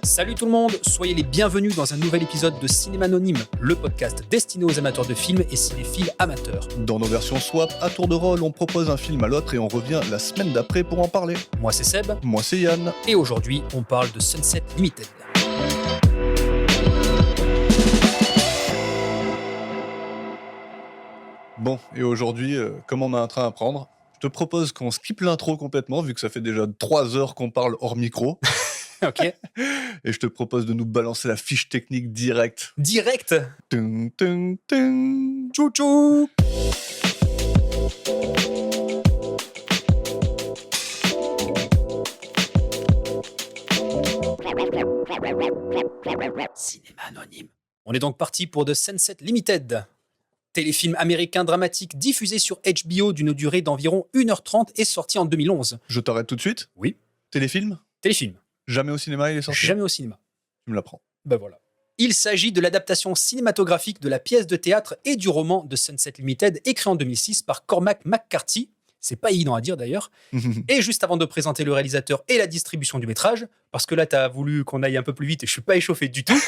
Salut tout le monde, soyez les bienvenus dans un nouvel épisode de Cinéma Anonyme, le podcast destiné aux amateurs de films et cinéphiles amateurs. Dans nos versions swap, à tour de rôle, on propose un film à l'autre et on revient la semaine d'après pour en parler. Moi c'est Seb, Moi c'est Yann. et aujourd'hui on parle de Sunset Limited. Bon, et aujourd'hui, comme on a un train à prendre, je te propose qu'on skip l'intro complètement, vu que ça fait déjà 3 heures qu'on parle hors micro, Ok. et je te propose de nous balancer la fiche technique directe. Direct. Tung, tung, tung. Tchou-tchou. Cinéma Anonyme. On est donc parti pour The Sunset Limited. Téléfilm américain dramatique diffusé sur HBO d'une durée d'environ 1h30 et sorti en 2011. Je t'arrête tout de suite. Oui. Téléfilm. Téléfilm. Jamais au cinéma, il est sorti. Jamais au cinéma. Tu me l'apprends. Ben voilà. Il s'agit de l'adaptation cinématographique de la pièce de théâtre et du roman de Sunset Limited, écrit en 2006 par Cormac McCarthy. C'est pas évident à dire d'ailleurs. Et juste avant de présenter le réalisateur et la distribution du métrage, parce que là t'as voulu qu'on aille un peu plus vite et je suis pas échauffé du tout,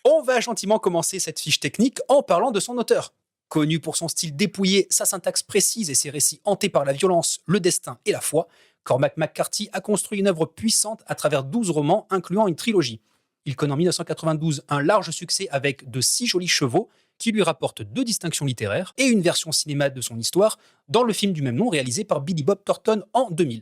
on va gentiment commencer cette fiche technique en parlant de son auteur. Connu pour son style dépouillé, sa syntaxe précise et ses récits hantés par la violence, le destin et la foi, Cormac McCarthy a construit une œuvre puissante à travers 12 romans incluant une trilogie. Il connaît en 1992 un large succès avec De si jolis chevaux, qui lui rapporte 2 distinctions littéraires et une version cinéma de son histoire dans le film du même nom réalisé par Billy Bob Thornton en 2000.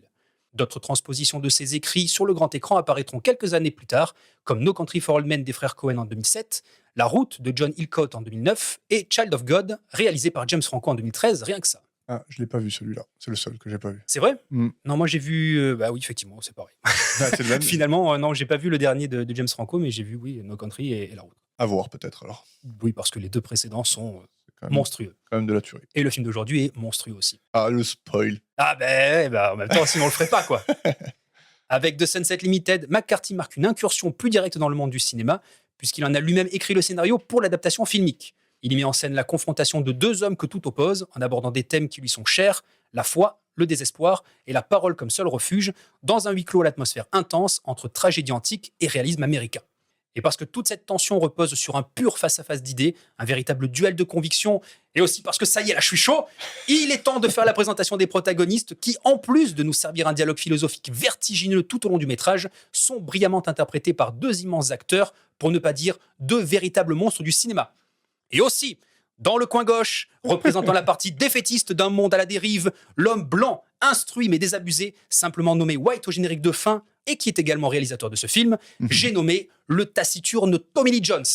D'autres transpositions de ses écrits sur le grand écran apparaîtront quelques années plus tard, comme No Country for Old Men des frères Coen en 2007, La Route de John Hillcoat en 2009 et Child of God, réalisé par James Franco en 2013, rien que ça. Ah, je l'ai pas vu celui-là. C'est le seul que j'ai pas vu. C'est vrai ? Mm. Non, moi j'ai vu... bah oui, effectivement, c'est pareil. Ah, c'est le même. Finalement, non, j'ai pas vu le dernier de James Franco, mais j'ai vu, oui, No Country et La Route. À voir peut-être alors. Oui, parce que les 2 précédents sont C'est quand même, monstrueux. quand même de la tuerie. Et le film d'aujourd'hui est monstrueux aussi. Ah, le spoil. Ah ben, en même temps, sinon on le ferait pas, quoi. Avec The Sunset Limited, McCarthy marque une incursion plus directe dans le monde du cinéma, puisqu'il en a lui-même écrit le scénario pour l'adaptation filmique. Il y met en scène la confrontation de 2 hommes que tout oppose, en abordant des thèmes qui lui sont chers, la foi, le désespoir et la parole comme seul refuge, dans un huis clos à l'atmosphère intense entre tragédie antique et réalisme américain. Et parce que toute cette tension repose sur un pur face-à-face d'idées, un véritable duel de convictions, et aussi parce que ça y est, là je suis chaud, il est temps de faire la présentation des protagonistes qui, en plus de nous servir un dialogue philosophique vertigineux tout au long du métrage, sont brillamment interprétés par 2 immenses acteurs, pour ne pas dire 2 véritables monstres du cinéma. Et aussi, dans le coin gauche, représentant la partie défaitiste d'un monde à la dérive, l'homme blanc, instruit mais désabusé, simplement nommé White au générique de fin, et qui est également réalisateur de ce film, j'ai nommé le taciturne Tommy Lee Jones.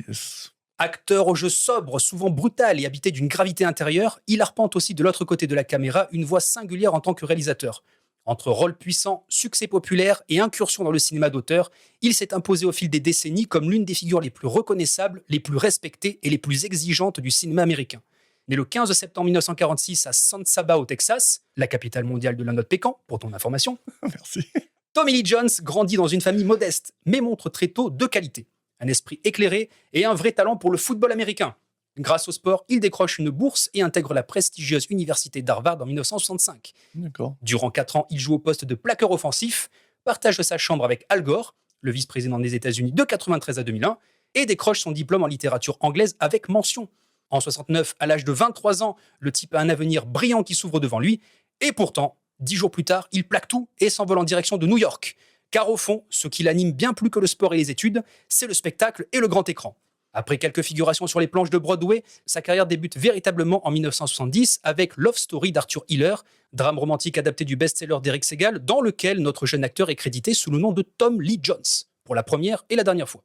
Yes. Acteur au jeu sobre, souvent brutal et habité d'une gravité intérieure, il arpente aussi de l'autre côté de la caméra une voix singulière en tant que réalisateur. Entre rôle puissant, succès populaire et incursion dans le cinéma d'auteur, il s'est imposé au fil des décennies comme l'une des figures les plus reconnaissables, les plus respectées et les plus exigeantes du cinéma américain. Né le 15 septembre 1946 à San Saba au Texas, la capitale mondiale de la note pécan, pour ton information, Merci. Tommy Lee Jones grandit dans une famille modeste, mais montre très tôt 2 qualités. Un esprit éclairé et un vrai talent pour le football américain. Grâce au sport, il décroche une bourse et intègre la prestigieuse université d'Harvard en 1965. D'accord. Durant 4 ans, il joue au poste de plaqueur offensif, partage sa chambre avec Al Gore, le vice-président des États-Unis de 1993 à 2001, et décroche son diplôme en littérature anglaise avec mention. En 1969, à l'âge de 23 ans, le type a un avenir brillant qui s'ouvre devant lui, et pourtant, 10 jours plus tard, il plaque tout et s'envole en direction de New York. Car au fond, ce qui l'anime bien plus que le sport et les études, c'est le spectacle et le grand écran. Après quelques figurations sur les planches de Broadway, sa carrière débute véritablement en 1970 avec Love Story d'Arthur Hiller, drame romantique adapté du best-seller d'Eric Segal, dans lequel notre jeune acteur est crédité sous le nom de Tom Lee Jones, pour la première et la dernière fois.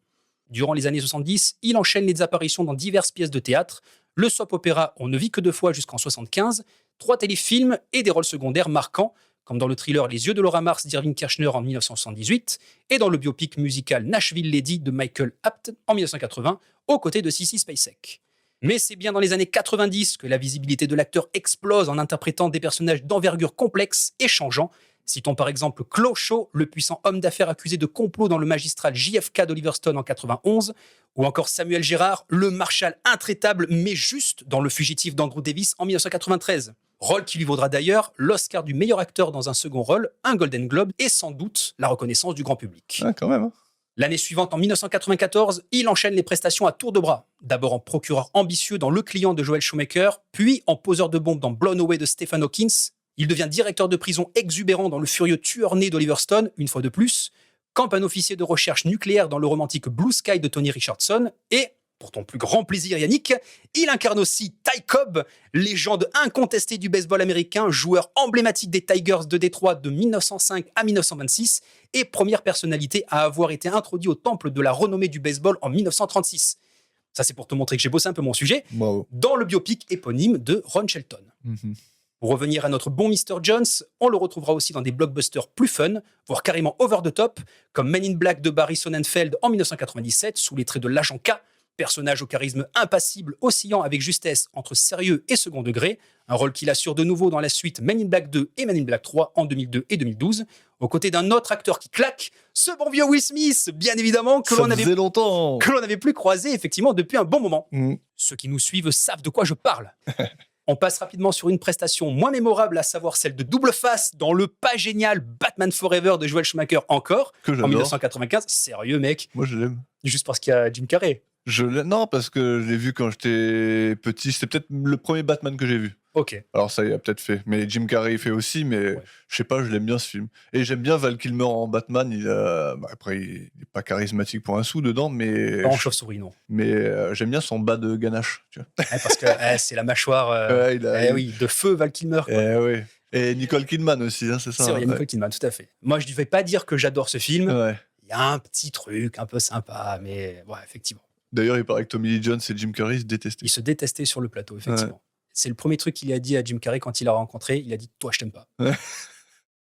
Durant les années 70, il enchaîne les apparitions dans diverses pièces de théâtre, le soap-opéra On ne vit que 2 fois jusqu'en 1975, 3 téléfilms et des rôles secondaires marquants, comme dans le thriller Les yeux de Laura Mars d'Irving Kershner en 1978 et dans le biopic musical Nashville Lady de Michael Apted en 1980, aux côtés de Sissy Spacek. Mais c'est bien dans les années 90 que la visibilité de l'acteur explose en interprétant des personnages d'envergure complexe et changeants. Citons par exemple Claude Shaw, le puissant homme d'affaires accusé de complot dans le magistral JFK d'Oliver Stone en 91, ou encore Samuel Gérard, le marshal intraitable mais juste dans Le Fugitif d'Andrew Davis en 1993. Rôle qui lui vaudra d'ailleurs l'Oscar du meilleur acteur dans un second rôle, un Golden Globe et sans doute la reconnaissance du grand public. Ah, quand même. Hein. L'année suivante, en 1994, il enchaîne les prestations à tour de bras. D'abord en procureur ambitieux dans Le Client de Joel Schumacher, puis en poseur de bombes dans Blown Away de Stephen Hawkins. Il devient directeur de prison exubérant dans Le Furieux tueur né d'Oliver Stone, une fois de plus, campe un officier de recherche nucléaire dans le romantique Blue Sky de Tony Richardson, et, pour ton plus grand plaisir Yannick, il incarne aussi Ty Cobb, légende incontestée du baseball américain, joueur emblématique des Tigers de Détroit de 1905 à 1926, et première personnalité à avoir été introduit au temple de la renommée du baseball en 1936. Ça, c'est pour te montrer que j'ai bossé un peu mon sujet, Bravo. dans le biopic éponyme de Ron Shelton. Pour revenir à notre bon Mr. Jones, on le retrouvera aussi dans des blockbusters plus fun, voire carrément over the top, comme Men in Black de Barry Sonnenfeld en 1997, sous les traits de l'agent K, personnage au charisme impassible, oscillant avec justesse entre sérieux et second degré, un rôle qu'il assure de nouveau dans la suite Men in Black 2 et Men in Black 3 en 2002 et 2012, aux côtés d'un autre acteur qui claque, ce bon vieux Will Smith, bien évidemment, que Ça l'on faisait longtemps. n'avait plus croisé effectivement depuis un bon moment. Mm. Ceux qui nous suivent savent de quoi je parle. On passe rapidement sur une prestation moins mémorable, à savoir celle de double face dans le pas génial Batman Forever de Joel Schumacher encore, Que en j'adore. 1995. Sérieux, mec, Moi, je l'aime. juste parce qu'il y a Jim Carrey. Non, parce que je l'ai vu quand j'étais petit. C'était peut-être le premier Batman que j'ai vu. Ok. Alors ça y a peut-être fait. Mais Jim Carrey il fait aussi, mais Ouais. je sais pas, je l'aime bien ce film. Et j'aime bien Val Kilmer en Batman. Après, il est pas charismatique pour un sou dedans, mais, Pas en chauve-souris, non. j'aime bien son bas de ganache. Tu vois. Ouais, parce que c'est la mâchoire Ouais, il a- oui, de feu Val Kilmer. Quoi. Ouais. Et Nicole Kidman aussi, hein, c'est ça. C'est vrai, il y a ouais. Nicole Kidman, tout à fait. Moi, je ne vais pas dire que j'adore ce film. Ouais. Il y a un petit truc un peu sympa, mais ouais, effectivement. D'ailleurs, il paraît que Tommy Lee Jones et Jim Carrey se détestaient. Il se détestait sur le plateau, effectivement. C'est le premier truc qu'il a dit à Jim Carrey quand il l'a rencontré. Il a dit « Toi, je t'aime pas Ouais. ».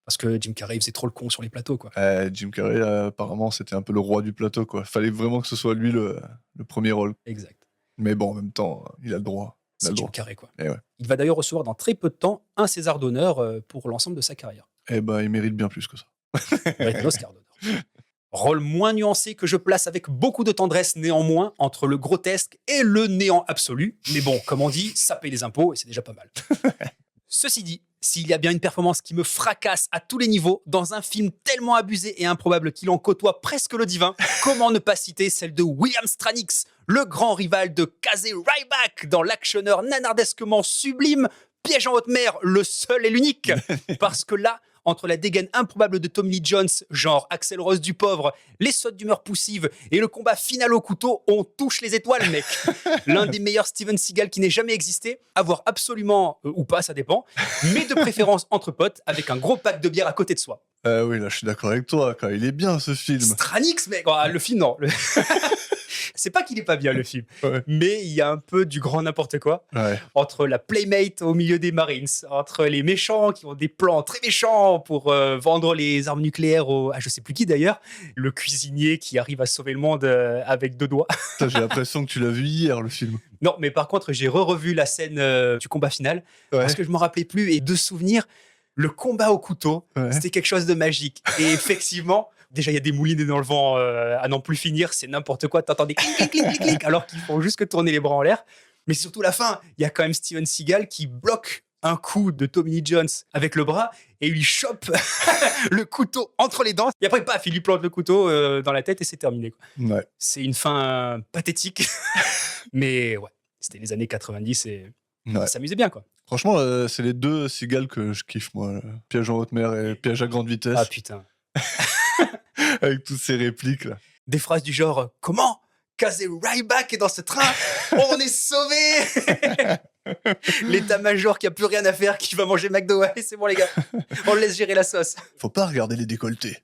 Parce que Jim Carrey faisait trop le con sur les plateaux, quoi. Jim Carrey, apparemment, c'était un peu le roi du plateau, quoi. Fallait vraiment que ce soit lui le premier rôle. Exact. Mais bon, en même temps, il a le droit. Il a C'est le Jim droit. Carrey, quoi. Eh ouais. Il va d'ailleurs recevoir dans très peu de temps un César d'honneur pour l'ensemble de sa carrière. Eh ben, il mérite bien plus que ça. Il mérite un Oscar d'honneur. Rôle moins nuancé que je place avec beaucoup de tendresse néanmoins entre le grotesque et le néant absolu. Mais bon, comme on dit, ça paye les impôts et c'est déjà pas mal. Ceci dit, s'il y a bien une performance qui me fracasse à tous les niveaux, dans un film tellement abusé et improbable qu'il en côtoie presque le divin, comment ne pas citer celle de William Stranix, le grand rival de Casey Ryback dans l'actionneur nanardesquement sublime Piège en haute mer, le seul et l'unique. Parce que là, entre la dégaine improbable de Tommy Lee Jones, genre Axel Rose du pauvre, les sautes d'humeur poussive et le combat final au couteau, on touche les étoiles, mec. L'un des meilleurs Steven Seagal qui n'ait jamais existé, à voir absolument, ou pas, ça dépend, mais de préférence entre potes, avec un gros pack de bière à côté de soi. Oui, là, je suis d'accord avec toi. Quand il est bien, ce film. Stranix, mec. Ah, le film, non. C'est pas qu'il est pas bien, le film, Ouais. mais il y a un peu du grand n'importe quoi. Ouais. Entre la Playmate au milieu des Marines, entre les méchants qui ont des plans très méchants pour vendre les armes nucléaires à je sais plus qui d'ailleurs, le cuisinier qui arrive à sauver le monde avec 2 doigts. Putain, j'ai l'impression que tu l'as vu hier, le film. Non, mais par contre, j'ai revu la scène du combat final Ouais. parce que je m'en rappelais plus et de souvenir, le combat au couteau, Ouais. c'était quelque chose de magique. Et effectivement, déjà, il y a des moulinets dans le vent à n'en plus finir, c'est n'importe quoi. T'entends des clic, clic, clic, clic, clic, alors qu'ils font juste que tourner les bras en l'air. Mais c'est surtout la fin, il y a quand même Steven Seagal qui bloque un coup de Tommy Lee Jones avec le bras et il lui chope le couteau entre les dents. Et après, paf, il lui plante le couteau dans la tête et c'est terminé, quoi. Ouais. C'est une fin pathétique. Mais ouais, c'était les années 90 et Ouais. ça s'amusait bien, quoi. Franchement, c'est les deux Seagal que je kiffe, moi. Piège en haute mer et Piège à grande vitesse. Ah putain. Avec toutes ces répliques, là. Des phrases du genre « Comment ? Casey Ryback est dans ce train ? On est sauvés !» L'état-major qui a plus rien à faire, qui va manger McDo. Allez, c'est bon, les gars. On le laisse gérer la sauce. Faut pas regarder les décolletés.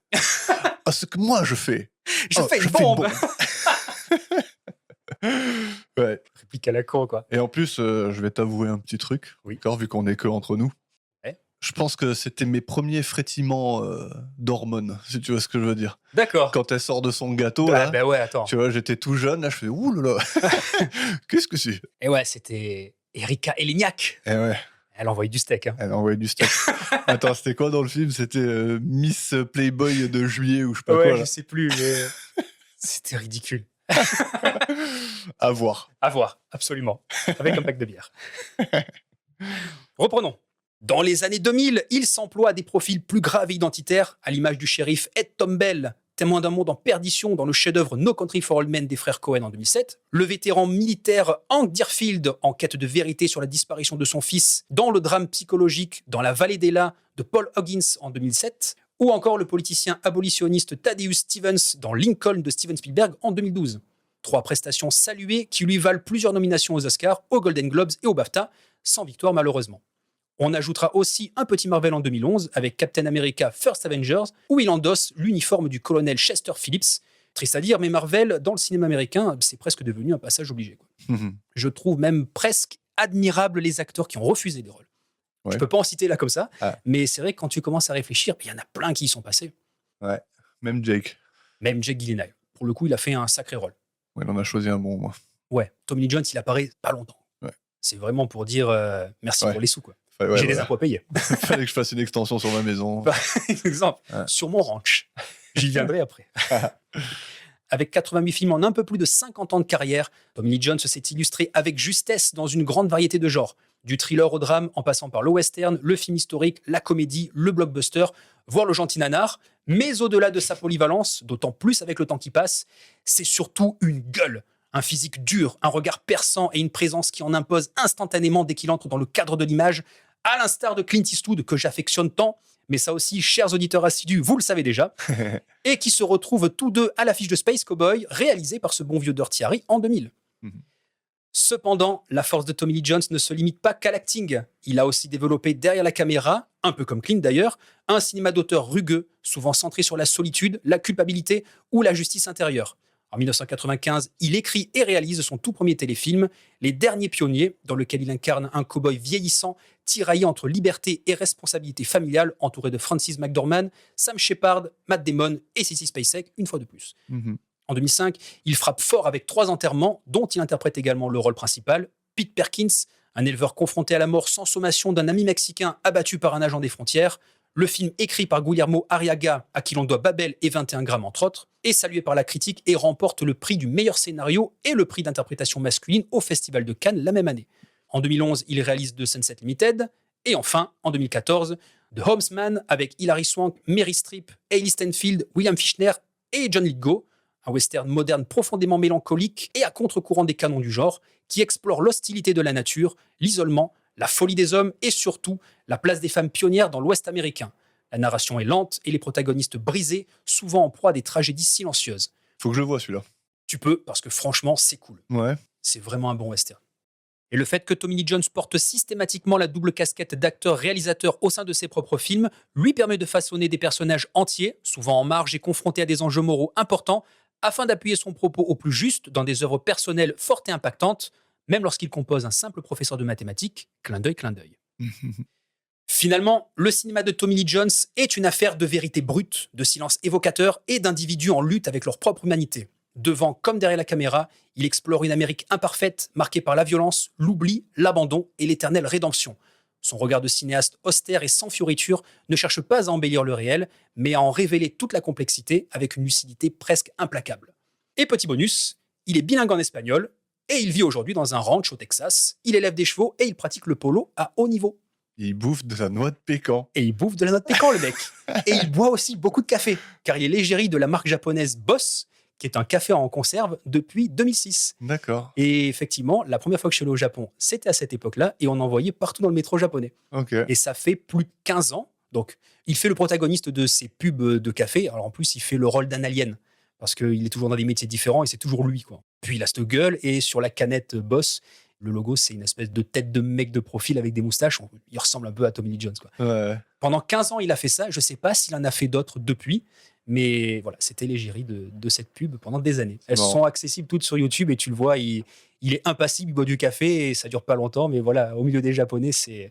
Ah, ce que moi, je fais. Je Oh, fais une bombe. Ouais. Réplique à la con, quoi. Et en plus, je vais t'avouer un petit truc. Oui. D'accord, vu qu'on est que entre nous. Ouais. Je pense que c'était mes premiers frétillements d'hormones, si tu vois ce que je veux dire. D'accord. Quand elle sort de son gâteau, Ah, là, bah ouais, attends. tu vois, j'étais tout jeune, là, je fais ouh là là, qu'est-ce que c'est? Et ouais, c'était Erika Eleniak. Eh ouais, Elle envoyait du steak. Hein. elle a envoyé du steak. Attends, c'était quoi dans le film? C'était Miss Playboy de juillet ou je sais pas Ouais, quoi. je Là. sais plus, mais c'était ridicule. À voir. À voir, absolument. Avec un pack de bière. Reprenons. Dans les années 2000, il s'emploie à des profils plus graves et identitaires, à l'image du shérif Ed Tom Bell, témoin d'un monde en perdition dans le chef-d'œuvre No Country for Old Men des frères Cohen en 2007, le vétéran militaire Hank Deerfield en quête de vérité sur la disparition de son fils dans le drame psychologique Dans la vallée des Lats de Paul Hoggins en 2007, ou encore le politicien abolitionniste Thaddeus Stevens dans Lincoln de Steven Spielberg en 2012. 3 prestations saluées qui lui valent plusieurs nominations aux Oscars, aux Golden Globes et aux BAFTA, sans victoire malheureusement. On ajoutera aussi un petit Marvel en 2011 avec Captain America First Avengers, où il endosse l'uniforme du colonel Chester Phillips. Triste à dire, mais Marvel, dans le cinéma américain, c'est presque devenu un passage obligé, quoi. Je trouve même presque admirable les acteurs qui ont refusé des rôles. Ouais. Je peux pas en citer là comme ça, Ah. mais c'est vrai que quand tu commences à réfléchir, il y en a plein qui y sont passés. Ouais, même Jake. Même Jake Gyllenhaal. Pour le coup, il a fait un sacré rôle. Ouais, il en a choisi un bon, moi. Ouais, Tommy Lee Jones, il apparaît pas longtemps. Ouais. C'est vraiment pour dire merci Ouais. pour les sous, quoi. Ouais, J'ai des voilà. impôts payés. Fallait que je fasse une extension sur ma maison. Par exemple, Ouais. sur mon ranch. J'y viendrai après. Avec 88 films en un peu plus de 50 ans de carrière, Tommy Lee Jones s'est illustré avec justesse dans une grande variété de genres. Du thriller au drame, en passant par le western, le film historique, la comédie, le blockbuster, voire le gentil nanar. Mais au-delà de sa polyvalence, d'autant plus avec le temps qui passe, c'est surtout une gueule. Un physique dur, un regard perçant et une présence qui en impose instantanément dès qu'il entre dans le cadre de l'image, à l'instar de Clint Eastwood que j'affectionne tant, mais ça aussi, chers auditeurs assidus, vous le savez déjà, et qui se retrouvent tous deux à l'affiche de Space Cowboy, réalisé par ce bon vieux Dirty Harry en 2000. Cependant, la force de Tommy Lee Jones ne se limite pas qu'à l'acting. Il a aussi développé derrière la caméra, un peu comme Clint d'ailleurs, un cinéma d'auteur rugueux, souvent centré sur la solitude, la culpabilité ou la justice intérieure. En 1995, il écrit et réalise son tout premier téléfilm, Les Derniers Pionniers, dans lequel il incarne un cow-boy vieillissant, tiraillé entre liberté et responsabilité familiale, entouré de Francis McDormand, Sam Shepard, Matt Damon et Sissy Spacek, une fois de plus. En 2005, il frappe fort avec 3 enterrements, dont il interprète également le rôle principal. Pete Perkins, un éleveur confronté à la mort sans sommation d'un ami mexicain abattu par un agent des frontières. Le film écrit par Guillermo Arriaga, à qui l'on doit Babel et 21 grammes entre autres, est salué par la critique et remporte le prix du meilleur scénario et le prix d'interprétation masculine au Festival de Cannes la même année. En 2011, il réalise The Sunset Limited. Et enfin, en 2014, The Homesman avec Hilary Swank, Mary Streep, Hailey Steinfeld, William Fichtner et John Lithgow. Un western moderne profondément mélancolique et à contre-courant des canons du genre, qui explore l'hostilité de la nature, l'isolement, la folie des hommes et surtout la place des femmes pionnières dans l'Ouest américain. La narration est lente et les protagonistes brisés, souvent en proie à des tragédies silencieuses. Faut que je le voie celui-là. Tu peux, parce que franchement, c'est cool. Ouais. C'est vraiment un bon western. Et le fait que Tommy Lee Jones porte systématiquement la double casquette d'acteur-réalisateur au sein de ses propres films lui permet de façonner des personnages entiers, souvent en marge et confrontés à des enjeux moraux importants, afin d'appuyer son propos au plus juste dans des œuvres personnelles fortes et impactantes, même lorsqu'il compose un simple professeur de mathématiques, clin d'œil, clin d'œil. Finalement, le cinéma de Tommy Lee Jones est une affaire de vérité brute, de silence évocateur et d'individus en lutte avec leur propre humanité. Devant comme derrière la caméra, il explore une Amérique imparfaite, marquée par la violence, l'oubli, l'abandon et l'éternelle rédemption. Son regard de cinéaste austère et sans fioriture ne cherche pas à embellir le réel, mais à en révéler toute la complexité avec une lucidité presque implacable. Et petit bonus, il est bilingue en espagnol et il vit aujourd'hui dans un ranch au Texas. Il élève des chevaux et il pratique le polo à haut niveau. Il bouffe de la noix de pécan. Et il bouffe de la noix de pécan, le mec. Et il boit aussi beaucoup de café, car il est l'égérie de la marque japonaise Boss, qui est un café en conserve depuis 2006. D'accord. Et effectivement, la première fois que je suis allé au Japon, c'était à cette époque-là, et on en voyait partout dans le métro japonais. Ok. Et ça fait plus de 15 ans. Donc, il fait le protagoniste de ces pubs de café. Alors, en plus, il fait le rôle d'un alien, parce qu'il est toujours dans des métiers différents, et c'est toujours lui, quoi. Puis, il a cette gueule, et sur la canette Boss, le logo, c'est une espèce de tête de mec de profil avec des moustaches. Il ressemble un peu à Tommy Lee Jones, quoi. Ouais. Pendant 15 ans, il a fait ça. Je ne sais pas s'il en a fait d'autres depuis. Mais voilà, c'était l'égérie de cette pub pendant des années. Elles Bon. sont accessibles toutes sur YouTube et tu le vois, il est impassible, il boit du café et ça dure pas longtemps. Mais voilà, au milieu des Japonais, c'est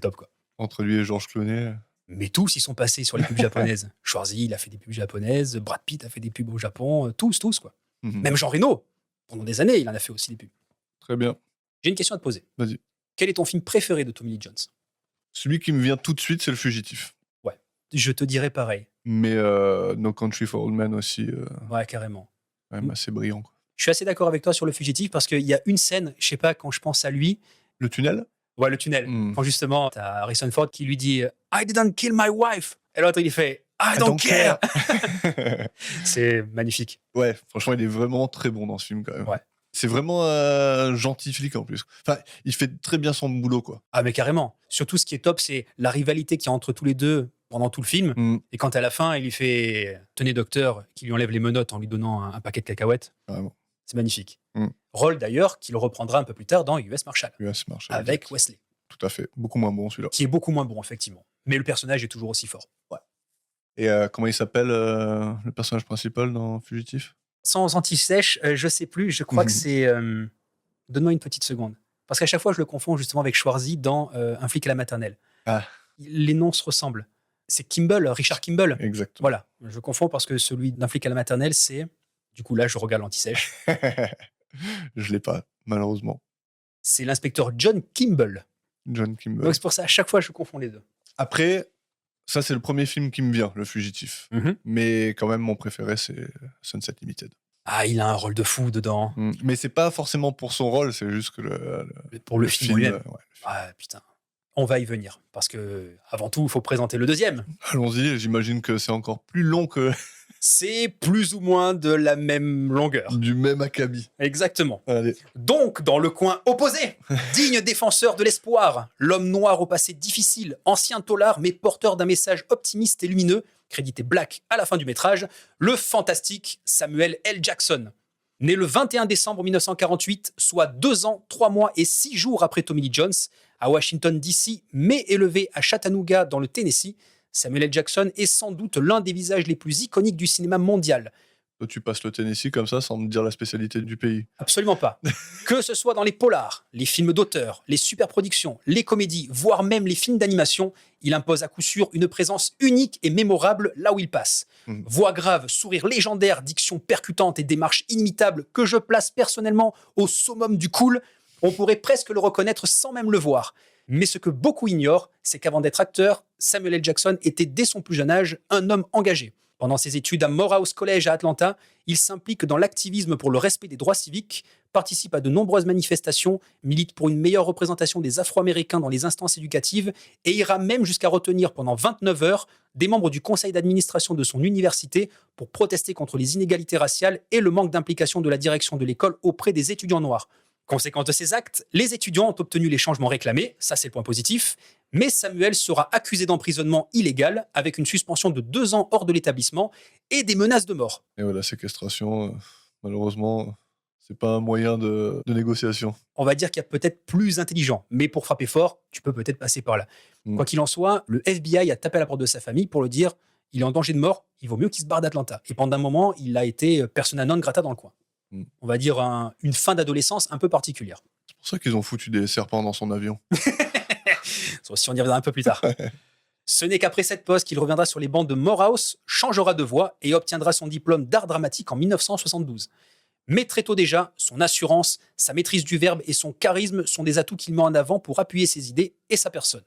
top, quoi. Entre lui et Georges Clooney. Mais tous, ils sont passés sur les pubs japonaises. Schwarzy, il a fait des pubs japonaises. Brad Pitt a fait des pubs au Japon. Tous, quoi. Même Jean Reno, pendant des années, il en a fait aussi des pubs. Très bien. J'ai une question à te poser. Vas-y. Quel est ton film préféré de Tommy Lee Jones? Celui qui me vient tout de suite, c'est Le Fugitif. Ouais, je te dirais pareil. Mais No Country for Old Men aussi, Ouais, carrément. quand même assez brillant, quoi. Je suis assez d'accord avec toi sur Le Fugitif parce qu'il y a une scène, je sais pas, quand je pense à lui, Le tunnel? Ouais, le tunnel. Mm. Quand justement, t'as Harrison Ford qui lui dit « I didn't kill my wife ». Et l'autre, il fait « I I don't don't care care. ». C'est magnifique. Ouais, franchement, il est vraiment très bon dans ce film quand même. Ouais. C'est vraiment un gentil flic en plus. Enfin, il fait très bien son boulot, quoi. Ah, mais carrément. Surtout, ce qui est top, c'est la rivalité qu'il y a entre tous les deux pendant tout le film. Mm. Et quand à la fin, il lui fait « Tenez, docteur », qui lui enlève les menottes en lui donnant un paquet de cacahuètes. Vraiment. C'est magnifique. Mm. Rôle d'ailleurs qu'il reprendra un peu plus tard dans US Marshal, US Marshall. avec exact. Wesley, Tout à fait. Beaucoup moins bon celui-là. qui est beaucoup moins bon, effectivement. Mais le personnage est toujours aussi fort. Ouais. Et comment il s'appelle le personnage principal dans Fugitif? Sans anti-sèche, je sais plus, je crois que c'est... Donne-moi une petite seconde. Parce qu'à chaque fois, je le confonds justement avec Schwarzy dans Un flic à la maternelle. Ah. Les noms se ressemblent. C'est Kimball, Richard Kimball. Exactement. Voilà, je confonds parce que celui d'Un flic à la maternelle, c'est... Du coup, là, je regarde l'anti-sèche. Je l'ai pas, malheureusement. C'est l'inspecteur John Kimball. John Kimball. Donc c'est pour ça, à chaque fois, je confonds les deux. Après, ça c'est le premier film qui me vient, Le Fugitif. Mais quand même, mon préféré, c'est Sunset Limited. Ah, il a un rôle de fou dedans. Mais c'est pas forcément pour son rôle, c'est juste que Pour le film lui-même. ouais, le film. Ah, putain. On va y venir. Parce que, avant tout, il faut présenter le deuxième. Allons-y, j'imagine que c'est encore plus long que C'est plus ou moins de la même longueur. du même acabit. Exactement. Allez. Donc, dans le coin opposé, digne défenseur de l'espoir, l'homme noir au passé difficile, ancien taulard mais porteur d'un message optimiste et lumineux, crédité Black à la fin du métrage, le fantastique Samuel L. Jackson. Né le 21 décembre 1948, soit 2 ans, 3 mois et 6 jours après Tommy Lee Jones, à Washington DC, mais élevé à Chattanooga dans le Tennessee, Samuel L. Jackson est sans doute l'un des visages les plus iconiques du cinéma mondial. Toi, tu passes le Tennessee comme ça sans me dire la spécialité du pays. Absolument pas. Que ce soit dans les polars, les films d'auteur, les superproductions, les comédies, voire même les films d'animation, il impose à coup sûr une présence unique et mémorable là où il passe. Voix grave, sourire légendaire, diction percutante et démarche inimitable que je place personnellement au summum du cool, on pourrait presque le reconnaître sans même le voir. Mais ce que beaucoup ignorent, c'est qu'avant d'être acteur, Samuel L. Jackson était dès son plus jeune âge un homme engagé. Pendant ses études à Morehouse College à Atlanta, il s'implique dans l'activisme pour le respect des droits civiques, participe à de nombreuses manifestations, milite pour une meilleure représentation des Afro-Américains dans les instances éducatives et ira même jusqu'à retenir pendant 29 heures des membres du conseil d'administration de son université pour protester contre les inégalités raciales et le manque d'implication de la direction de l'école auprès des étudiants noirs. Conséquence de ces actes, les étudiants ont obtenu les changements réclamés, ça c'est le point positif, mais Samuel sera accusé d'emprisonnement illégal avec une suspension de 2 ans hors de l'établissement et des menaces de mort. Et ouais, la séquestration, malheureusement, c'est pas un moyen de négociation. On va dire qu'il y a peut-être plus intelligent, mais pour frapper fort, tu peux peut-être passer par là. Quoi qu'il en soit, le FBI a tapé à la porte de sa famille pour le dire il est en danger de mort, il vaut mieux qu'il se barre d'Atlanta. Et pendant un moment, il a été persona non grata dans le coin. On va dire une fin d'adolescence un peu particulière. C'est pour ça qu'ils ont foutu des serpents dans son avion. Si on y reviendra un peu plus tard. Ce n'est qu'après cette pause qu'il reviendra sur les bancs de Morehouse, changera de voix et obtiendra son diplôme d'art dramatique en 1972. Mais très tôt déjà, son assurance, sa maîtrise du verbe et son charisme sont des atouts qu'il met en avant pour appuyer ses idées et sa personne.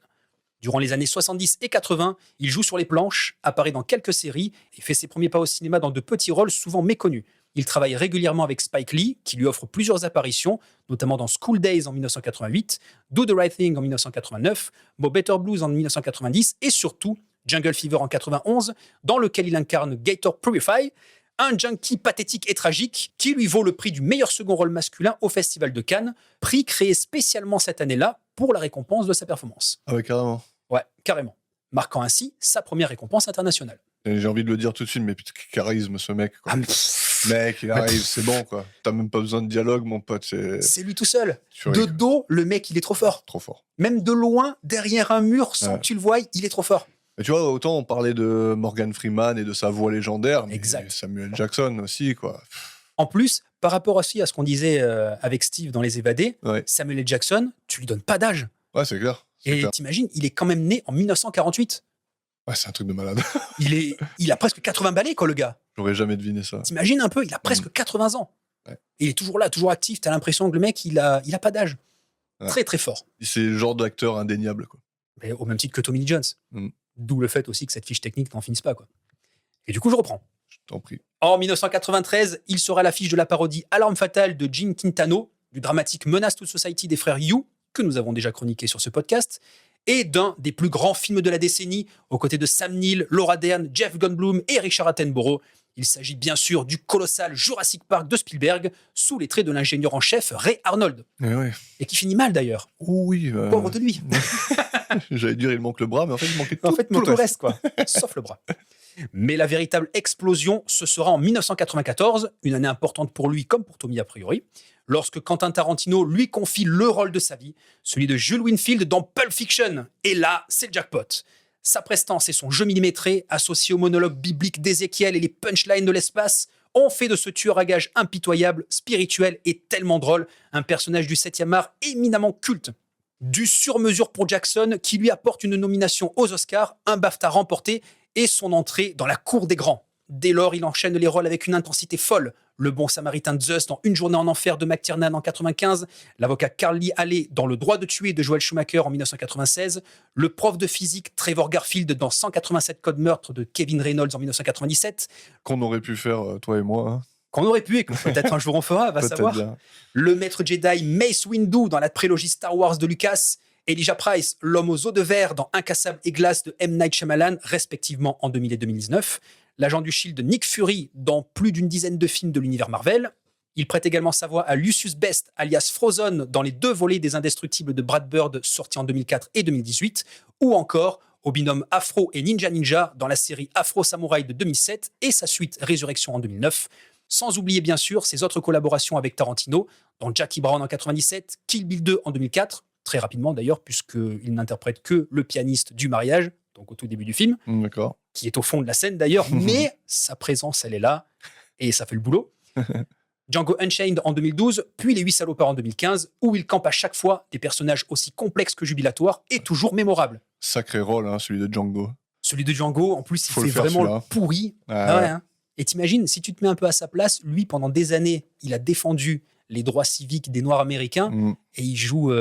Durant les années 70 et 80, il joue sur les planches, apparaît dans quelques séries et fait ses premiers pas au cinéma dans de petits rôles souvent méconnus. Il travaille régulièrement avec Spike Lee, qui lui offre plusieurs apparitions, notamment dans School Days en 1988, Do the Right Thing en 1989, Mo Better Blues en 1990 et surtout Jungle Fever en 91, dans lequel il incarne Gator Purify, un junkie pathétique et tragique qui lui vaut le prix du meilleur second rôle masculin au Festival de Cannes, prix créé spécialement cette année-là pour la récompense de sa performance. Ah ouais, carrément. Ouais, carrément. Marquant ainsi sa première récompense internationale. J'ai envie de le dire tout de suite, mais putain, quel charisme ce mec, quoi. Ah, mais Mec, il arrive, c'est bon, quoi. T'as même pas besoin de dialogue, mon pote. c'est lui tout seul. Tu De rigoles. dos, le mec, il est trop fort. Trop fort. Même de loin, derrière un mur, sans Ouais. que tu le voies, il est trop fort. Et tu vois, autant on parlait de Morgan Freeman et de sa voix légendaire, mais Exact. Samuel Jackson aussi, quoi. En plus, par rapport aussi à ce qu'on disait avec Steve dans Les Évadés, Ouais, Samuel L. Jackson, tu lui donnes pas d'âge. ouais, c'est clair. C'est Et clair. t'imagines, il est quand même né en 1948. Ouais, c'est un truc de malade. Il a presque 80 balais, quoi, le gars. J'aurais jamais deviné ça. T'imagines un peu, il a presque 80 ans. Ouais. Et il est toujours là, toujours actif. T'as l'impression que le mec, il a pas d'âge. Ouais. Très, très fort. C'est le genre d'acteur indéniable, quoi. Mais au même titre que Tommy Lee Jones. Mm. D'où le fait aussi que cette fiche technique n'en finisse pas, quoi. Et du coup, je reprends. Je t'en prie. En 1993, il sera à l'affiche de la parodie Alarme fatale de Gene Quintano, du dramatique Menace to Society des frères Yu, que nous avons déjà chroniqué sur ce podcast, et d'un des plus grands films de la décennie, aux côtés de Sam Neill, Laura Dern, Jeff Goldblum et Richard Attenborough. Il s'agit bien sûr du colossal Jurassic Park de Spielberg, sous les traits de l'ingénieur en chef Ray Arnold. Et qui finit mal d'ailleurs. Oh oui. Pauvre de lui. J'allais dire il manque le bras, mais en fait il manquait tout le reste, quoi. Sauf le bras. Mais la véritable explosion, ce sera en 1994, une année importante pour lui comme pour Tommy a priori, lorsque Quentin Tarantino lui confie le rôle de sa vie, celui de Jules Winfield dans Pulp Fiction. Et là, c'est le jackpot. Sa prestance et son jeu millimétré, associés au monologue biblique d'Ézéchiel et les punchlines de l'espace, ont fait de ce tueur à gages impitoyable, spirituel et tellement drôle un personnage du 7e art éminemment culte. Du sur-mesure pour Jackson, qui lui apporte une nomination aux Oscars, un BAFTA remporté et son entrée dans la cour des grands. Dès lors, il enchaîne les rôles avec une intensité folle. Le bon samaritain de Zeus dans Une journée en enfer de McTiernan en 95, l'avocat Carl Lee Halley dans Le droit de tuer de Joel Schumacher en 1996, le prof de physique Trevor Garfield dans 187 codes meurtres de Kevin Reynolds en 1997. Qu'on aurait pu faire, toi et moi. Hein. Qu'on aurait pu et que peut-être un jour on fera, va savoir. Bien. Le maître Jedi Mace Windu dans la prélogie Star Wars de Lucas, Elijah Price, l'homme aux os de verre dans Incassable et glace de M. Night Shyamalan, respectivement en 2000 et 2019, l'agent du Shield Nick Fury dans plus d'une dizaine de films de l'univers Marvel. Il prête également sa voix à Lucius Best, alias Frozen, dans les 2 volets des Indestructibles de Brad Bird, sortis en 2004 et 2018, ou encore au binôme Afro et Ninja dans la série Afro Samurai de 2007 et sa suite Résurrection en 2009, sans oublier bien sûr ses autres collaborations avec Tarantino, dans Jackie Brown en 97, Kill Bill 2 en 2004, très rapidement d'ailleurs, puisqu'il n'interprète que le pianiste du mariage, donc au tout début du film, qui est au fond de la scène d'ailleurs, mais sa présence, elle est là, et ça fait le boulot. Django Unchained en 2012, puis Les 8 salopards en 2015, où il campe à chaque fois des personnages aussi complexes que jubilatoires et toujours mémorables. Sacré rôle, hein, celui de Django. Celui de Django, en plus, il fait vraiment le pourri. Ah ouais, hein. Et t'imagines, si tu te mets un peu à sa place, lui, pendant des années, il a défendu les droits civiques des Noirs américains, et il joue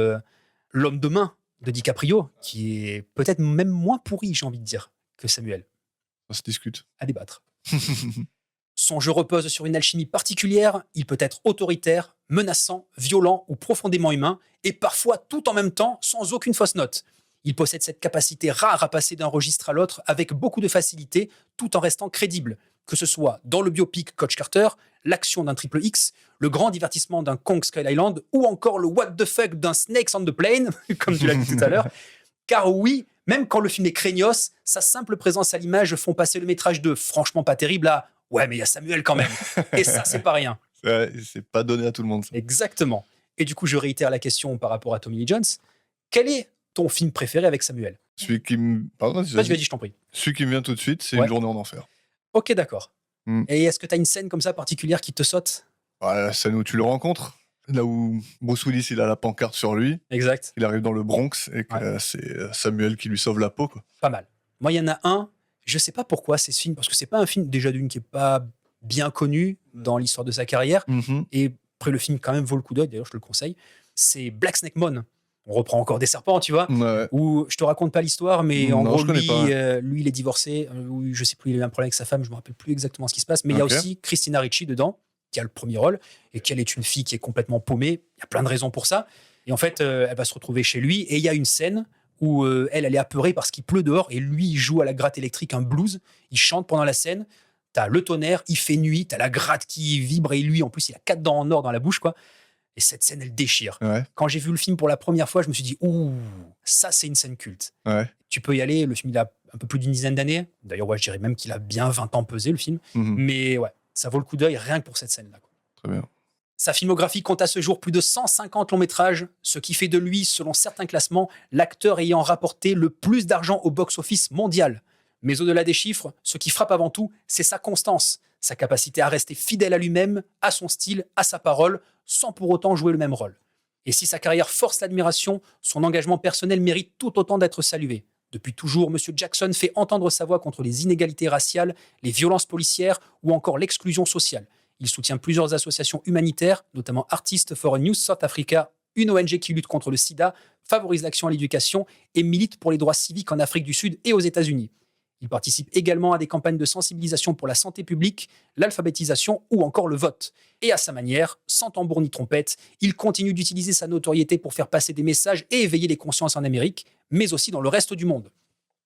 l'homme de main de DiCaprio, qui est peut-être même moins pourri, j'ai envie de dire, que Samuel. Ça se discute. À débattre. Son jeu repose sur une alchimie particulière, il peut être autoritaire, menaçant, violent ou profondément humain, et parfois tout en même temps, sans aucune fausse note. Il possède cette capacité rare à passer d'un registre à l'autre avec beaucoup de facilité, tout en restant crédible, que ce soit dans le biopic Coach Carter, l'action d'un Triple X, le grand divertissement d'un Kong Skull Island, ou encore le what the fuck d'un Snakes on the Plane, comme tu l'as dit tout à l'heure. Car oui, même quand le film est craignos, sa simple présence à l'image font passer le métrage de franchement pas terrible à ouais, mais il y a Samuel quand même. Et ça, c'est pas rien. C'est pas donné à tout le monde. Ça. Exactement. Et du coup, je réitère la question par rapport à Tommy Lee Jones. Quel est ton film préféré avec Samuel ? Celui qui me... Pardon, vas-y, je t'en prie. Celui qui me vient tout de suite, c'est Une journée en enfer. Ok, d'accord. Et est-ce que tu as une scène comme ça particulière qui te saute ? La scène où tu le rencontres. Là où Bruce Willis, il a la pancarte sur lui. Exact. Il arrive dans le Bronx et que c'est Samuel qui lui sauve la peau. Quoi. Pas mal. Moi, il y en a un... Je sais pas pourquoi c'est ce film, parce que c'est pas un film déjà d'une qui est pas bien connu dans l'histoire de sa carrière. Et après, le film quand même vaut le coup d'œil, d'ailleurs, je te le conseille. C'est Black Snake Moan. On reprend encore des serpents, tu vois. Ouais. Où je te raconte pas l'histoire, mais en gros, lui, il est divorcé. Je sais plus, il a eu un problème avec sa femme, je me rappelle plus exactement ce qui se passe. Mais il y a aussi Christina Ricci dedans, qui a le premier rôle, et qui elle est une fille qui est complètement paumée. Il y a plein de raisons pour ça. Et en fait, elle va se retrouver chez lui, et il y a une scène où elle est apeurée parce qu'il pleut dehors et lui, il joue à la gratte électrique un blues. Il chante pendant la scène. T'as le tonnerre, il fait nuit, t'as la gratte qui vibre et lui, en plus, il a 4 dents en or dans la bouche, quoi. Et cette scène, elle déchire. Ouais. Quand j'ai vu le film pour la première fois, je me suis dit, ouh, ça, c'est une scène culte. Ouais. Tu peux y aller. Le film, il a un peu plus d'une dizaine d'années. D'ailleurs, je dirais même qu'il a bien 20 ans pesé, le film. Mais ouais, ça vaut le coup d'œil rien que pour cette scène-là. Quoi. Très bien. Sa filmographie compte à ce jour plus de 150 longs métrages, ce qui fait de lui, selon certains classements, l'acteur ayant rapporté le plus d'argent au box-office mondial. Mais au-delà des chiffres, ce qui frappe avant tout, c'est sa constance, sa capacité à rester fidèle à lui-même, à son style, à sa parole, sans pour autant jouer le même rôle. Et si sa carrière force l'admiration, son engagement personnel mérite tout autant d'être salué. Depuis toujours, M. Jackson fait entendre sa voix contre les inégalités raciales, les violences policières ou encore l'exclusion sociale. Il soutient plusieurs associations humanitaires, notamment Artists for a New South Africa, une ONG qui lutte contre le sida, favorise l'action à l'éducation et milite pour les droits civiques en Afrique du Sud et aux États-Unis. Il participe également à des campagnes de sensibilisation pour la santé publique, l'alphabétisation ou encore le vote. Et à sa manière, sans tambour ni trompette, il continue d'utiliser sa notoriété pour faire passer des messages et éveiller les consciences en Amérique, mais aussi dans le reste du monde.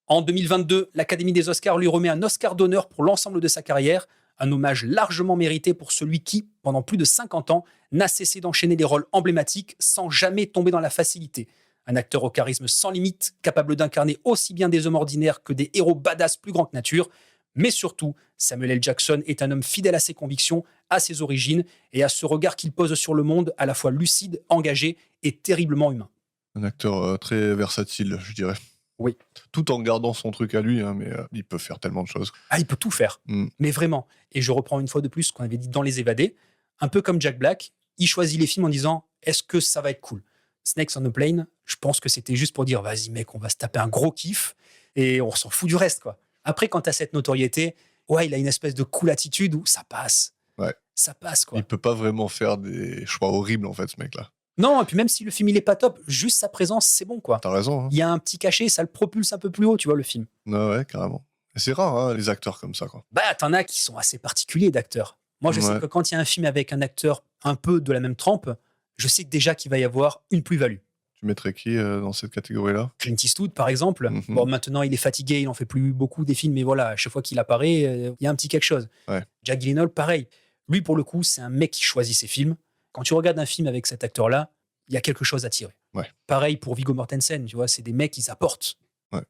En 2022, l'Académie des Oscars lui remet un Oscar d'honneur pour l'ensemble de sa carrière, un hommage largement mérité pour celui qui, pendant plus de 50 ans, n'a cessé d'enchaîner des rôles emblématiques sans jamais tomber dans la facilité. Un acteur au charisme sans limite, capable d'incarner aussi bien des hommes ordinaires que des héros badass plus grands que nature. Mais surtout, Samuel L. Jackson est un homme fidèle à ses convictions, à ses origines et à ce regard qu'il pose sur le monde, à la fois lucide, engagé et terriblement humain. Un acteur très versatile, je dirais. Oui. Tout en gardant son truc à lui, hein, mais il peut faire tellement de choses. Ah, il peut tout faire, mais vraiment. Et je reprends une fois de plus ce qu'on avait dit dans Les Évadés. Un peu comme Jack Black, il choisit les films en disant « Est-ce que ça va être cool ?» Snakes on a Plane, je pense que c'était juste pour dire « Vas-y mec, on va se taper un gros kiff et on s'en fout du reste. » quoi. Après, quand tu as cette notoriété, ouais, il a une espèce de cool attitude où ça passe. Ouais. Ça passe, quoi. Il peut pas vraiment faire des choix horribles, en fait, ce mec-là. Non, et puis même si le film il est pas top, juste sa présence, c'est bon, quoi. T'as raison. Hein. Il y a un petit cachet, ça le propulse un peu plus haut, tu vois, le film. Ouais, carrément. Et c'est rare, hein, les acteurs comme ça, quoi. Bah, t'en as qui sont assez particuliers d'acteurs. Moi, je sais que quand il y a un film avec un acteur un peu de la même trempe, je sais déjà qu'il va y avoir une plus-value. Tu mettrais qui dans cette catégorie-là? Clint Eastwood, par exemple. Bon, maintenant, il est fatigué, il en fait plus beaucoup des films, mais voilà, à chaque fois qu'il apparaît, il y a un petit quelque chose. Ouais. Jack Gyllenhaal, pareil. Lui, pour le coup, c'est un mec qui choisit ses films. Quand tu regardes un film avec cet acteur-là, il y a quelque chose à tirer. Ouais. Pareil pour Viggo Mortensen, tu vois, c'est des mecs qui apportent. Ouais.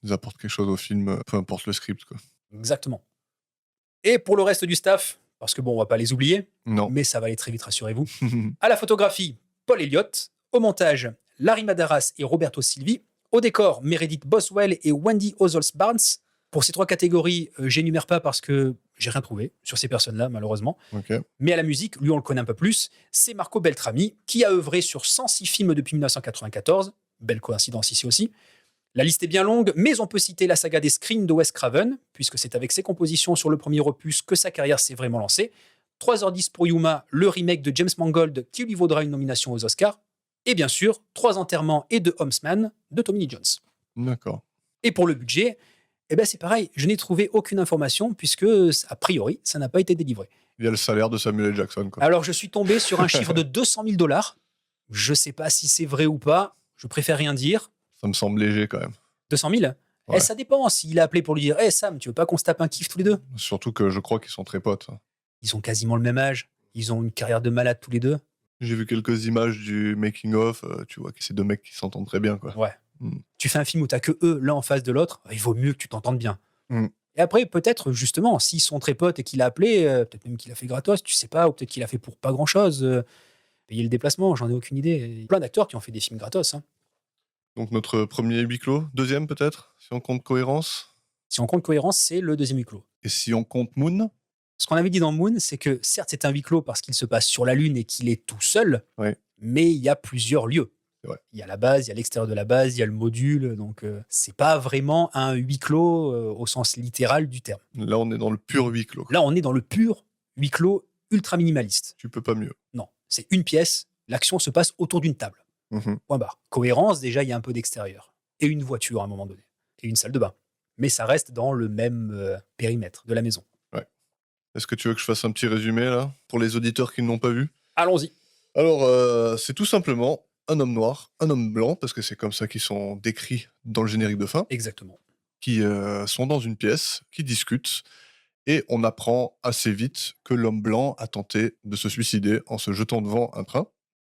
Ils apportent quelque chose au film, peu importe le script, quoi. Exactement. Et pour le reste du staff, parce que bon, on va pas les oublier, non. Mais ça va aller très vite, rassurez-vous. À la photographie, Paul Elliott. Au montage, Larry Madaras et Roberto Silvi. Au décor, Meredith Boswell et Wendy Ozols-Barnes. Pour ces 3 catégories, j'énumère pas parce que j'ai rien trouvé sur ces personnes-là, malheureusement. Okay. Mais à la musique, lui, on le connaît un peu plus. C'est Marco Beltrami, qui a œuvré sur 106 films depuis 1994. Belle coïncidence ici aussi. La liste est bien longue, mais on peut citer la saga des Screens de Wes Craven, puisque c'est avec ses compositions sur le premier opus que sa carrière s'est vraiment lancée. 3h10 pour Yuma, le remake de James Mangold qui lui vaudra une nomination aux Oscars. Et bien sûr, 3 enterrements et 2 Homesman de Tommy Lee Jones. D'accord. Et pour le budget, eh ben c'est pareil, je n'ai trouvé aucune information puisque, a priori, ça n'a pas été délivré. Il y a le salaire de Samuel L. Jackson, quoi. Alors, je suis tombé sur un chiffre de $200 000. Je ne sais pas si c'est vrai ou pas. Je préfère rien dire. Ça me semble léger, quand même. 200 000 ouais. Ça dépend s'il a appelé pour lui dire « Hey Sam, tu veux pas qu'on se tape un kiff tous les deux ?» Surtout que je crois qu'ils sont très potes. Ils ont quasiment le même âge. Ils ont une carrière de malade tous les deux. J'ai vu quelques images du making-of. Tu vois que c'est 2 mecs qui s'entendent très bien, quoi. Ouais. Tu fais un film où t'as que eux, l'un en face de l'autre, il vaut mieux que tu t'entendes bien. Et après, peut-être, justement, s'ils sont très potes et qu'il a appelé, peut-être même qu'il a fait gratos, tu sais pas, ou peut-être qu'il a fait pour pas grand-chose. Payer le déplacement, j'en ai aucune idée. Il y a plein d'acteurs qui ont fait des films gratos. Hein. Donc notre premier huis clos, deuxième peut-être, si on compte cohérence. Si on compte cohérence, c'est le deuxième huis clos. Et si on compte Moon? Ce qu'on avait dit dans Moon, c'est que certes, c'est un huis clos parce qu'il se passe sur la Lune et qu'il est tout seul, mais il y a plusieurs lieux. Il y a la base, il y a l'extérieur de la base, il y a le module, donc c'est pas vraiment un huis clos au sens littéral du terme. Là, on est dans le pur huis clos. Là, on est dans le pur huis clos ultra minimaliste. Tu peux pas mieux. Non, c'est une pièce, l'action se passe autour d'une table. Point barre. Cohérence, déjà, il y a un peu d'extérieur. Et une voiture à un moment donné. Et une salle de bain. Mais ça reste dans le même périmètre de la maison. Ouais. Est-ce que tu veux que je fasse un petit résumé, là, pour les auditeurs qui ne l'ont pas vu? Allons-y. Alors, c'est tout simplement un homme noir, un homme blanc, parce que c'est comme ça qu'ils sont décrits dans le générique de fin. Exactement. Qui sont dans une pièce, qui discutent, et on apprend assez vite que l'homme blanc a tenté de se suicider en se jetant devant un train,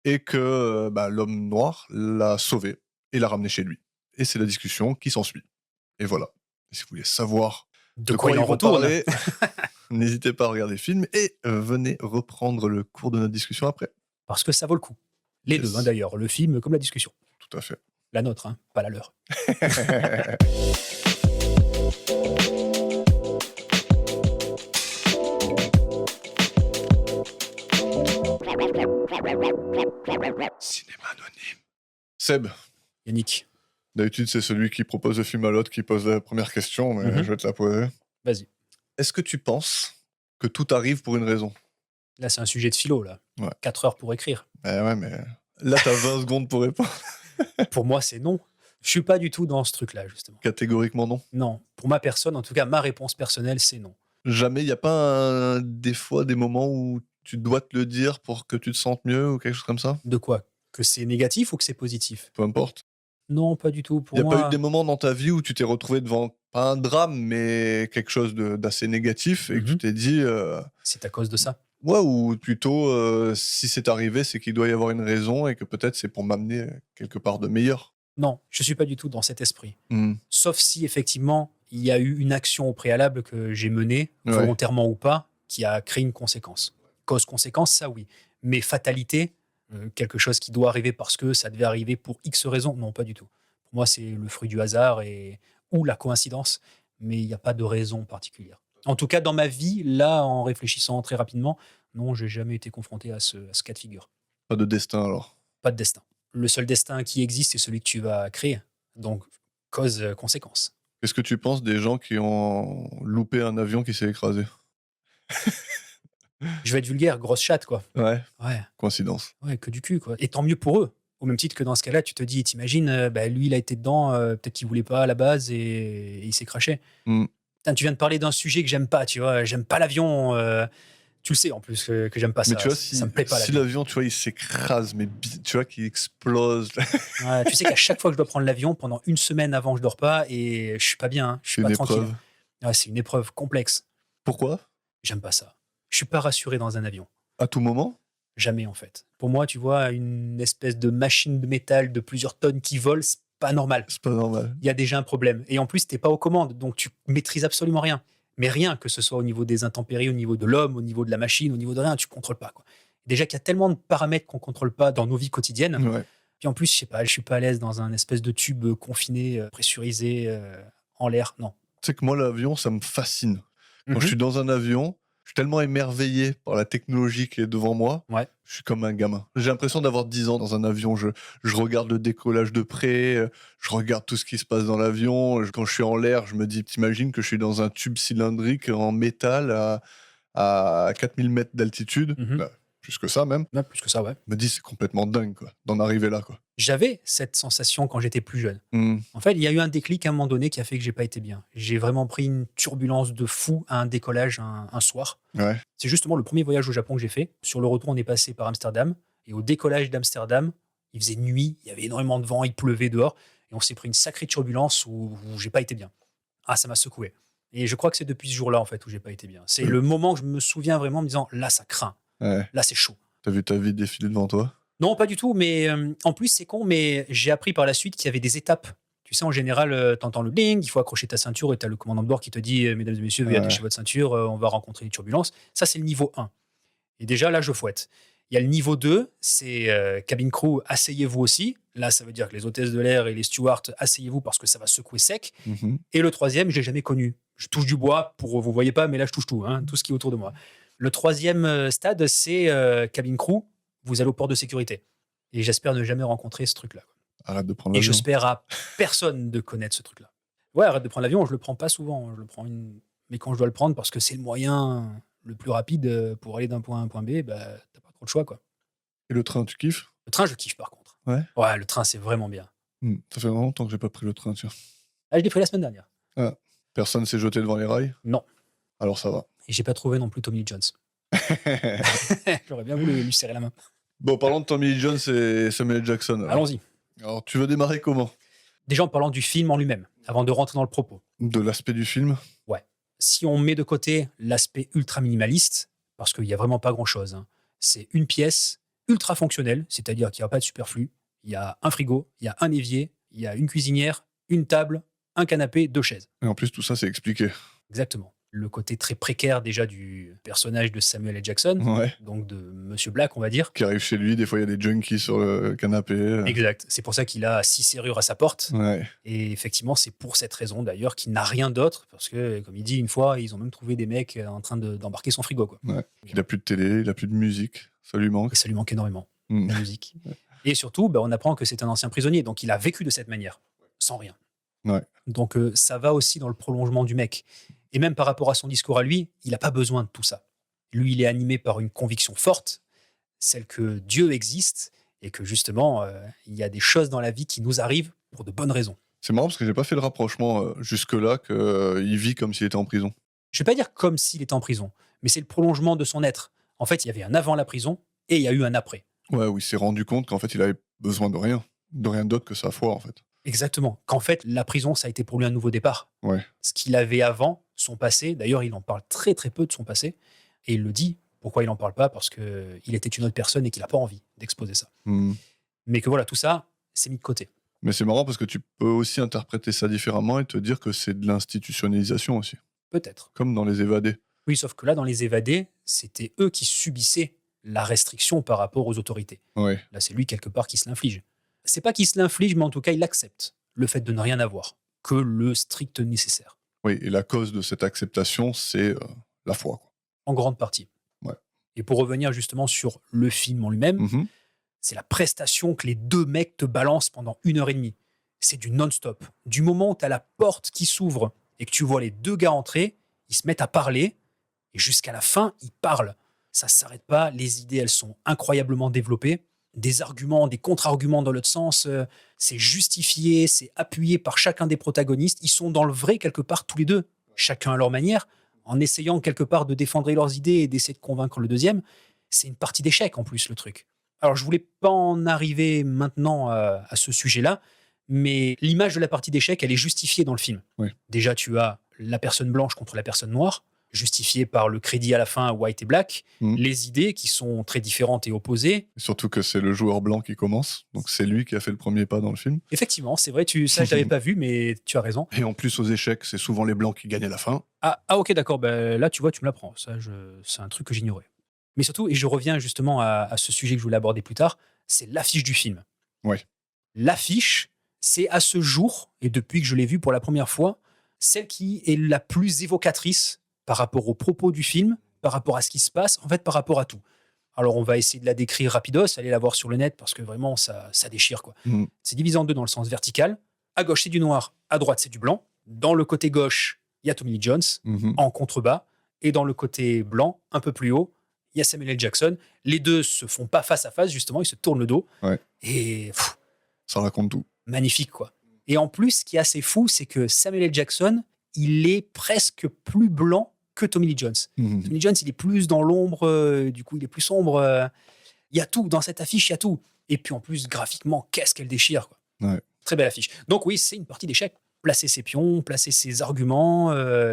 et que l'homme noir l'a sauvé et l'a ramené chez lui. Et c'est la discussion qui s'ensuit. Et voilà. Et si vous voulez savoir de quoi il en retourne, n'hésitez pas à regarder le film et venez reprendre le cours de notre discussion après. Parce que ça vaut le coup. Les deux, d'ailleurs, le film comme la discussion. Tout à fait. La nôtre, pas la leur. Cinéma anonyme. Seb. Yannick. D'habitude, c'est celui qui propose le film à l'autre qui pose la première question, mais je vais te la poser. Vas-y. Est-ce que tu penses que tout arrive pour une raison? Là, c'est un sujet de philo, là. Ouais. 4 heures pour écrire. Ouais, mais là, t'as 20 secondes pour répondre. Pour moi, c'est non. Je suis pas du tout dans ce truc-là, justement. Catégoriquement non. Non. Pour ma personne, en tout cas, ma réponse personnelle, c'est non. Jamais, il n'y a pas des fois, des moments où tu dois te le dire pour que tu te sentes mieux ou quelque chose comme ça? De quoi? Que c'est négatif ou que c'est positif? Peu importe. Non, pas du tout. Il n'y Pour a pas eu moi, des moments dans ta vie où tu t'es retrouvé devant, pas un drame, mais quelque chose d'assez négatif et que tu Mhm. t'es dit, c'est à cause de ça. ouais, ou plutôt, si c'est arrivé, c'est qu'il doit y avoir une raison et que peut-être c'est pour m'amener quelque part de meilleur. Non, je suis pas du tout dans cet esprit. Hmm. Sauf si, effectivement, il y a eu une action au préalable que j'ai menée, Ouais. volontairement ou pas, qui a créé une conséquence. Cause-conséquence, ça oui. Mais fatalité, quelque chose qui doit arriver parce que ça devait arriver pour X raisons, non, pas du tout. Pour moi, c'est le fruit du hasard ou la coïncidence, mais il n'y a pas de raison particulière. En tout cas, dans ma vie, là, en réfléchissant très rapidement, non, j'ai jamais été confronté à ce cas de figure. Pas de destin alors. Pas de destin. Le seul destin qui existe, c'est celui que tu vas créer. Donc, cause-conséquence. Qu'est-ce que tu penses des gens qui ont loupé un avion qui s'est écrasé? Je vais être vulgaire, grosse chatte, quoi. Ouais, Ouais, coïncidence. ouais, que du cul, quoi. Et tant mieux pour eux. Au même titre que dans ce cas-là, tu te dis, t'imagines, lui, il a été dedans, peut-être qu'il voulait pas à la base et il s'est craché. Hmm. Putain, tu viens de parler d'un sujet que j'aime pas, tu vois. J'aime pas l'avion. Tu le sais en plus que j'aime pas ça. Mais tu vois, Ça me plaît pas si l'avion. l'avion, tu vois, il s'écrase, mais tu vois, qu'il explose, Ouais, tu sais qu'à chaque fois que je dois prendre l'avion, pendant une semaine avant, je dors pas et je suis pas bien. Je suis c'est pas une tranquille. épreuve. Ouais, c'est une épreuve complexe. Pourquoi? J'aime pas ça. Je suis pas rassuré dans un avion. À tout moment? Jamais, en fait. Pour moi, tu vois, une espèce de machine de métal de plusieurs tonnes qui vole, c'est pas normal. C'est pas normal. Il y a déjà un problème. Et en plus, t'es pas aux commandes, donc tu maîtrises absolument rien. Mais rien, que ce soit au niveau des intempéries, au niveau de l'homme, au niveau de la machine, au niveau de rien, tu contrôles pas, quoi. Déjà qu'il y a tellement de paramètres qu'on contrôle pas dans nos vies quotidiennes. Ouais. Puis en plus, je sais pas, je suis pas à l'aise dans un espèce de tube confiné, pressurisé, en l'air. Non. Tu sais que moi, l'avion, ça me fascine. Quand je Mhm. suis dans un avion, je suis tellement émerveillé par la technologie qui est devant moi. Ouais. Je suis comme un gamin. J'ai l'impression d'avoir 10 ans dans un avion. Je regarde le décollage de près, je regarde tout ce qui se passe dans l'avion. Quand je suis en l'air, je me dis, t'imagines que je suis dans un tube cylindrique en métal à 4000 mètres d'altitude. Mhm. Bah, plus que ça même. Ouais, plus que ça, ouais. Je me dis, c'est complètement dingue, quoi, d'en arriver là, quoi. J'avais cette sensation quand j'étais plus jeune. Hmm. En fait, il y a eu un déclic à un moment donné qui a fait que j'ai pas été bien. J'ai vraiment pris une turbulence de fou à un décollage un soir. Ouais. C'est justement le premier voyage au Japon que j'ai fait. Sur le retour, on est passé par Amsterdam. Et au décollage d'Amsterdam, il faisait nuit, il y avait énormément de vent, il pleuvait dehors. Et on s'est pris une sacrée turbulence où j'ai pas été bien. Ah, ça m'a secoué. Et je crois que c'est depuis ce jour-là, en fait, où j'ai pas été bien. C'est le moment que je me souviens vraiment en me disant, là, ça craint. Ouais. Là, c'est chaud. T'as vu ta vie défiler devant toi? Non, pas du tout, mais en plus, c'est con, mais j'ai appris par la suite qu'il y avait des étapes. Tu sais, en général, tu entends le bling, il faut accrocher ta ceinture et tu as le commandant de bord qui te dit mesdames et messieurs, veuillez Ouais. attacher votre ceinture, on va rencontrer des turbulences. Ça, c'est le niveau 1. Et déjà, là, je fouette. Il y a le niveau 2, c'est cabine crew, asseyez-vous aussi. Là, ça veut dire que les hôtesses de l'air et les stewards, asseyez-vous parce que ça va secouer sec. Mhm. Et le troisième, je l'ai jamais connu. Je touche du bois, vous voyez pas, mais là, je touche tout, hein, tout ce qui est autour de moi. Le troisième stade, c'est cabine crew, vous allez au port de sécurité. Et j'espère ne jamais rencontrer ce truc-là. Arrête de prendre Et l'avion. j'espère à personne de connaître ce truc-là. Ouais, arrête de prendre l'avion, je le prends pas souvent. Je le prends mais quand je dois le prendre, parce que c'est le moyen le plus rapide pour aller d'un point A à un point B, bah, t'as pas trop le choix, quoi. Et le train, tu kiffes? Le train, je kiffe par contre. Ouais. Ouais, le train, c'est vraiment bien. Ça fait vraiment longtemps que j'ai pas pris le train, tiens. Ah, je l'ai pris la semaine dernière. Personne s'est jeté devant les rails? Non. Alors ça va. Et j'ai pas trouvé non plus Tommy Lee Jones. J'aurais bien voulu lui serrer la main. Bon, parlons de Tommy Lee Jones et Samuel L. Jackson. Alors. Allons-y. Alors, tu veux démarrer comment? Déjà en parlant du film en lui-même, avant de rentrer dans le propos. De l'aspect du film? Si on met de côté l'aspect ultra minimaliste, parce qu'il n'y a vraiment pas grand-chose, hein, c'est une pièce ultra fonctionnelle, c'est-à-dire qu'il n'y a pas de superflu. Il y a un frigo, il y a un évier, il y a une cuisinière, une table, un canapé, 2 chaises. Et en plus, tout ça, c'est expliqué. Exactement. Le côté très précaire déjà du personnage de Samuel L. Jackson, Ouais. donc de Monsieur Black, on va dire. Qui arrive chez lui, des fois, il y a des junkies sur le canapé. Exact. C'est pour ça qu'il a 6 serrures à sa porte. Ouais. Et effectivement, c'est pour cette raison d'ailleurs qu'il n'a rien d'autre, parce que, comme il dit une fois, ils ont même trouvé des mecs en train d'embarquer son frigo, quoi. Ouais. Il a plus de télé, il a plus de musique. Ça lui manque. Et ça lui manque énormément, Mm. la musique. Et surtout, on apprend que c'est un ancien prisonnier, donc il a vécu de cette manière, sans rien. Ouais. Donc ça va aussi dans le prolongement du mec. Et même par rapport à son discours à lui, il n'a pas besoin de tout ça. Lui, il est animé par une conviction forte, celle que Dieu existe, et que justement, il y a des choses dans la vie qui nous arrivent pour de bonnes raisons. C'est marrant parce que j'ai pas fait le rapprochement jusque-là qu'il vit comme s'il était en prison. Je vais pas dire comme s'il était en prison, mais c'est le prolongement de son être. En fait, il y avait un avant la prison et il y a eu un après. Ouais, où il s'est rendu compte qu'en fait, il avait besoin de rien d'autre que sa foi, en fait. Exactement. Qu'en fait, la prison, ça a été pour lui un nouveau départ. Ouais. Ce qu'il avait avant, son passé, d'ailleurs, il en parle très très peu de son passé, et il le dit. Pourquoi il n'en parle pas? Parce qu'il était une autre personne et qu'il n'a pas envie d'exposer ça. Hmm. Mais que voilà, tout ça, c'est mis de côté. Mais c'est marrant parce que tu peux aussi interpréter ça différemment et te dire que c'est de l'institutionnalisation aussi, Peut-être. comme dans Les Évadés. Oui, sauf que là, dans Les Évadés, c'était eux qui subissaient la restriction par rapport aux autorités. Ouais. Là, c'est lui, quelque part, qui se l'inflige. C'est pas qu'il se l'inflige, mais en tout cas, il accepte le fait de ne rien avoir, que le strict nécessaire, Oui, et la cause de cette acceptation, c'est la foi, quoi. en grande partie. Ouais. Et pour revenir justement sur le film en lui-même, Mhm. c'est la prestation que les deux mecs te balancent pendant 1 heure et demie. C'est du non-stop. Du moment où tu as la porte qui s'ouvre et que tu vois les deux gars entrer, ils se mettent à parler et jusqu'à la fin, ils parlent. Ça ne s'arrête pas. Les idées, elles sont incroyablement développées. Des arguments, des contre-arguments dans l'autre sens. C'est justifié, c'est appuyé par chacun des protagonistes. Ils sont dans le vrai quelque part tous les deux, chacun à leur manière, en essayant quelque part de défendre leurs idées et d'essayer de convaincre le deuxième. C'est une partie d'échec en plus, le truc. Alors, je voulais pas en arriver maintenant à ce sujet-là, mais l'image de la partie d'échec, elle est justifiée dans le film. Oui. Déjà, tu as la personne blanche contre la personne noire, justifiée par le crédit à la fin white et black, les idées qui sont très différentes et opposées. Surtout que c'est le joueur blanc qui commence, donc c'est lui qui a fait le premier pas dans le film. Effectivement, c'est vrai, ça je l'avais pas vu, mais tu as raison. Et en plus, aux échecs, c'est souvent les blancs qui gagnent à la fin. Ah ok, d'accord, là tu vois, tu me l'apprends. C'est un truc que j'ignorais. Mais surtout, et je reviens justement à ce sujet que je voulais aborder plus tard, c'est l'affiche du film. Ouais. L'affiche, c'est à ce jour, et depuis que je l'ai vue pour la première fois, celle qui est la plus évocatrice par rapport aux propos du film, par rapport à ce qui se passe, en fait par rapport à tout. Alors on va essayer de la décrire rapidos, allez la voir sur le net parce que vraiment ça déchire, quoi. C'est divisé en deux dans le sens vertical. À gauche c'est du noir, à droite c'est du blanc. Dans le côté gauche, il y a Tommy Lee Jones en contrebas, et dans le côté blanc, un peu plus haut, il y a Samuel L. Jackson. Les deux se font pas face à face, justement, ils se tournent le dos. Ouais. Et ça raconte tout. Magnifique, quoi. Et en plus, ce qui est assez fou, c'est que Samuel L. Jackson, il est presque plus blanc que Tommy Lee Jones. Tommy Lee Jones, il est plus dans l'ombre, du coup, il est plus sombre. Il y a tout, dans cette affiche, il y a tout. Et puis en plus, graphiquement, qu'est-ce qu'elle déchire, quoi. Ouais. Très belle affiche. Donc oui, c'est une partie d'échec. Placer ses pions, placer ses arguments,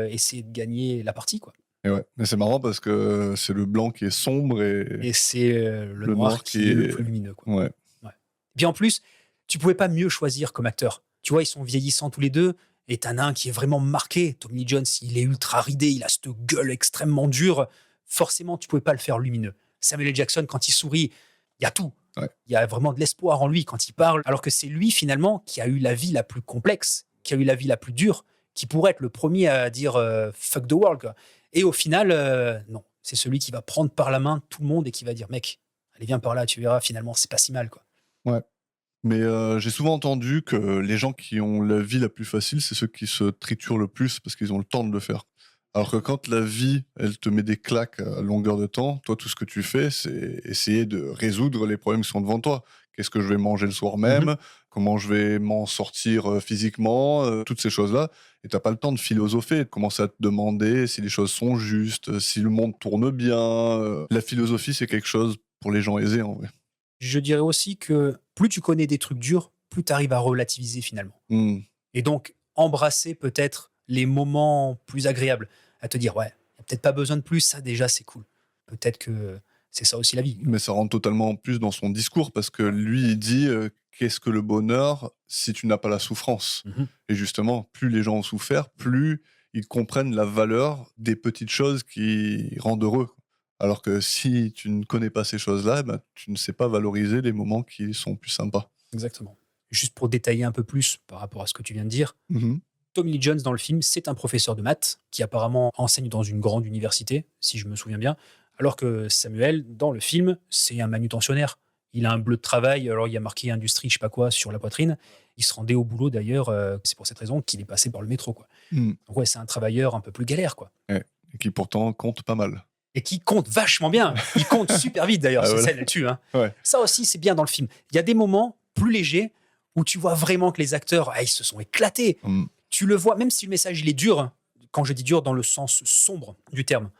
essayer de gagner la partie, quoi. Et ouais, mais c'est marrant parce que c'est le blanc qui est sombre et c'est le noir qui est le plus lumineux, quoi. Ouais. Puis en plus, tu pouvais pas mieux choisir comme acteur. Tu vois, ils sont vieillissants tous les deux, et t'en as un qui est vraiment marqué. Tommy Lee Jones, il est ultra ridé, il a cette gueule extrêmement dure. Forcément, tu pouvais pas le faire lumineux. Samuel L. Jackson, quand il sourit, il y a tout. Ouais. Il y a vraiment de l'espoir en lui quand il parle, alors que c'est lui, finalement, qui a eu la vie la plus complexe, qui a eu la vie la plus dure, qui pourrait être le premier à dire fuck the world, quoi. Et au final, non. C'est celui qui va prendre par la main tout le monde et qui va dire, mec, allez, viens par là, tu verras, finalement, c'est pas si mal, quoi. Ouais. Mais j'ai souvent entendu que les gens qui ont la vie la plus facile, c'est ceux qui se triturent le plus parce qu'ils ont le temps de le faire. Alors que quand la vie, elle te met des claques à longueur de temps, toi, tout ce que tu fais, c'est essayer de résoudre les problèmes qui sont devant toi. Qu'est-ce que je vais manger le soir même? Comment je vais m'en sortir physiquement? Toutes ces choses-là. Et t'as pas le temps de philosopher, de commencer à te demander si les choses sont justes, si le monde tourne bien. La philosophie, c'est quelque chose pour les gens aisés, en vrai. Je dirais aussi que plus tu connais des trucs durs, plus tu arrives à relativiser finalement. Et donc, embrasser peut-être les moments plus agréables, à te dire, ouais, il n'y a peut-être pas besoin de plus, ça déjà c'est cool. Peut-être que c'est ça aussi la vie. Mais ça rentre totalement en plus dans son discours, parce que lui, il dit qu'est-ce que le bonheur si tu n'as pas la souffrance? Et justement, plus les gens ont souffert, plus ils comprennent la valeur des petites choses qui rendent heureux. Alors que si tu ne connais pas ces choses-là, ben, tu ne sais pas valoriser les moments qui sont plus sympas. Exactement. Juste pour détailler un peu plus par rapport à ce que tu viens de dire, Tommy Lee Jones dans le film, c'est un professeur de maths qui apparemment enseigne dans une grande université, si je me souviens bien, alors que Samuel, dans le film, c'est un manutentionnaire. Il a un bleu de travail, alors il y a marqué industrie, je sais pas quoi, sur la poitrine. Il se rendait au boulot d'ailleurs, c'est pour cette raison qu'il est passé par le métro, quoi. Donc ouais, c'est un travailleur un peu plus galère, quoi. Ouais, et qui pourtant compte pas mal. Et qui compte vachement bien. Il compte super vite d'ailleurs, Ah, c'est voilà. celle là-dessus. Hein. Ouais. Ça aussi, c'est bien dans le film. Il y a des moments plus légers où tu vois vraiment que les acteurs, ils se sont éclatés. Mm. Tu le vois, même si le message il est dur, quand je dis dur dans le sens sombre du terme,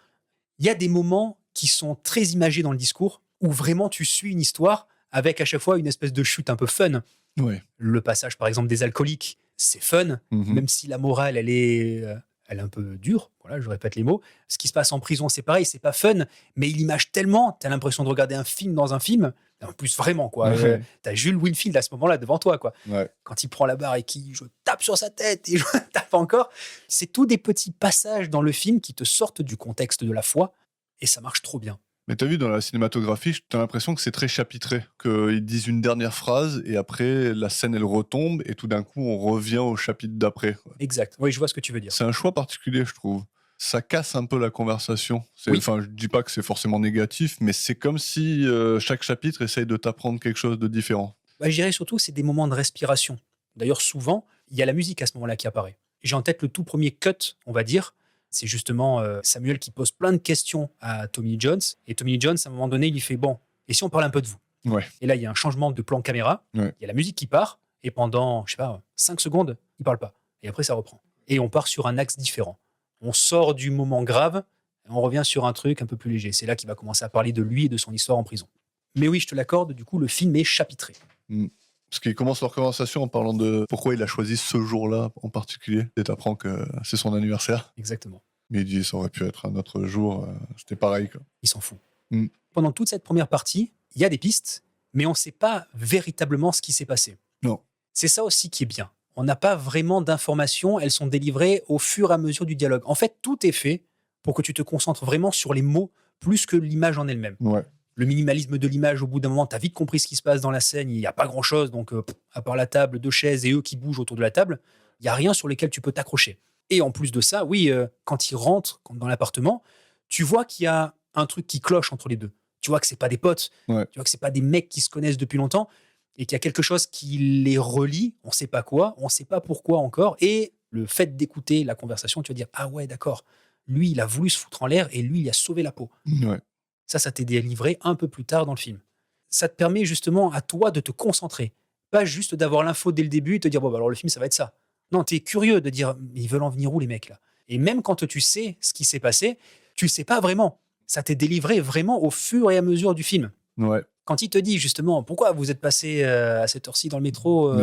il y a des moments qui sont très imagés dans le discours, où vraiment tu suis une histoire avec à chaque fois une espèce de chute un peu fun. Ouais. Le passage, par exemple, des alcooliques, c'est fun, Mhm. même si la morale, elle est un peu dure. Voilà, je répète les mots. Ce qui se passe en prison, c'est pareil, c'est pas fun, mais il image tellement, t'as l'impression de regarder un film dans un film. En plus, vraiment, quoi. Ouais. T'as Jules Winfield à ce moment-là devant toi, quoi. Ouais. Quand il prend la barre et qu'il je tape sur sa tête et je tape encore. C'est tous des petits passages dans le film qui te sortent du contexte de la foi et ça marche trop bien. Mais t'as vu, dans la cinématographie, t'as l'impression que c'est très chapitré, qu'ils disent une dernière phrase et après la scène elle retombe et tout d'un coup on revient au chapitre d'après, quoi. Exact. Oui, je vois ce que tu veux dire. C'est un choix particulier, je trouve. Ça casse un peu la conversation. Oui. Enfin, je dis pas que c'est forcément négatif, mais c'est comme si chaque chapitre essaye de t'apprendre quelque chose de différent. Je dirais surtout que c'est des moments de respiration. D'ailleurs, souvent, il y a la musique à ce moment-là qui apparaît. J'ai en tête le tout premier cut, on va dire. C'est justement Samuel qui pose plein de questions à Tommy Lee Jones. Et Tommy Lee Jones, à un moment donné, il lui fait bon, et si on parle un peu de vous? Ouais. Et là, il y a un changement de plan caméra. Ouais. Il y a la musique qui part. Et pendant, je sais pas, 5 secondes, il parle pas. Et après, ça reprend. Et on part sur un axe différent. On sort du moment grave. Et on revient sur un truc un peu plus léger. C'est là qu'il va commencer à parler de lui et de son histoire en prison. Mais oui, je te l'accorde, du coup, le film est chapitré. Parce qu'ils commencent leur conversation en parlant de pourquoi il a choisi ce jour-là en particulier. Et t'apprends que c'est son anniversaire. Exactement. Mais il dit ça aurait pu être un autre jour. C'était pareil, quoi. Il s'en fout. Mm. Pendant toute cette première partie, il y a des pistes, mais on ne sait pas véritablement ce qui s'est passé. Non. C'est ça aussi qui est bien. On n'a pas vraiment d'informations, elles sont délivrées au fur et à mesure du dialogue. En fait, tout est fait pour que tu te concentres vraiment sur les mots plus que l'image en elle-même. Ouais. Le minimalisme de l'image, au bout d'un moment, tu as vite compris ce qui se passe dans la scène, il n'y a pas grand-chose, donc à part la table, 2 chaises et eux qui bougent autour de la table, il n'y a rien sur lequel tu peux t'accrocher. Et en plus de ça, oui, quand ils rentrent dans l'appartement, tu vois qu'il y a un truc qui cloche entre les deux. Tu vois que c'est pas des potes, Ouais. tu vois que c'est pas des mecs qui se connaissent depuis longtemps, et qu'il y a quelque chose qui les relie, on sait pas quoi, on sait pas pourquoi encore, et le fait d'écouter la conversation, tu vas dire « Ah ouais, d'accord, lui, il a voulu se foutre en l'air, et lui, il a sauvé la peau. » Ouais. Ça t'est délivré un peu plus tard dans le film. Ça te permet justement à toi de te concentrer. Pas juste d'avoir l'info dès le début et te dire, bon, bah, alors le film, ça va être ça. Non, t'es curieux de dire, mais ils veulent en venir où les mecs là? Et même quand tu sais ce qui s'est passé, tu le sais pas vraiment. Ça t'est délivré vraiment au fur et à mesure du film. Ouais. Quand il te dit justement, pourquoi vous êtes passé à cette heure-ci dans le métro,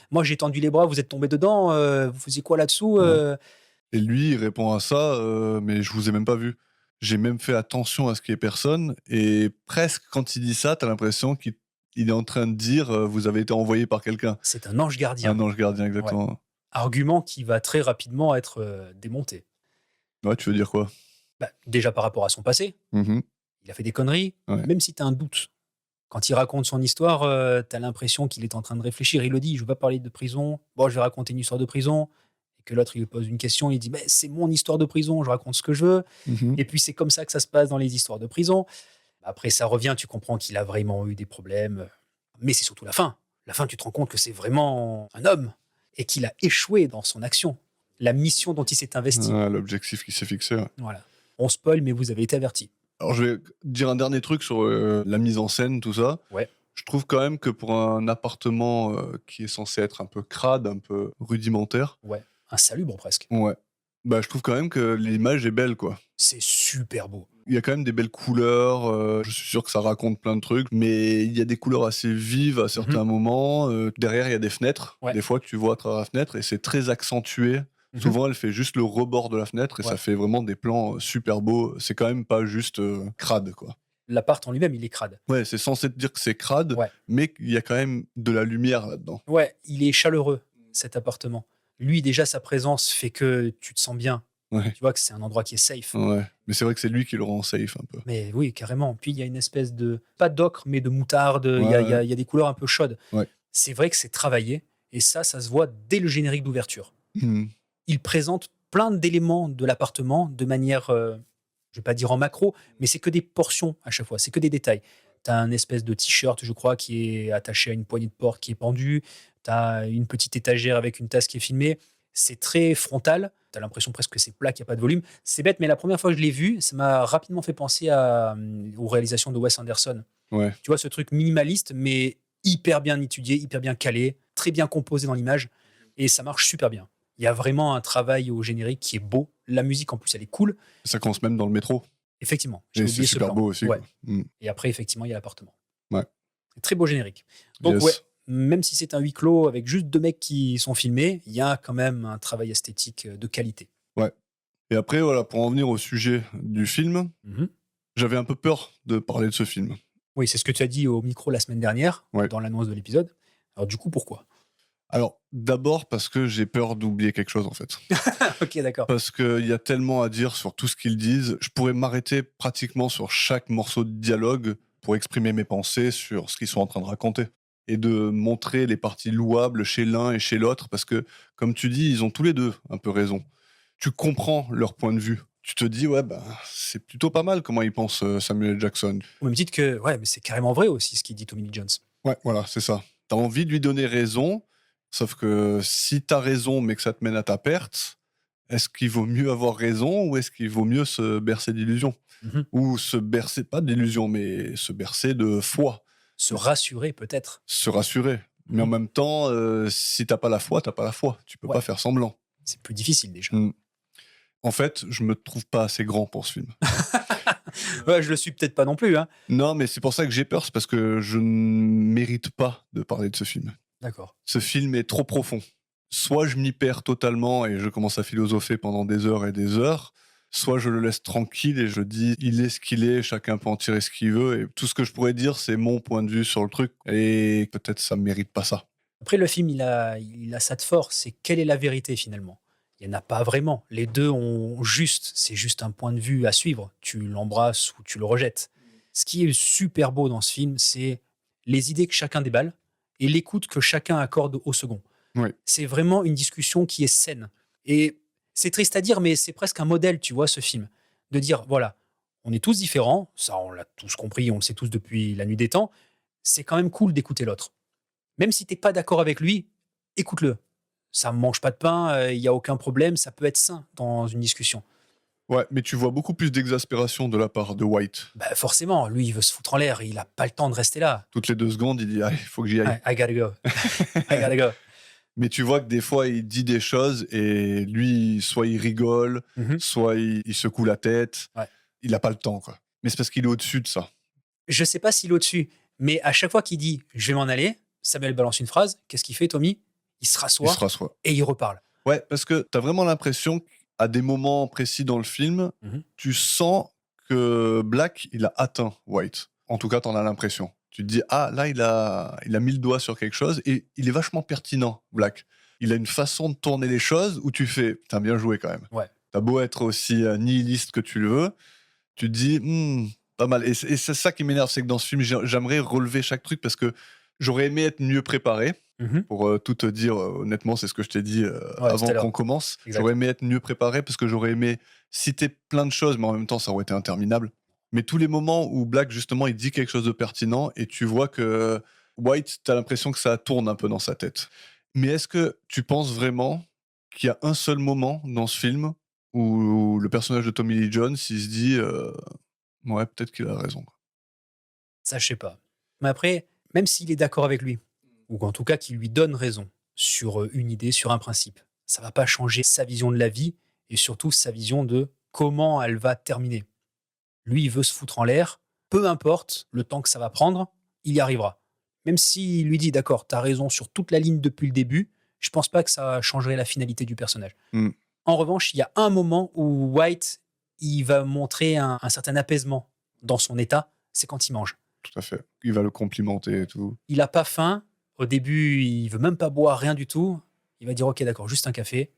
moi j'ai tendu les bras, vous êtes tombé dedans, vous faisiez quoi là-dessous? Et lui, il répond à ça, mais je vous ai même pas vu. J'ai même fait attention à ce qu'il y ait personne. Et presque, quand il dit ça, t'as l'impression qu'il est en train de dire vous avez été envoyé par quelqu'un. C'est un ange gardien. Un ange gardien, exactement. Argument qui va très rapidement être démonté. Ouais, tu veux dire quoi? Déjà par rapport à son passé, Mhm. il a fait des conneries, Ouais. même si tu as un doute. Quand il raconte son histoire, tu as l'impression qu'il est en train de réfléchir. Il le dit, je ne veux pas parler de prison. Bon, je vais raconter une histoire de prison. Et que l'autre, il lui pose une question. Il dit, mais c'est mon histoire de prison, je raconte ce que je veux. Mhm. Et puis, c'est comme ça que ça se passe dans les histoires de prison. Après, ça revient, tu comprends qu'il a vraiment eu des problèmes. Mais c'est surtout la fin. La fin, tu te rends compte que c'est vraiment un homme et qu'il a échoué dans son action. La mission dont il s'est investi. Ah, l'objectif qui s'est fixé. Ouais. Voilà. On spoil, mais vous avez été avertis. Alors, je vais dire un dernier truc sur la mise en scène, tout ça. Ouais. Je trouve quand même que pour un appartement qui est censé être un peu crade, un peu rudimentaire, Ouais. Insalubre presque. ouais, je trouve quand même que l'image est belle, quoi. C'est super beau. Il y a quand même des belles couleurs, je suis sûr que ça raconte plein de trucs, mais il y a des couleurs assez vives à certains moments. Derrière, il y a des fenêtres, Ouais. des fois que tu vois à travers la fenêtre, et c'est très accentué. Souvent, elle fait juste le rebord de la fenêtre, et Ouais. ça fait vraiment des plans super beaux. C'est quand même pas juste crade, quoi. L'appart en lui-même, il est crade. Ouais, c'est censé te dire que c'est crade, Ouais. mais il y a quand même de la lumière là-dedans. Ouais, il est chaleureux, cet appartement. Lui, déjà, sa présence fait que tu te sens bien. Ouais. Tu vois que c'est un endroit qui est safe. Ouais, mais c'est vrai que c'est lui qui le rend safe un peu. Mais oui, carrément. Puis, il y a une espèce de... Pas d'ocre, mais de moutarde. Il Ouais, y a des couleurs un peu chaudes. Ouais. C'est vrai que c'est travaillé. Et ça se voit dès le générique d'ouverture. Mhm. Il présente plein d'éléments de l'appartement de manière, je vais pas dire en macro, mais c'est que des portions à chaque fois, c'est que des détails. Tu as un espèce de t-shirt, je crois, qui est attaché à une poignée de porte qui est pendue. Tu as une petite étagère avec une tasse qui est filmée. C'est très frontal. Tu as l'impression presque que c'est plat, qu'il n'y a pas de volume. C'est bête, mais la première fois que je l'ai vu, ça m'a rapidement fait penser aux réalisations de Wes Anderson. Ouais. Tu vois, ce truc minimaliste, mais hyper bien étudié, hyper bien calé, très bien composé dans l'image, et ça marche super bien. Il y a vraiment un travail au générique qui est beau. La musique, en plus, elle est cool. Ça commence même dans le métro. Effectivement, Et j'ai c'est oublié ce super plan. beau aussi. Ouais. Quoi. Mm. Et après, effectivement, il y a l'appartement. Ouais. Très beau générique. Donc, Yes. ouais, même si c'est un huis clos avec juste 2 mecs qui sont filmés, il y a quand même un travail esthétique de qualité. Ouais. Et après, voilà, pour en venir au sujet du film, Mhm. j'avais un peu peur de parler de ce film. Oui, c'est ce que tu as dit au micro la semaine dernière, Ouais. dans l'annonce de l'épisode. Alors, du coup, pourquoi? Alors, d'abord parce que j'ai peur d'oublier quelque chose, en fait. Ok, d'accord. Parce qu'il y a tellement à dire sur tout ce qu'ils disent. Je pourrais m'arrêter pratiquement sur chaque morceau de dialogue pour exprimer mes pensées sur ce qu'ils sont en train de raconter. Et de montrer les parties louables chez l'un et chez l'autre. Parce que, comme tu dis, ils ont tous les deux un peu raison. Tu comprends leur point de vue. Tu te dis, ouais, bah, c'est plutôt pas mal comment ils pensent Samuel Jackson. Au même titre que, ouais, mais c'est carrément vrai aussi ce qu'il dit Tommy Lee Jones. Ouais, voilà, c'est ça. T'as envie de lui donner raison, sauf que si t'as raison mais que ça te mène à ta perte, est-ce qu'il vaut mieux avoir raison ou est-ce qu'il vaut mieux se bercer d'illusions? Mhm. Ou se bercer, pas d'illusions, mais se bercer de foi, Se rassurer, peut-être. se rassurer. Mais en Mhm. même temps, si t'as pas la foi, t'as pas la foi. Tu peux Ouais. pas faire semblant. C'est plus difficile déjà. Mm. En fait, je me trouve pas assez grand pour ce film. Ouais, je le suis peut-être pas non plus. Hein. Non, mais c'est pour ça que j'ai peur, c'est parce que je ne mérite pas de parler de ce film. D'accord. Ce film est trop profond. Soit je m'y perds totalement et je commence à philosopher pendant des heures et des heures, soit je le laisse tranquille et je dis il est ce qu'il est, chacun peut en tirer ce qu'il veut, et tout ce que je pourrais dire c'est mon point de vue sur le truc, et peut-être ça ne mérite pas ça. Après, le film, il a ça de fort. C'est quelle est la vérité finalement? Il n'y en a pas vraiment. Les deux ont juste, c'est juste un point de vue à suivre. Tu l'embrasses ou tu le rejettes. Ce qui est super beau dans ce film, c'est les idées que chacun déballe et l'écoute que chacun accorde au second. Oui. C'est vraiment une discussion qui est saine. Et c'est triste à dire, mais c'est presque un modèle, tu vois, ce film. De dire, voilà, on est tous différents, ça on l'a tous compris, on le sait tous depuis la nuit des temps, c'est quand même cool d'écouter l'autre. Même si t'es pas d'accord avec lui, écoute-le. Ça ne mange pas de pain, il n'y a aucun problème, ça peut être sain dans une discussion. Ouais, mais tu vois beaucoup plus d'exaspération de la part de White. Bah forcément, lui, il veut se foutre en l'air, il n'a pas le temps de rester là. Toutes les 2 secondes, il dit, il faut que j'y aille. I gotta go. I gotta go. Mais tu vois que des fois, il dit des choses et lui, soit il rigole, Mhm. soit il secoue la tête. Ouais. Il n'a pas le temps, quoi. Mais c'est parce qu'il est au-dessus de ça. Je sais pas s'il est au-dessus, mais à chaque fois qu'il dit « je vais m'en aller », Samuel balance une phrase, qu'est-ce qu'il fait, Tommy? Il se Il rassoit se rassoit. et il reparle. Ouais, parce que t'as vraiment l'impression qu'à des moments précis dans le film, Mhm. tu sens que Black, il a atteint White. En tout cas, t'en as l'impression. Tu te dis, ah, là, il a mis le doigt sur quelque chose et il est vachement pertinent, Black. Il a une façon de tourner les choses où tu fais, t'as bien joué quand même. Ouais. T'as beau être aussi nihiliste que tu le veux, tu te dis, pas mal. Et c'est ça qui m'énerve, c'est que dans ce film, j'aimerais relever chaque truc parce que j'aurais aimé être mieux préparé. Mhm. Pour tout te dire, honnêtement, c'est ce que je t'ai dit tout à avant l'heure. qu'on commence. Exact. J'aurais aimé être mieux préparé parce que j'aurais aimé citer plein de choses, mais en même temps, ça aurait été interminable. Mais tous les moments où Black, justement, il dit quelque chose de pertinent et tu vois que White, t'as l'impression que ça tourne un peu dans sa tête. Mais est-ce que tu penses vraiment qu'il y a un seul moment dans ce film où le personnage de Tommy Lee Jones, il se dit ouais, peut-être qu'il a raison. Ça, je sais pas. Mais après, même s'il est d'accord avec lui, ou en tout cas qu'il lui donne raison sur une idée, sur un principe, ça va pas changer sa vision de la vie et surtout sa vision de comment elle va terminer. Lui, il veut se foutre en l'air, peu importe le temps que ça va prendre, il y arrivera. Même s'il lui dit, d'accord, t'as raison sur toute la ligne depuis le début, je pense pas que ça changerait la finalité du personnage. En revanche, il y a un moment où White, il va montrer un certain apaisement dans son état, c'est quand il mange. Tout à fait. Il va le complimenter et tout. Il a pas faim. Au début, il veut même pas boire, rien du tout. Il va dire, ok, d'accord, juste un café.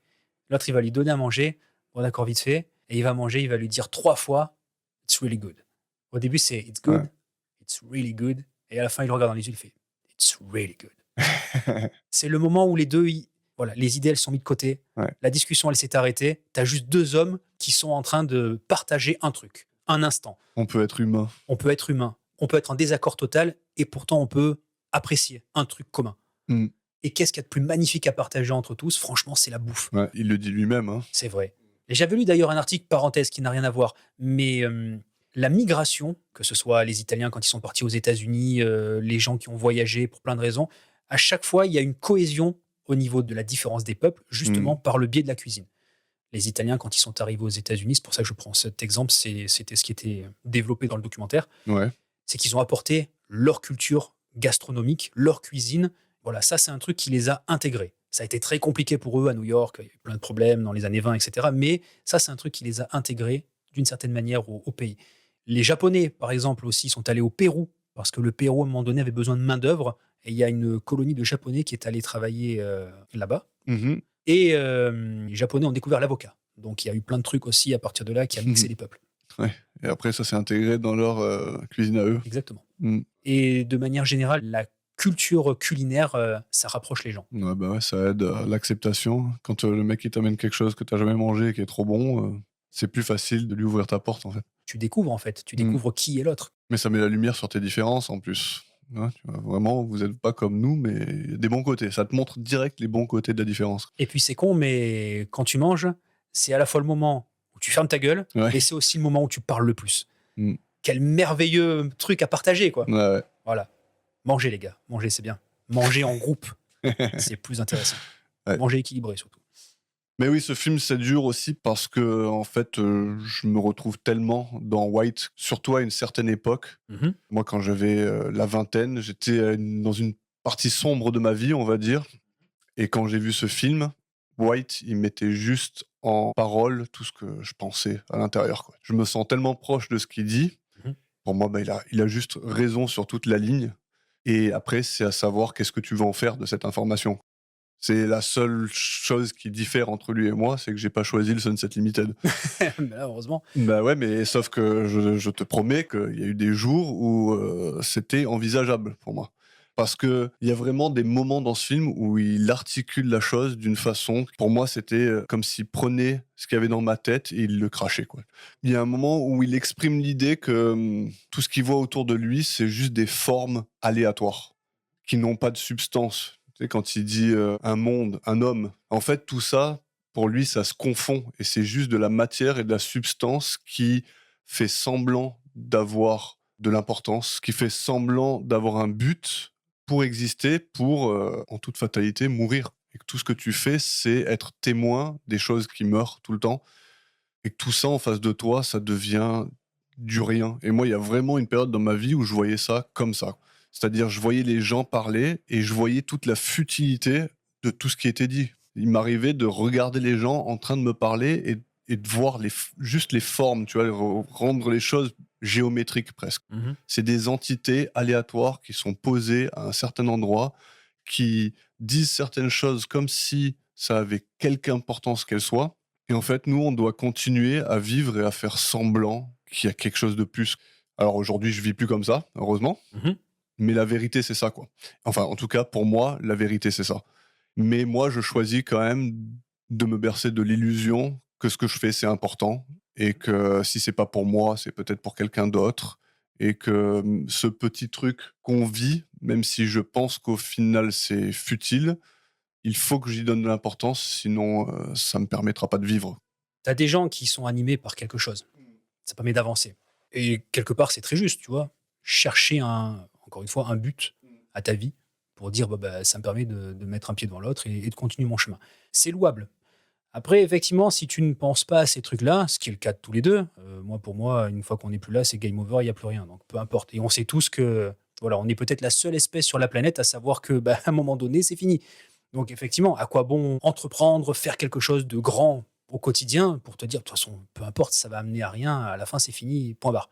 L'autre, il va lui donner à manger. Bon, d'accord, vite fait. Et il va manger, il va lui dire 3 fois, it's really good. Au début, c'est it's good, Ouais. it's really good. Et à la fin, il le regarde dans les yeux, il fait it's really good. C'est le moment où les deux, voilà, les idées, elles sont mises de côté. Ouais. La discussion, elle s'est arrêtée. Tu as juste 2 hommes qui sont en train de partager un truc, un instant. On peut être humain. On peut être humain, on peut être en désaccord total et pourtant on peut apprécier un truc commun. Mm. Et qu'est-ce qu'il y a de plus magnifique à partager entre tous? Franchement, c'est la bouffe. Ouais, il le dit lui-même. Hein. C'est vrai. Et j'avais lu d'ailleurs un article, parenthèse, qui n'a rien à voir, mais la migration, que ce soit les Italiens quand ils sont partis aux États-Unis, les gens qui ont voyagé pour plein de raisons, À chaque fois, il y a une cohésion au niveau de la différence des peuples, justement par le biais de la cuisine. Les Italiens, quand ils sont arrivés aux États-Unis, c'est pour ça que je prends cet exemple, c'était ce qui était développé dans le documentaire, Ouais. c'est qu'ils ont apporté leur culture gastronomique, leur cuisine. Voilà, ça, c'est un truc qui les a intégrés. Ça a été très compliqué pour eux à New York, il y a eu plein de problèmes dans les années 20, etc. Mais ça, c'est un truc qui les a intégrés d'une certaine manière au pays. Les Japonais, par exemple, aussi, sont allés au Pérou, parce que le Pérou, à un moment donné, avait besoin de main-d'œuvre. Et il y a une colonie de Japonais qui est allée travailler là-bas. Mhm. Et les Japonais ont découvert l'avocat. Donc il y a eu plein de trucs aussi à partir de là qui a mixé les peuples. Ouais. Et après, ça s'est intégré dans leur cuisine à eux. Exactement. Mm. Et de manière générale, la culture culinaire, ça rapproche les gens. Ouais, bah ouais, ça aide à l'acceptation. Quand le mec il t'amène quelque chose que t'as jamais mangé et qui est trop bon, c'est plus facile de lui ouvrir ta porte en fait. Tu découvres en fait, tu découvres qui est l'autre. Mais ça met la lumière sur tes différences en plus. Ouais, tu vois, vraiment, vous n'êtes pas comme nous, mais il y a des bons côtés. Ça te montre direct les bons côtés de la différence. Et puis c'est con, mais quand tu manges, c'est à la fois le moment où tu fermes ta gueule, Ouais. et c'est aussi le moment où tu parles le plus. Mm. Quel merveilleux truc à partager, quoi. Ouais, ouais. Voilà. Mangez, les gars. Mangez, c'est bien. Mangez en groupe. C'est plus intéressant. Ouais. Mangez équilibré, surtout. Mais oui, ce film, c'est dur aussi parce que, en fait, je me retrouve tellement dans White, surtout à une certaine époque. Mhm. Moi, quand j'avais la vingtaine, j'étais dans une partie sombre de ma vie, on va dire. Et quand j'ai vu ce film, White, il mettait juste en parole tout ce que je pensais à l'intérieur, quoi. Je me sens tellement proche de ce qu'il dit. Mhm. Pour moi, bah, il a juste raison sur toute la ligne. Et après, c'est à savoir qu'est-ce que tu veux en faire de cette information. C'est la seule chose qui diffère entre lui et moi, c'est que j'ai pas choisi le Sunset Limited. Mais là, heureusement. Bah ouais, mais sauf que je te promets qu'il y a eu des jours où c'était envisageable pour moi. Parce qu'il y a vraiment des moments dans ce film où il articule la chose d'une façon. Pour moi, c'était comme s'il prenait ce qu'il y avait dans ma tête et il le crachait, quoi. Il y a un moment où il exprime l'idée que tout ce qu'il voit autour de lui, c'est juste des formes aléatoires qui n'ont pas de substance. Tu sais, quand il dit un monde, un homme, en fait, tout ça, pour lui, ça se confond. Et c'est juste de la matière et de la substance qui fait semblant d'avoir de l'importance, qui fait semblant d'avoir un but pour exister, pour, en toute fatalité, mourir. Et que tout ce que tu fais, c'est être témoin des choses qui meurent tout le temps. Et que tout ça, en face de toi, ça devient du rien. Et moi, il y a vraiment une période dans ma vie où je voyais ça comme ça. C'est-à-dire, je voyais les gens parler et je voyais toute la futilité de tout ce qui était dit. Il m'arrivait de regarder les gens en train de me parler et de voir juste les formes, tu vois, rendre les choses géométriques presque. Mhm. C'est des entités aléatoires qui sont posées à un certain endroit, qui disent certaines choses comme si ça avait quelque importance qu'elles soient. Et en fait, nous, on doit continuer à vivre et à faire semblant qu'il y a quelque chose de plus. Alors aujourd'hui, je vis plus comme ça, heureusement. Mhm. Mais la vérité, c'est ça, quoi. Enfin, en tout cas, pour moi, la vérité, c'est ça. Mais moi, je choisis quand même de me bercer de l'illusion que ce que je fais, c'est important. Et que si c'est pas pour moi, c'est peut-être pour quelqu'un d'autre. Et que ce petit truc qu'on vit, même si je pense qu'au final, c'est futile, il faut que j'y donne de l'importance, sinon ça me permettra pas de vivre. T'as des gens qui sont animés par quelque chose. Ça permet d'avancer. Et quelque part, c'est très juste, tu vois. Chercher encore une fois, un but à ta vie pour dire, bah, ça me permet de mettre un pied devant l'autre et de continuer mon chemin. C'est louable. Après, effectivement, si tu ne penses pas à ces trucs-là, ce qui est le cas de tous les deux, pour moi, une fois qu'on n'est plus là, c'est game over, il n'y a plus rien. Donc, peu importe. Et on sait tous que, voilà, on est peut-être la seule espèce sur la planète à savoir que, bah, à un moment donné, c'est fini. Donc, effectivement, à quoi bon entreprendre, faire quelque chose de grand au quotidien pour te dire, de toute façon, peu importe, ça va amener à rien, à la fin, c'est fini, point barre.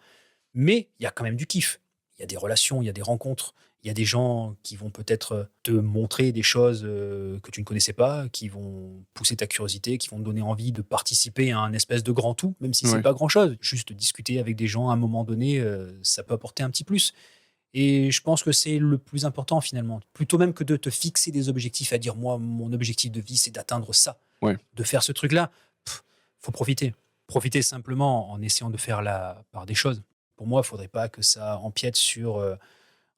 Mais il y a quand même du kiff. Il y a des relations, il y a des rencontres, il y a des gens qui vont peut-être te montrer des choses que tu ne connaissais pas, qui vont pousser ta curiosité, qui vont te donner envie de participer à un espèce de grand tout, même si c'est Ouais. pas grand-chose. Juste discuter avec des gens à un moment donné, ça peut apporter un petit plus. Et je pense que c'est le plus important finalement. Plutôt même que de te fixer des objectifs, à dire moi, mon objectif de vie, c'est d'atteindre ça, Ouais. de faire ce truc-là, faut profiter. Profiter simplement en essayant de faire la part des choses. Pour moi, il ne faudrait pas que ça empiète sur,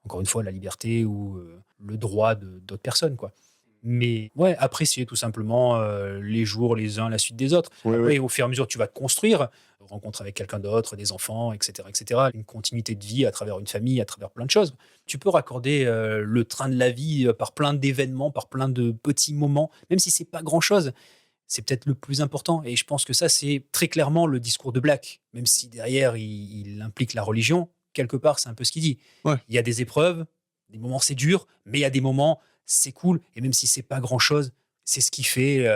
encore une fois, la liberté ou le droit d'autres personnes, quoi. Mais ouais, apprécier tout simplement les jours les uns à la suite des autres. Oui, oui. Après, au fur et à mesure que tu vas te construire, rencontre avec quelqu'un d'autre, des enfants, etc., une continuité de vie à travers une famille, à travers plein de choses. Tu peux raccorder le train de la vie par plein d'événements, par plein de petits moments, même si c'est pas grand-chose. C'est peut-être le plus important. Et je pense que ça, c'est très clairement le discours de Black. Même si derrière, il implique la religion, quelque part, c'est un peu ce qu'il dit. Ouais. Il y a des épreuves, des moments c'est dur, mais il y a des moments c'est cool. Et même si c'est pas grand-chose, c'est ce qui fait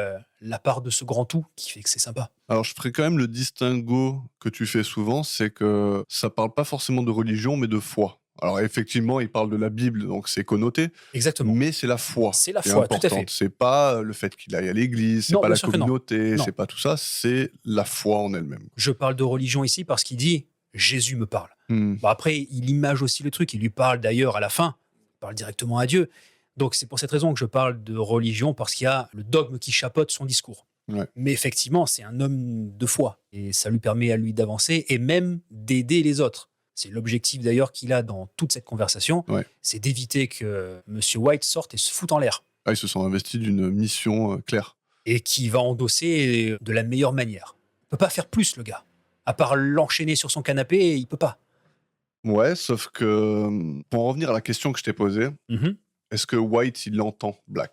la part de ce grand tout qui fait que c'est sympa. Alors, je ferai quand même le distinguo que tu fais souvent, c'est que ça parle pas forcément de religion, mais de foi. Alors, effectivement, il parle de la Bible, donc c'est connoté, Exactement. mais c'est la foi C'est la qui est foi, tout à fait. importante. C'est pas le fait qu'il aille à l'église, c'est Non, pas bien la sûr que non. communauté, Non. c'est pas tout ça, c'est la foi en elle-même. Je parle de religion ici parce qu'il dit Jésus me parle. Hmm. Bon, après, il image aussi le truc. Il lui parle d'ailleurs à la fin. Il parle directement à Dieu. Donc, c'est pour cette raison que je parle de religion, parce qu'il y a le dogme qui chapeaute son discours. Ouais. Mais effectivement, c'est un homme de foi. Et ça lui permet à lui d'avancer et même d'aider les autres. C'est l'objectif d'ailleurs qu'il a dans toute cette conversation. Ouais. C'est d'éviter que M. White sorte et se foute en l'air. Ah, ils se sont investis d'une mission claire. Et qui va endosser de la meilleure manière. Il peut pas faire plus, le gars. À part l'enchaîner sur son canapé, il peut pas. Ouais, sauf que pour en revenir à la question que je t'ai posée, Mhm. est-ce que White, il l'entend, Black?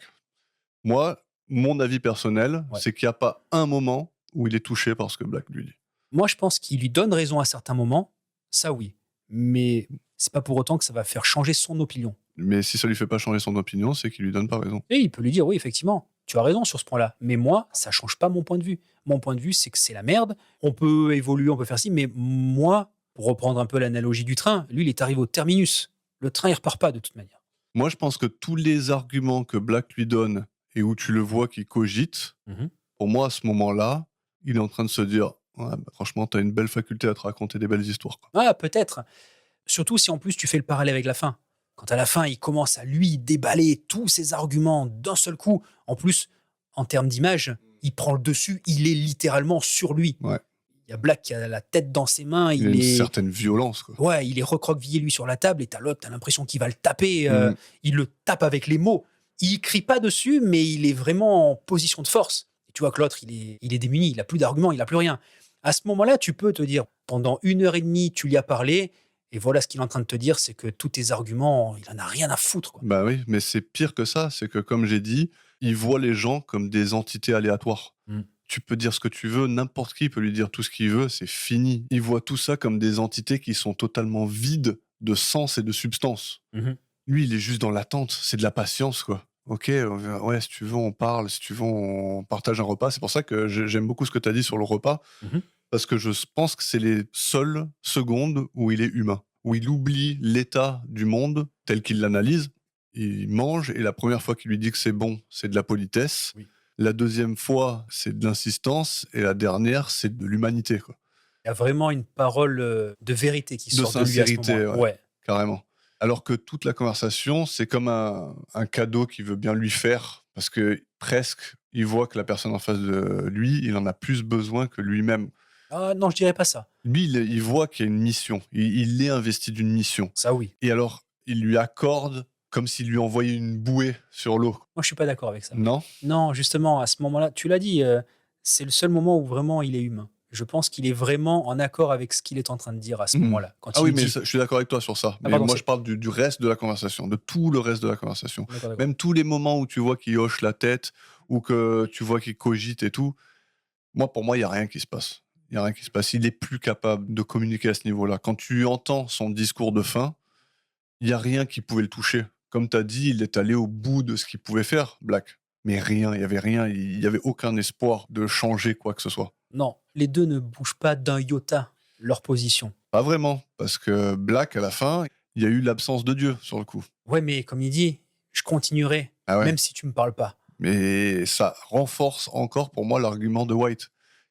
Moi, mon avis personnel, Ouais. c'est qu'il n'y a pas un moment où il est touché par ce que Black lui dit. Moi, je pense qu'il lui donne raison à certains moments, ça oui. Mais c'est pas pour autant que ça va faire changer son opinion. Mais si ça lui fait pas changer son opinion, c'est qu'il lui donne pas raison. Et il peut lui dire, oui, effectivement, tu as raison sur ce point-là. Mais moi, ça change pas mon point de vue. Mon point de vue, c'est que c'est la merde. On peut évoluer, on peut faire ci, mais moi, pour reprendre un peu l'analogie du train, lui, il est arrivé au terminus. Le train, il repart pas de toute manière. Moi, je pense que tous les arguments que Black lui donne et où tu le vois qu'il cogite, Mhm. pour moi, à ce moment-là, il est en train de se dire ouais, bah, franchement, t'as une belle faculté à te raconter des belles histoires. Quoi. Ah, peut-être. Surtout si en plus tu fais le parallèle avec la fin. Quand à la fin, il commence à lui déballer tous ses arguments d'un seul coup. En plus, en termes d'image, il prend le dessus, il est littéralement sur lui. Ouais. Il y a Black qui a la tête dans ses mains, Il y a une est... certaine violence. Quoi. Ouais, il est recroquevillé lui sur la table et t'as l'autre, t'as l'impression qu'il va le taper. Mhm. Il le tape avec les mots. Il crie pas dessus, mais il est vraiment en position de force. Et tu vois que l'autre, il est démuni, il a plus d'arguments, il a plus rien. À ce moment-là, tu peux te dire, pendant 1 heure et demie, tu lui as parlé, et voilà ce qu'il est en train de te dire, c'est que tous tes arguments, il en a rien à foutre. Quoi. Bah oui, mais c'est pire que ça. C'est que, comme j'ai dit, il voit les gens comme des entités aléatoires. Mm. Tu peux dire ce que tu veux, n'importe qui peut lui dire tout ce qu'il veut, c'est fini. Il voit tout ça comme des entités qui sont totalement vides de sens et de substance. Mhm. Lui, il est juste dans l'attente, c'est de la patience, quoi. Ok, ouais, si tu veux, on parle, si tu veux, on partage un repas. C'est pour ça que j'aime beaucoup ce que tu as dit sur le repas, Mhm. parce que je pense que c'est les seules secondes où il est humain, où il oublie l'état du monde tel qu'il l'analyse. Il mange, et la première fois qu'il lui dit que c'est bon, c'est de la politesse. Oui. La deuxième fois, c'est de l'insistance, et la dernière, c'est de l'humanité, quoi. Il y a vraiment une parole de vérité qui De sort de lui à ce sincérité, moment-là. ouais. Carrément. Alors que toute la conversation, c'est comme un cadeau qu'il veut bien lui faire, parce que presque, il voit que la personne en face de lui, il en a plus besoin que lui-même. Ah non, je dirais pas ça. Lui, il voit qu'il y a une mission. Il est investi d'une mission. Ça, oui. Et alors, il lui accorde comme s'il lui envoyait une bouée sur l'eau. Moi, je suis pas d'accord avec ça. Non? Non, justement, à ce moment-là, tu l'as dit, c'est le seul moment où vraiment il est humain. Je pense qu'il est vraiment en accord avec ce qu'il est en train de dire à ce moment-là. Quand Ah il oui, dit... mais je suis d'accord avec toi sur ça. Mais pardon, moi, c'est- je parle du reste de la conversation, de tout le reste de la conversation. D'accord. Même tous les moments où tu vois qu'il hoche la tête ou que tu vois qu'il cogite et tout, pour moi, il n'y a rien qui se passe. Il n'y a rien qui se passe. Il est plus capable de communiquer à ce niveau-là. Quand tu entends son discours de fin, il n'y a rien qui pouvait le toucher. Comme tu as dit, il est allé au bout de ce qu'il pouvait faire, Black. Mais rien, il n'y avait rien. Il n'y avait aucun espoir de changer quoi que ce soit. Non, les deux ne bougent pas d'un iota leur position. Pas vraiment, parce que Black, à la fin, il y a eu l'absence de Dieu sur le coup. Ouais, mais comme il dit, je continuerai, Ah ouais. même si tu me parles pas. Mais ça renforce encore pour moi l'argument de White,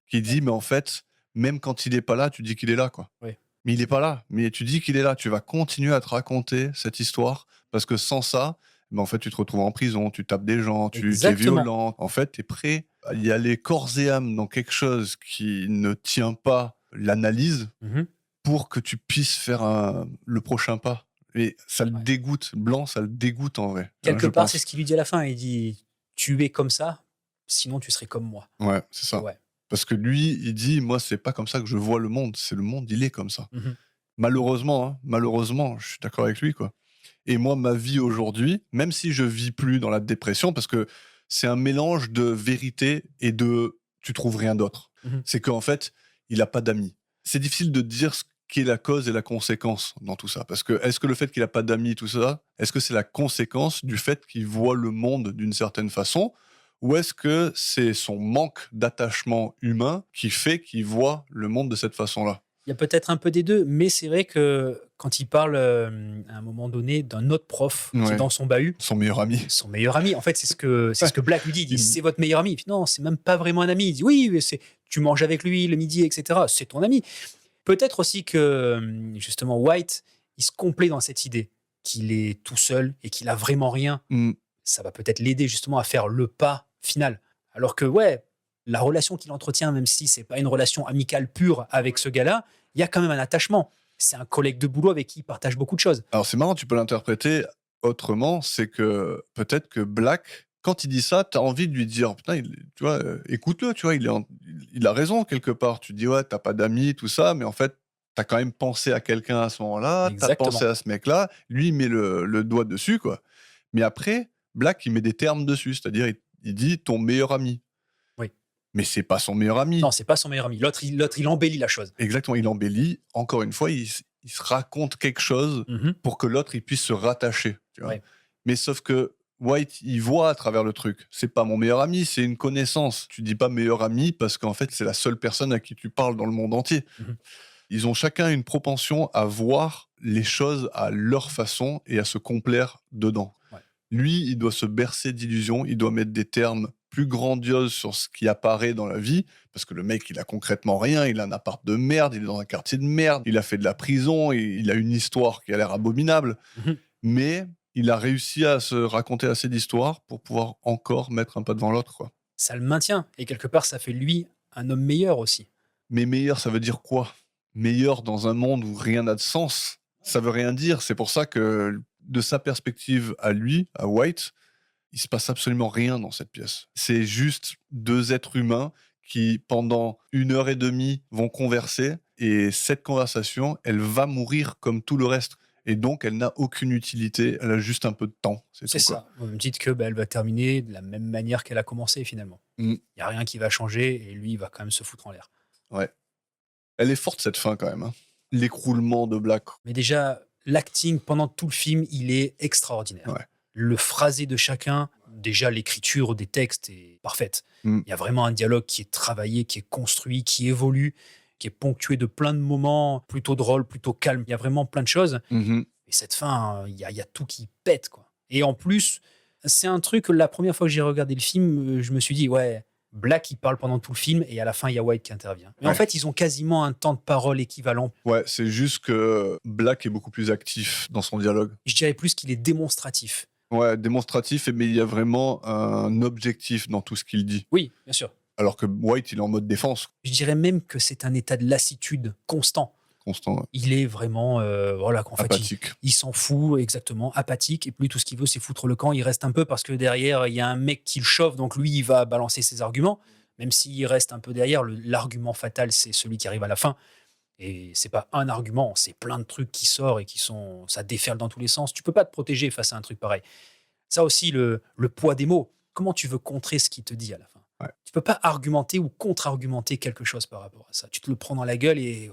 qui dit, mais en fait, même quand il est pas là, tu dis qu'il est là, quoi. Oui. Mais il est pas là, mais tu dis qu'il est là. Tu vas continuer à te raconter cette histoire, parce que sans ça, en fait, tu te retrouves en prison, tu tapes des gens, tu es Exactement. violent. En fait, tu es prêt à y aller corps et âme dans quelque chose qui ne tient pas l'analyse Mhm. pour que tu puisses faire le prochain pas. Et ça le Ouais. dégoûte. Blanc, ça le dégoûte en vrai. Quelque je part, pense. c'est ce qu'il lui dit à la fin. Il dit, tu es comme ça, sinon tu serais comme moi. Ouais, c'est ça. Ouais. Parce que lui, il dit, moi, c'est pas comme ça que je vois le monde. C'est le monde, il est comme ça. Mhm. Malheureusement, hein, malheureusement, je suis d'accord avec lui, quoi. Et moi, ma vie aujourd'hui, même si je vis plus dans la dépression, parce que c'est un mélange de vérité et de tu trouves rien d'autre. Mhm. C'est qu'en fait, il a pas d'amis. C'est difficile de dire ce qui est la cause et la conséquence dans tout ça. Parce que est-ce que le fait qu'il a pas d'amis, tout ça, est-ce que c'est la conséquence du fait qu'il voit le monde d'une certaine façon, ou est-ce que c'est son manque d'attachement humain qui fait qu'il voit le monde de cette façon-là? Il y a peut-être un peu des deux, mais c'est vrai que quand il parle à un moment donné d'un autre prof qui est Ouais. dans son bahut, Son meilleur ami. son meilleur ami, en fait, c'est ce que Black lui dit. Il dit Il- c'est votre meilleur ami. Il dit, non, c'est même pas vraiment un ami. Il dit oui, mais tu manges avec lui le midi, etc. C'est ton ami. Peut-être aussi que justement White, il se complaît dans cette idée qu'il est tout seul et qu'il a vraiment rien. Mm. Ça va peut-être l'aider justement à faire le pas final. Alors que ouais, la relation qu'il entretient, même si c'est pas une relation amicale pure avec ce gars-là, il y a quand même un attachement. C'est un collègue de boulot avec qui il partage beaucoup de choses. Alors c'est marrant, tu peux l'interpréter autrement, c'est que peut-être que Black, quand il dit ça, tu as envie de lui dire, putain, tu vois, écoute-le, tu vois, il a raison quelque part. Tu te dis, ouais, t'as pas d'amis, tout ça, mais en fait, t'as quand même pensé à quelqu'un à ce moment-là, t'as Exactement. pensé à ce mec-là, lui, il met le doigt dessus, quoi. Mais après, Black, il met des termes dessus, c'est-à-dire, il dit ton meilleur ami. Oui. Mais c'est pas son meilleur ami. Non, c'est pas son meilleur ami. L'autre, il embellit la chose. Exactement, il embellit. Encore une fois, il se raconte quelque chose Mhm. pour que l'autre il puisse se rattacher. Tu vois. Ouais. Mais sauf que White, il voit à travers le truc. C'est pas mon meilleur ami, c'est une connaissance. Tu dis pas meilleur ami parce qu'en fait, c'est la seule personne à qui tu parles dans le monde entier. Mhm. Ils ont chacun une propension à voir les choses à leur façon et à se complaire dedans. Ouais. Lui, il doit se bercer d'illusions, il doit mettre des termes plus grandioses sur ce qui apparaît dans la vie, parce que le mec, il a concrètement rien, il a un appart de merde, il est dans un quartier de merde, il a fait de la prison, il a une histoire qui a l'air abominable, Mhm. mais il a réussi à se raconter assez d'histoires pour pouvoir encore mettre un pas devant l'autre, quoi. Ça le maintient. Et quelque part, ça fait de lui un homme meilleur aussi. Mais meilleur, ça veut dire quoi? Meilleur dans un monde où rien n'a de sens, ça veut rien dire. C'est pour ça que, de sa perspective à lui, à White, il se passe absolument rien dans cette pièce. C'est juste deux êtres humains qui, pendant 1 heure et demie, vont converser. Et cette conversation, elle va mourir comme tout le reste. Et donc, elle n'a aucune utilité. Elle a juste un peu de temps. C'est tout, quoi. ça. Vous me dites que elle va terminer de la même manière qu'elle a commencé finalement. Mm. Il n'y a rien qui va changer et lui, il va quand même se foutre en l'air. Ouais. Elle est forte, cette fin, quand même. Hein. L'écroulement de Black. Mais déjà, l'acting pendant tout le film, il est extraordinaire. Ouais. Le phrasé de chacun, déjà l'écriture des textes est parfaite. Mm. Il y a vraiment un dialogue qui est travaillé, qui est construit, qui évolue, qui est ponctué de plein de moments plutôt drôles, plutôt calmes. Il y a vraiment plein de choses. Mhm. Et cette fin, il y a tout qui pète, quoi. Et en plus, c'est un truc, la première fois que j'ai regardé le film, je me suis dit, ouais, Black, il parle pendant tout le film et à la fin, il y a White qui intervient. Mais en Ouais. fait, ils ont quasiment un temps de parole équivalent. Ouais, c'est juste que Black est beaucoup plus actif dans son dialogue. Je dirais plus qu'il est démonstratif. Ouais, démonstratif, mais il y a vraiment un objectif dans tout ce qu'il dit. Oui, bien sûr. Alors que White, il est en mode défense Je dirais même que c'est un état de lassitude constant. constant, ouais. Il est vraiment, voilà, qu'en fait, Apathique. il s'en fout, exactement, apathique. Et lui, tout ce qu'il veut, c'est foutre le camp. Il reste un peu parce que derrière, il y a un mec qui le chauffe, donc lui, il va balancer ses arguments. Même s'il reste un peu derrière, l'argument fatal, c'est celui qui arrive à la fin. Et c'est pas un argument, c'est plein de trucs qui sortent et ça déferle dans tous les sens. Tu peux pas te protéger face à un truc pareil. Ça aussi, le poids des mots. Comment tu veux contrer ce qu'il te dit à la fin? Ouais. Tu peux pas argumenter ou contre-argumenter quelque chose par rapport à ça. Tu te le prends dans la gueule et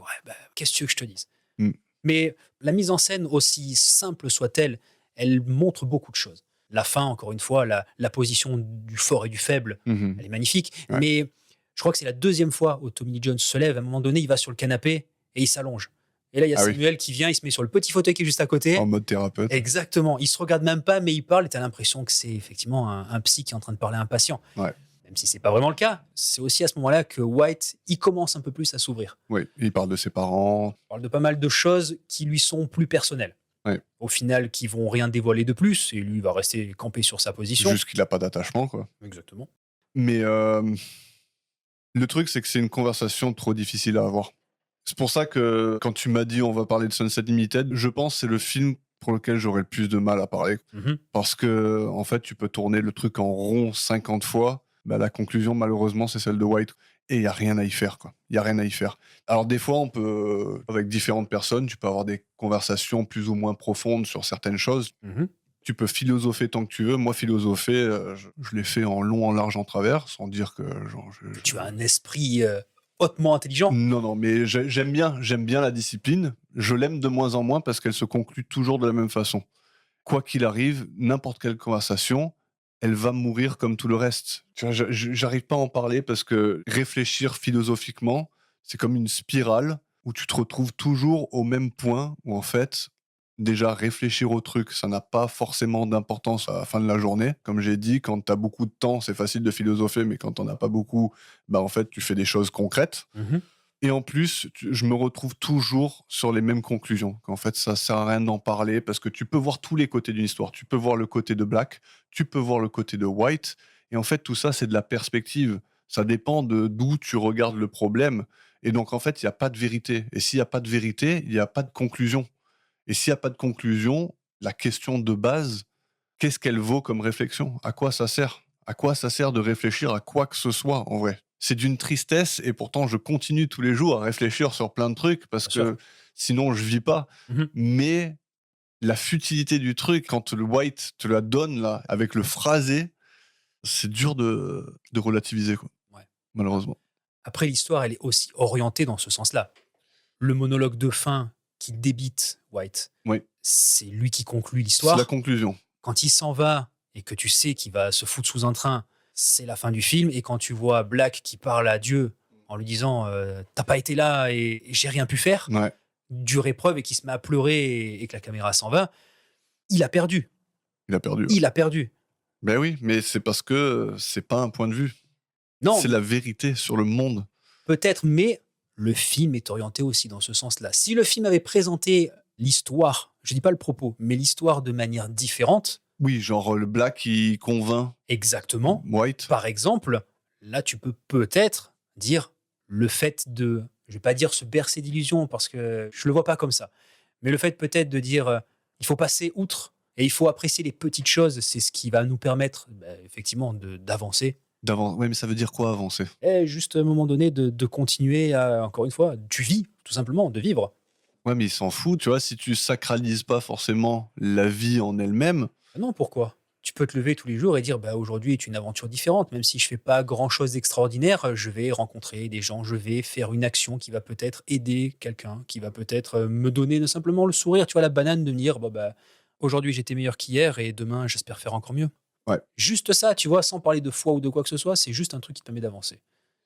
qu'est-ce que tu veux que je te dise? Mm. Mais la mise en scène, aussi simple soit-elle, elle montre beaucoup de choses. La fin, encore une fois, la position du fort et du faible, Mhm. elle est magnifique. Ouais. Mais je crois que c'est la deuxième fois où Tommy Lee Jones se lève. À un moment donné, il va sur le canapé et il s'allonge. Et là, il y a Ah oui. Samuel qui vient, il se met sur le petit fauteuil qui est juste à côté. En mode thérapeute. Exactement. Il se regarde même pas, mais il parle et tu as l'impression que c'est effectivement un psy qui est en train de parler à un patient. Ouais. Même si c'est pas vraiment le cas. C'est aussi à ce moment-là que White, il commence un peu plus à s'ouvrir. Oui, il parle de ses parents. Il parle de pas mal de choses qui lui sont plus personnelles. Ouais. Au final, qui vont rien dévoiler de plus. Et lui, il va rester campé sur sa position. Juste qu'il n'a pas d'attachement, quoi. Exactement. Mais le truc, c'est que c'est une conversation trop difficile à avoir. C'est pour ça que quand tu m'as dit on va parler de Sunset Limited, je pense que c'est le film pour lequel j'aurais le plus de mal à parler. Mhm. Parce que, en fait, tu peux tourner le truc en rond 50 fois. Bah, la conclusion, malheureusement, c'est celle de White. Et il n'y a rien à y faire, quoi. Il n'y a rien à y faire. Alors, des fois, avec différentes personnes, tu peux avoir des conversations plus ou moins profondes sur certaines choses. Mhm. Tu peux philosopher tant que tu veux. Moi, philosopher, je l'ai fait en long, en large, en travers, sans dire que genre, Tu as un esprit hautement intelligent. Non, non, mais j'aime bien la discipline. Je l'aime de moins en moins parce qu'elle se conclut toujours de la même façon. Quoi qu'il arrive, n'importe quelle conversation, elle va mourir comme tout le reste. Tu vois, j'arrive pas à en parler parce que réfléchir philosophiquement, c'est comme une spirale où tu te retrouves toujours au même point où en fait, déjà réfléchir au truc, ça n'a pas forcément d'importance à la fin de la journée. Comme j'ai dit, quand tu as beaucoup de temps, c'est facile de philosopher, mais quand on n'a pas beaucoup, bah en fait, tu fais des choses concrètes. Mhm. Et en plus, je me retrouve toujours sur les mêmes conclusions. Qu'en fait, ça sert à rien d'en parler parce que tu peux voir tous les côtés d'une histoire. Tu peux voir le côté de Black, tu peux voir le côté de White. Et en fait, tout ça, c'est de la perspective. Ça dépend de d'où tu regardes le problème. Et donc, en fait, il n'y a pas de vérité. Et s'il n'y a pas de vérité, il n'y a pas de conclusion. Et s'il n'y a pas de conclusion, la question de base, qu'est-ce qu'elle vaut comme réflexion? À quoi ça sert? À quoi ça sert de réfléchir à quoi que ce soit, en vrai? C'est d'une tristesse et pourtant je continue tous les jours à réfléchir sur plein de trucs parce Bien sûr. que sinon je vis pas. Mhm. Mais la futilité du truc, quand le White te la donne là, avec le phrasé, c'est dur de relativiser, quoi, Ouais. malheureusement. Après, l'histoire, elle est aussi orientée dans ce sens-là. Le monologue de fin qui débite White, Oui, c'est lui qui conclut c'est la l'histoire. conclusion. Quand il s'en va et que tu sais qu'il va se foutre sous un train, c'est la fin du film. Et quand tu vois Black qui parle à Dieu en lui disant t'as pas été là et j'ai rien pu faire, Ouais, dure épreuve, et qui se met à pleurer et que la caméra s'en va, il a perdu. il a perdu. Ouais. Il a perdu. Ben oui, mais c'est parce que c'est pas un point de vue. Non, C'est la vérité sur le monde. peut-être, mais le film est orienté aussi dans ce sens-là. Si le film avait présenté l'histoire, je dis pas le propos, mais l'histoire de manière différente, Oui, genre le Black qui convainc exactement, White. par exemple, là tu peux peut-être dire le fait de, je vais pas dire se bercer d'illusions parce que je le vois pas comme ça, mais le fait peut-être de dire il faut passer outre et il faut apprécier les petites choses, c'est ce qui va nous permettre effectivement d'avancer. D'avance. Ouais, mais ça veut dire quoi avancer? Et juste à un moment donné de continuer à, encore une fois, tu vis, tout simplement, de vivre. Ouais, mais il s'en fout, tu vois, si tu sacralises pas forcément la vie en elle-même. Ah non, pourquoi? Tu peux te lever tous les jours et dire bah, aujourd'hui est une aventure différente, même si je fais pas grand chose d'extraordinaire, je vais rencontrer des gens, je vais faire une action qui va peut-être aider quelqu'un, qui va peut-être me donner simplement le sourire, tu vois, la banane de me dire bah, aujourd'hui j'étais meilleur qu'hier et demain j'espère faire encore mieux. Ouais. Juste ça, tu vois, sans parler de foi ou de quoi que ce soit, c'est juste un truc qui te permet d'avancer.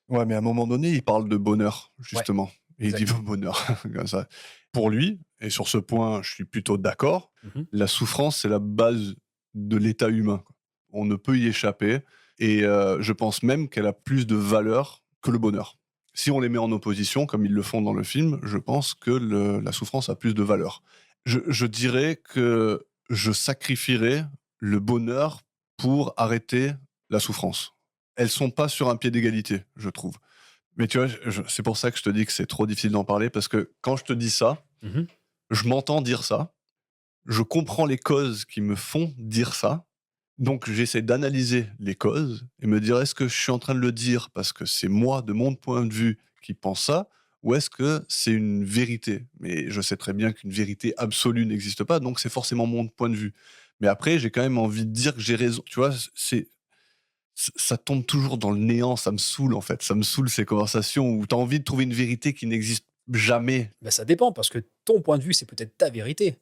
Ouais, mais à un moment donné, il parle de bonheur, Ouais, justement. Et il dit exact. bonheur, comme ça. Pour lui, et sur ce point, je suis plutôt d'accord, Mhm. la souffrance, c'est la base de l'état humain, quoi. On ne peut y échapper. Et je pense même qu'elle a plus de valeur que le bonheur. Si on les met en opposition, comme ils le font dans le film, je pense que la souffrance a plus de valeur. Je dirais que je sacrifierais le bonheur pour arrêter la souffrance. Elles sont pas sur un pied d'égalité, je trouve. Mais tu vois, c'est pour ça que je te dis que c'est trop difficile d'en parler, parce que quand je te dis ça, Mhm. je m'entends dire ça, je comprends les causes qui me font dire ça, donc j'essaie d'analyser les causes et me dire est-ce que je suis en train de le dire parce que c'est moi, de mon point de vue, qui pense ça, ou est-ce que c'est une vérité? Mais je sais très bien qu'une vérité absolue n'existe pas, donc c'est forcément mon point de vue. Mais après, j'ai quand même envie de dire que j'ai raison. Tu vois, ça tombe toujours dans le néant, ça me saoule en fait. Ça me saoule ces conversations où tu as envie de trouver une vérité qui n'existe jamais. Ben, ça dépend, parce que ton point de vue, c'est peut-être ta vérité,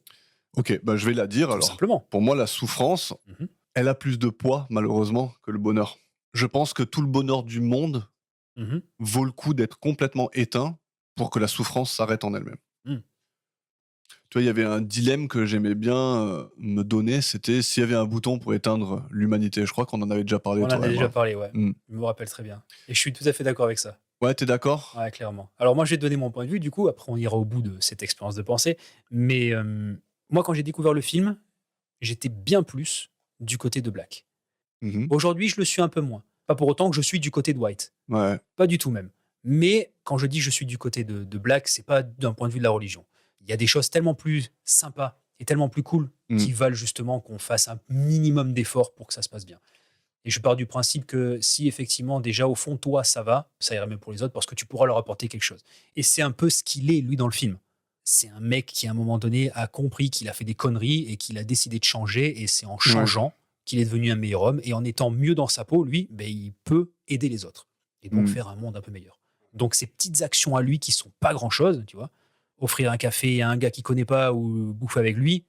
Ok, bah je vais la dire tout alors. simplement. Pour moi, la souffrance, Mhm. elle a plus de poids, malheureusement, que le bonheur. Je pense que tout le bonheur du monde Mhm. vaut le coup d'être complètement éteint pour que la souffrance s'arrête en elle-même. Mhm. Tu vois, il y avait un dilemme que j'aimais bien me donner, c'était s'il y avait un bouton pour éteindre l'humanité. Je crois qu'on en avait déjà parlé, On en a toi et déjà moi. parlé, ouais. Hmm. Je me rappelle très bien. Et je suis tout à fait d'accord avec ça. Ouais, t'es d'accord? Ouais, clairement. Alors moi, je vais te donner mon point de vue, du coup, après on ira au bout de cette expérience de pensée. Mais moi, quand j'ai découvert le film, j'étais bien plus du côté de Black. Mhm. Aujourd'hui, je le suis un peu moins. Pas pour autant que je suis du côté de White. Ouais. Pas du tout même. Mais quand je dis je suis du côté de Black, c'est pas d'un point de vue de la religion. Il y a des choses tellement plus sympas est tellement plus cool qu'ils valent justement qu'on fasse un minimum d'efforts pour que ça se passe bien. Et je pars du principe que si effectivement, déjà au fond, toi, ça va, ça ira mieux pour les autres parce que tu pourras leur apporter quelque chose. Et c'est un peu ce qu'il est, lui, dans le film. C'est un mec qui, à un moment donné, a compris qu'il a fait des conneries et qu'il a décidé de changer. Et c'est en Ouais. changeant qu'il est devenu un meilleur homme. Et en étant mieux dans sa peau, lui, ben, il peut aider les autres. Et donc faire un monde un peu meilleur. Donc ces petites actions à lui qui sont pas grand-chose, tu vois, offrir un café à un gars qu'il connaît pas ou bouffer avec lui,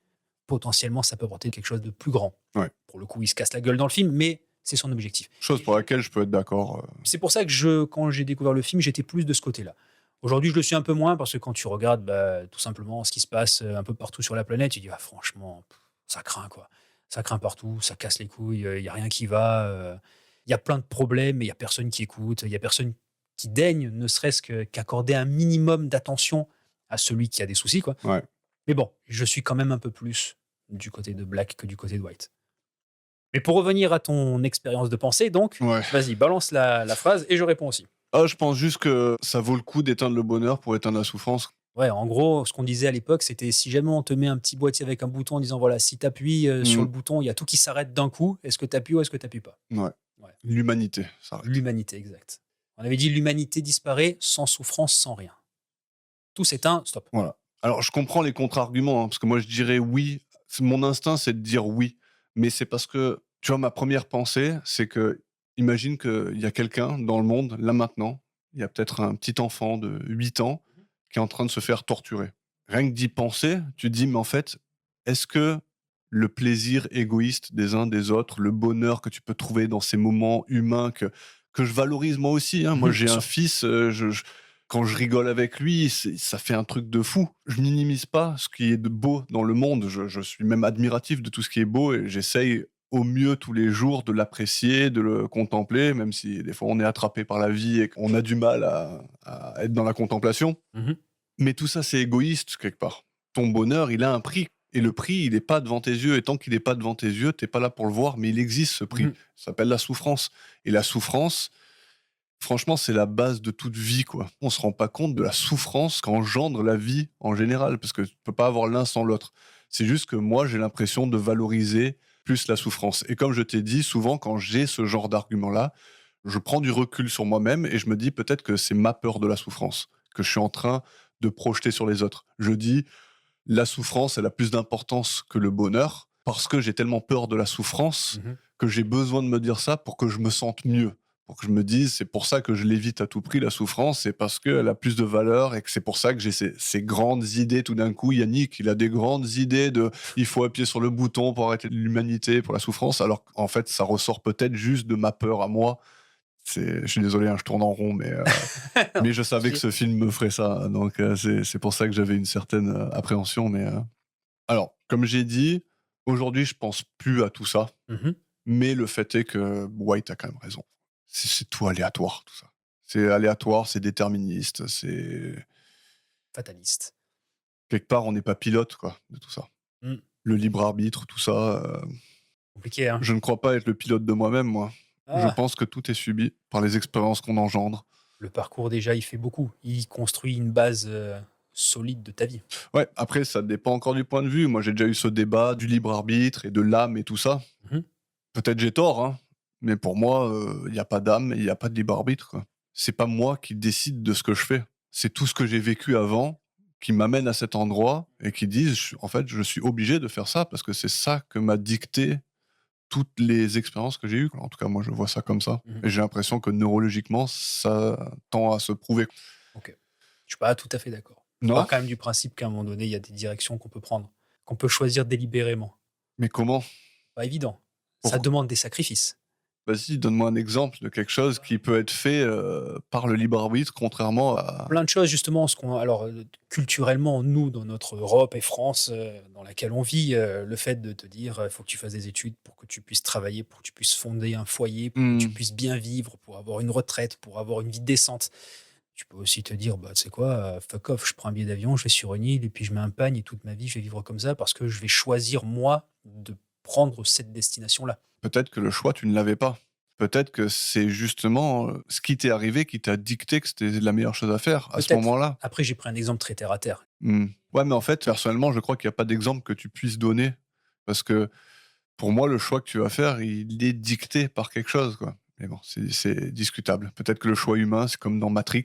potentiellement, ça peut apporter quelque chose de plus grand. Ouais. Pour le coup, il se casse la gueule dans le film, mais c'est son objectif. Chose pour laquelle je peux être d'accord. C'est pour ça que quand j'ai découvert le film, j'étais plus de ce côté-là. Aujourd'hui, je le suis un peu moins parce que quand tu regardes tout simplement ce qui se passe un peu partout sur la planète, tu dis franchement, ça craint quoi. Ça craint partout, ça casse les couilles, il n'y a rien qui va. Il y a plein de problèmes, mais il n'y a personne qui écoute, il n'y a personne qui daigne, ne serait-ce qu'accorder un minimum d'attention à celui qui a des soucis. Quoi. Ouais. Mais bon, je suis quand même un peu plus du côté de Black que du côté de White. Mais pour revenir à ton expérience de pensée, donc, Ouais. vas-y, balance la phrase et je réponds aussi. Ah, je pense juste que ça vaut le coup d'éteindre le bonheur pour éteindre la souffrance. Ouais, en gros, ce qu'on disait à l'époque, c'était si jamais on te met un petit boîtier avec un bouton en disant voilà, si tu appuies sur le bouton, il y a tout qui s'arrête d'un coup, est-ce que tu appuies ou est-ce que tu n'appuies pas? Ouais. Ouais. L'humanité, ça arrête. L'humanité, exact. On avait dit l'humanité disparaît sans souffrance, sans rien. Tout s'éteint, stop. Voilà. Alors, je comprends les contre-arguments, parce que moi, je dirais oui. Mon instinct, c'est de dire oui. Mais c'est parce que, tu vois, ma première pensée, c'est que, imagine qu'il y a quelqu'un dans le monde, là maintenant, il y a peut-être un petit enfant de 8 ans qui est en train de se faire torturer. Rien que d'y penser, tu te dis, mais en fait, est-ce que le plaisir égoïste des uns des autres, le bonheur que tu peux trouver dans ces moments humains que je valorise moi aussi, hein. Moi, j'ai un fils, quand je rigole avec lui, ça fait un truc de fou. Je minimise pas ce qui est de beau dans le monde. Je suis même admiratif de tout ce qui est beau et j'essaye au mieux tous les jours de l'apprécier, de le contempler, même si des fois on est attrapé par la vie et qu'on a du mal à être dans la contemplation. Mhm. Mais tout ça, c'est égoïste quelque part. Ton bonheur, il a un prix. Et le prix, il n'est pas devant tes yeux. Et tant qu'il n'est pas devant tes yeux, tu n'es pas là pour le voir. Mais il existe, ce prix. Mhm. Ça s'appelle la souffrance. Et la souffrance, franchement, c'est la base de toute vie, quoi. On se rend pas compte de la souffrance qu'engendre la vie en général, parce que tu peux pas avoir l'un sans l'autre. C'est juste que moi, j'ai l'impression de valoriser plus la souffrance. Et comme je t'ai dit, souvent, quand j'ai ce genre d'argument-là, je prends du recul sur moi-même et je me dis peut-être que c'est ma peur de la souffrance que je suis en train de projeter sur les autres. Je dis, la souffrance, elle a plus d'importance que le bonheur, parce que j'ai tellement peur de la souffrance Mhm. que j'ai besoin de me dire ça pour que je me sente mieux. Pour que je me dise, c'est pour ça que je l'évite à tout prix, la souffrance, c'est parce qu'elle a plus de valeur et que c'est pour ça que j'ai ces grandes idées tout d'un coup. Yannick, il a des grandes idées de il faut appuyer sur le bouton pour arrêter l'humanité, pour la souffrance, alors qu'en fait, ça ressort peut-être juste de ma peur à moi. Je suis désolé, hein, je tourne en rond, mais je savais que ce film me ferait ça. Donc, c'est pour ça que j'avais une certaine appréhension. Alors, comme j'ai dit, aujourd'hui, je pense plus à tout ça. Mhm. Mais le fait est que White a quand même raison. C'est tout aléatoire, tout ça. C'est aléatoire, c'est déterministe, c'est... Fataliste. Quelque part, on n'est pas pilote, quoi, de tout ça. Mm. Le libre arbitre, tout ça... Compliqué, hein. Je ne crois pas être le pilote de moi-même, moi. Je Ah, pense que tout est subi par les expériences qu'on engendre. le parcours, déjà, il fait beaucoup. Il construit une base solide de ta vie. Ouais, après, ça dépend encore du point de vue. Moi, j'ai déjà eu ce débat du libre arbitre et de l'âme et tout ça. Mhm. Peut-être j'ai tort, hein, mais pour moi, il n'y a pas d'âme et il n'y a pas de libre arbitre, quoi. C'est pas moi qui décide de ce que je fais. C'est tout ce que j'ai vécu avant qui m'amène à cet endroit et qui disent, en fait, je suis obligé de faire ça parce que c'est ça que m'a dicté toutes les expériences que j'ai eues, quoi. En tout cas, moi, je vois ça comme ça. Mhm. Et j'ai l'impression que neurologiquement, ça tend à se prouver. Ok. Je suis pas tout à fait d'accord. Je Non, pars quand même du principe qu'à un moment donné, il y a des directions qu'on peut prendre, qu'on peut choisir délibérément. mais comment? Pas évident. Ça Pourquoi? demande des sacrifices. Vas-y, donne-moi un exemple de quelque chose qui peut être fait par le libre arbitre, contrairement à... Plein de choses, justement. Alors, culturellement, nous, dans notre Europe et France, dans laquelle on vit, le fait de te dire, il faut que tu fasses des études pour que tu puisses travailler, pour que tu puisses fonder un foyer, pour que tu puisses bien vivre, pour avoir une retraite, pour avoir une vie décente. Tu peux aussi te dire, tu sais quoi, fuck off, je prends un billet d'avion, je vais sur une île et puis je mets un pagne et toute ma vie, je vais vivre comme ça parce que je vais choisir, moi, de prendre cette destination-là. Peut-être que le choix, tu ne l'avais pas. Peut-être que c'est justement ce qui t'est arrivé qui t'a dicté que c'était la meilleure chose à faire à ce Peut-être. moment-là. Après, j'ai pris un exemple très terre à terre. Hmm. Ouais, mais en fait, personnellement, je crois qu'il n'y a pas d'exemple que tu puisses donner. Parce que pour moi, le choix que tu vas faire, il est dicté par quelque chose, quoi. Mais bon, c'est discutable. Peut-être que le choix humain, c'est comme dans Matrix.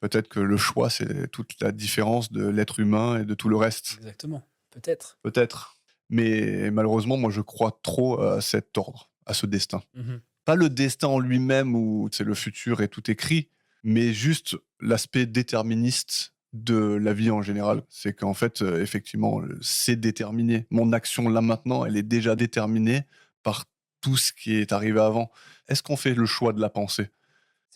Peut-être que le choix, c'est toute la différence de l'être humain et de tout le reste. Exactement. Peut-être. Peut-être. Mais malheureusement, moi, je crois trop à cet ordre, à ce destin. Mhm. Pas le destin en lui-même où c'est le futur et tout écrit, mais juste l'aspect déterministe de la vie en général. C'est qu'en fait, effectivement, c'est déterminé. Mon action là maintenant, elle est déjà déterminée par tout ce qui est arrivé avant. Est-ce qu'on fait le choix de la pensée?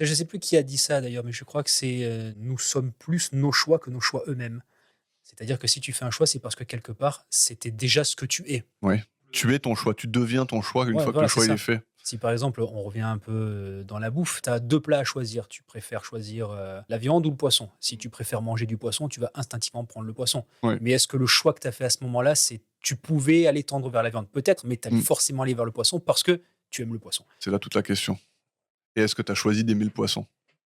Je ne sais plus qui a dit ça d'ailleurs, mais je crois que c'est nous sommes plus nos choix que nos choix eux-mêmes. C'est-à-dire que si tu fais un choix, c'est parce que quelque part, c'était déjà ce que tu es. Oui. Tu es ton choix, tu deviens ton choix une Ouais, fois que le voilà, c'est choix il est ça. fait. Si par exemple, on revient un peu dans la bouffe, tu as deux plats à choisir. Tu préfères choisir la viande ou le poisson. Si tu préfères manger du poisson, tu vas instinctivement prendre le poisson. Oui. Mais est-ce que le choix que tu as fait à ce moment-là, c'est tu pouvais aller tendre vers la viande? Peut-être, mais tu allais Mm. forcément aller vers le poisson parce que tu aimes le poisson. C'est là toute la question. Et est-ce que tu as choisi d'aimer le poisson?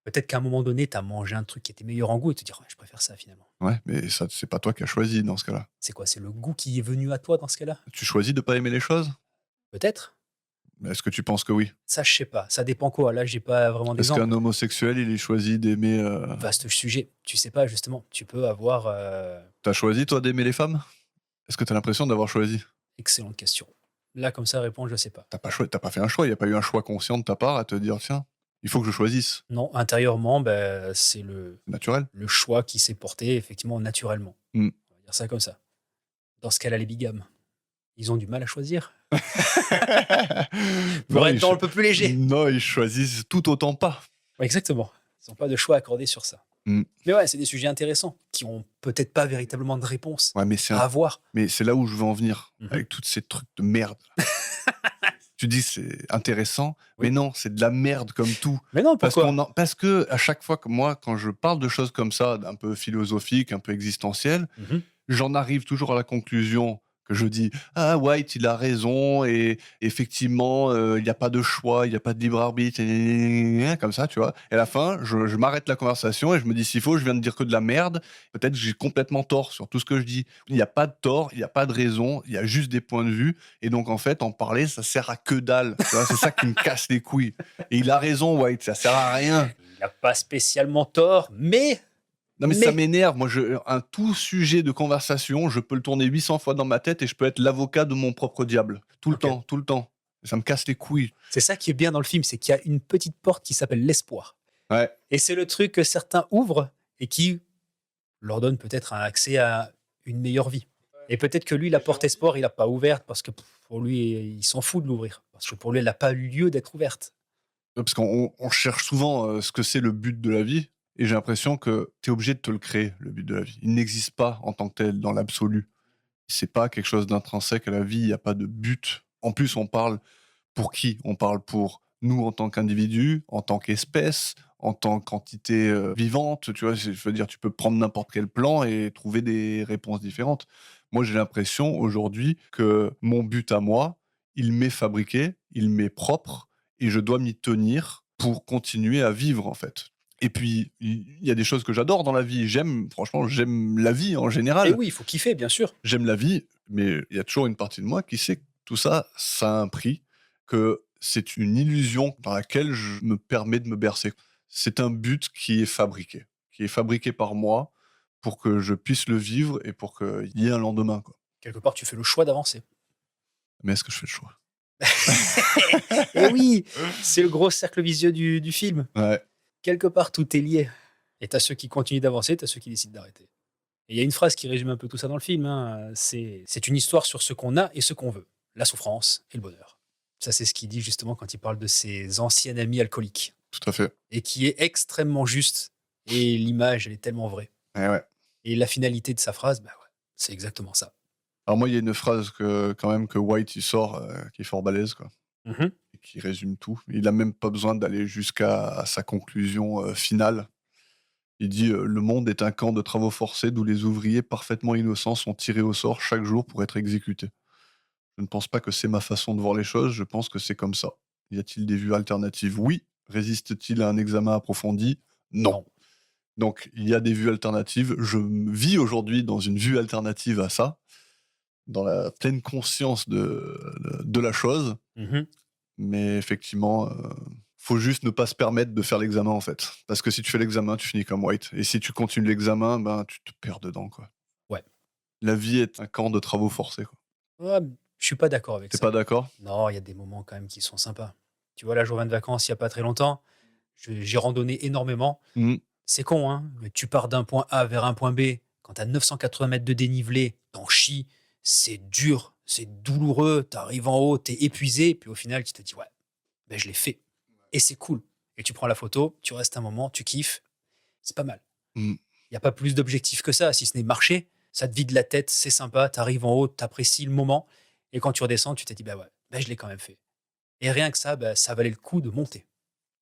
Peut-être qu'à un moment donné, tu as mangé un truc qui était meilleur en goût et te dire ouais, je préfère ça finalement. Ouais, mais ça, c'est pas toi qui as choisi dans ce cas-là. C'est quoi? C'est le goût qui est venu à toi dans ce cas-là? Tu choisis de pas aimer les choses? Peut-être. Mais est-ce que tu penses que oui? Ça, je sais pas. Ça dépend quoi. Là, j'ai pas vraiment Est-ce qu'un d'exemple. homosexuel, il est choisi d'aimer... Vaste sujet. Tu sais pas, justement. Tu peux avoir. T'as choisi, toi, d'aimer les femmes? Est-ce que t'as l'impression d'avoir choisi? Excellente question. Là, comme ça, répondre, je sais pas. T'as pas fait un choix, il n'y a pas eu un choix conscient de ta part à te dire, tiens, il faut que je choisisse. Non, intérieurement, ben, c'est Naturel. le choix qui s'est porté, effectivement, naturellement. Mm. On va dire ça comme ça. Dans ce cas-là, les bigames, ils ont du mal à choisir. Pour Non, être dans le peu plus léger. Non, ils choisissent tout autant pas. Ouais, exactement. Ils n'ont pas de choix accordé sur ça. Mm. Mais ouais, c'est des sujets intéressants qui ont peut-être pas véritablement de réponse Ouais, mais à avoir. mais c'est là où je veux en venir, Mhm. avec tous ces trucs de merde. Tu dis c'est intéressant, Oui. mais non, c'est de la merde comme tout. Mais non, pourquoi? Parce que à chaque fois que moi, quand je parle de choses comme ça, un peu philosophiques, un peu existentielles, Mhm. j'en arrive toujours à la conclusion que je dis ah White il a raison et effectivement il n'y a pas de choix, il n'y a pas de libre arbitre et comme ça tu vois, et à la fin je m'arrête la conversation et je me dis s'il faut je viens de dire que de la merde, peut-être que j'ai complètement tort sur tout ce que je dis. Il n'y a pas de tort, il n'y a pas de raison, il y a juste des points de vue, et donc en fait en parler ça sert à que dalle, tu vois, c'est ça qui me casse les couilles, et il a raison White, ça sert à rien. Il n'a pas spécialement tort, mais Non mais ça m'énerve, moi un tout sujet de conversation, je peux le tourner 800 fois dans ma tête et je peux être l'avocat de mon propre diable. Tout le Ok. temps, tout le temps. Ça me casse les couilles. c'est ça qui est bien dans le film, c'est qu'il y a une petite porte qui s'appelle l'espoir. Ouais. Et c'est le truc que certains ouvrent et qui leur donne peut-être un accès à une meilleure vie. Et peut-être que lui, la porte espoir, il l'a pas ouverte parce que pour lui, il s'en fout de l'ouvrir. Parce que pour lui, elle n'a pas eu lieu d'être ouverte. Parce qu'on cherche souvent ce que c'est le but de la vie, et j'ai l'impression que tu es obligé de te le créer, le but de la vie. Il n'existe pas en tant que tel, dans l'absolu. C'est pas quelque chose d'intrinsèque à la vie, il n'y a pas de but. En plus, on parle pour qui? On parle pour nous en tant qu'individu, en tant qu'espèce, en tant qu'entité vivante. Tu vois, je veux dire, tu peux prendre n'importe quel plan et trouver des réponses différentes. Moi, j'ai l'impression aujourd'hui que mon but à moi, il m'est fabriqué, il m'est propre, et je dois m'y tenir pour continuer à vivre, en fait. Et puis, il y a des choses que j'adore dans la vie. Franchement, j'aime la vie en général. Et oui, il faut kiffer, bien sûr. J'aime la vie, mais il y a toujours une partie de moi qui sait que tout ça, ça a un prix, que c'est une illusion dans laquelle je me permets de me bercer. C'est un but qui est fabriqué par moi pour que je puisse le vivre et pour qu'il y ait un lendemain, quoi. Quelque part, tu fais le choix d'avancer. Mais est-ce que je fais le choix? Et oui, c'est le gros cercle vicieux du film. Ouais. Quelque part, tout est lié. Et t'as ceux qui continuent d'avancer, t'as ceux qui décident d'arrêter. Et il y a une phrase qui résume un peu tout ça dans le film. Hein. C'est une histoire sur ce qu'on a et ce qu'on veut. La souffrance et le bonheur. Ça, c'est ce qu'il dit justement quand il parle de ses anciens amis alcooliques. Tout à fait. Et qui est extrêmement juste. Et l'image, elle est tellement vraie. Ouais. Et la finalité de sa phrase, bah ouais, c'est exactement ça. Alors moi, il y a une phrase quand même que White il sort qui est fort balèze, quoi, Mhm. et qui résume tout. Il n'a même pas besoin d'aller jusqu'à sa conclusion finale. Il dit le monde est un camp de travaux forcés d'où les ouvriers parfaitement innocents sont tirés au sort chaque jour pour être exécutés. Je ne pense pas que c'est ma façon de voir les choses, je pense que c'est comme ça. Y a-t-il des vues alternatives? Oui. Résiste-t-il à un examen approfondi? Non. Non. Donc, il y a des vues alternatives. Je vis aujourd'hui dans une vue alternative à ça, dans la pleine conscience de la chose. Mhm. Mais effectivement, faut juste ne pas se permettre de faire l'examen, en fait. Parce que si tu fais l'examen, tu finis comme White. Et si tu continues l'examen, ben, tu te perds dedans, quoi. Ouais. La vie est un camp de travaux forcés, quoi. Ouais, je suis pas d'accord avec T'es ça. pas d'accord? Non, il y a des moments quand même qui sont sympas. Tu vois, là, je reviens de vacances il y a pas très longtemps. J'ai randonné énormément. Mmh. C'est con, hein, mais tu pars d'un point A vers un point B. Quand tu as 980 mètres de dénivelé, t'en chies. C'est dur, c'est douloureux. Tu arrives en haut, tu es épuisé. Puis au final, tu te dis, ouais, ben, je l'ai fait. Et c'est cool. Et tu prends la photo, tu restes un moment, tu kiffes. C'est pas mal. Mmh. Il n'y a pas plus d'objectif que ça, si ce n'est marcher. Ça te vide la tête, c'est sympa. Tu arrives en haut, tu apprécies le moment. Et quand tu redescends, tu te dis, bah ouais, ben, je l'ai quand même fait. Et rien que ça, bah, ça valait le coup de monter.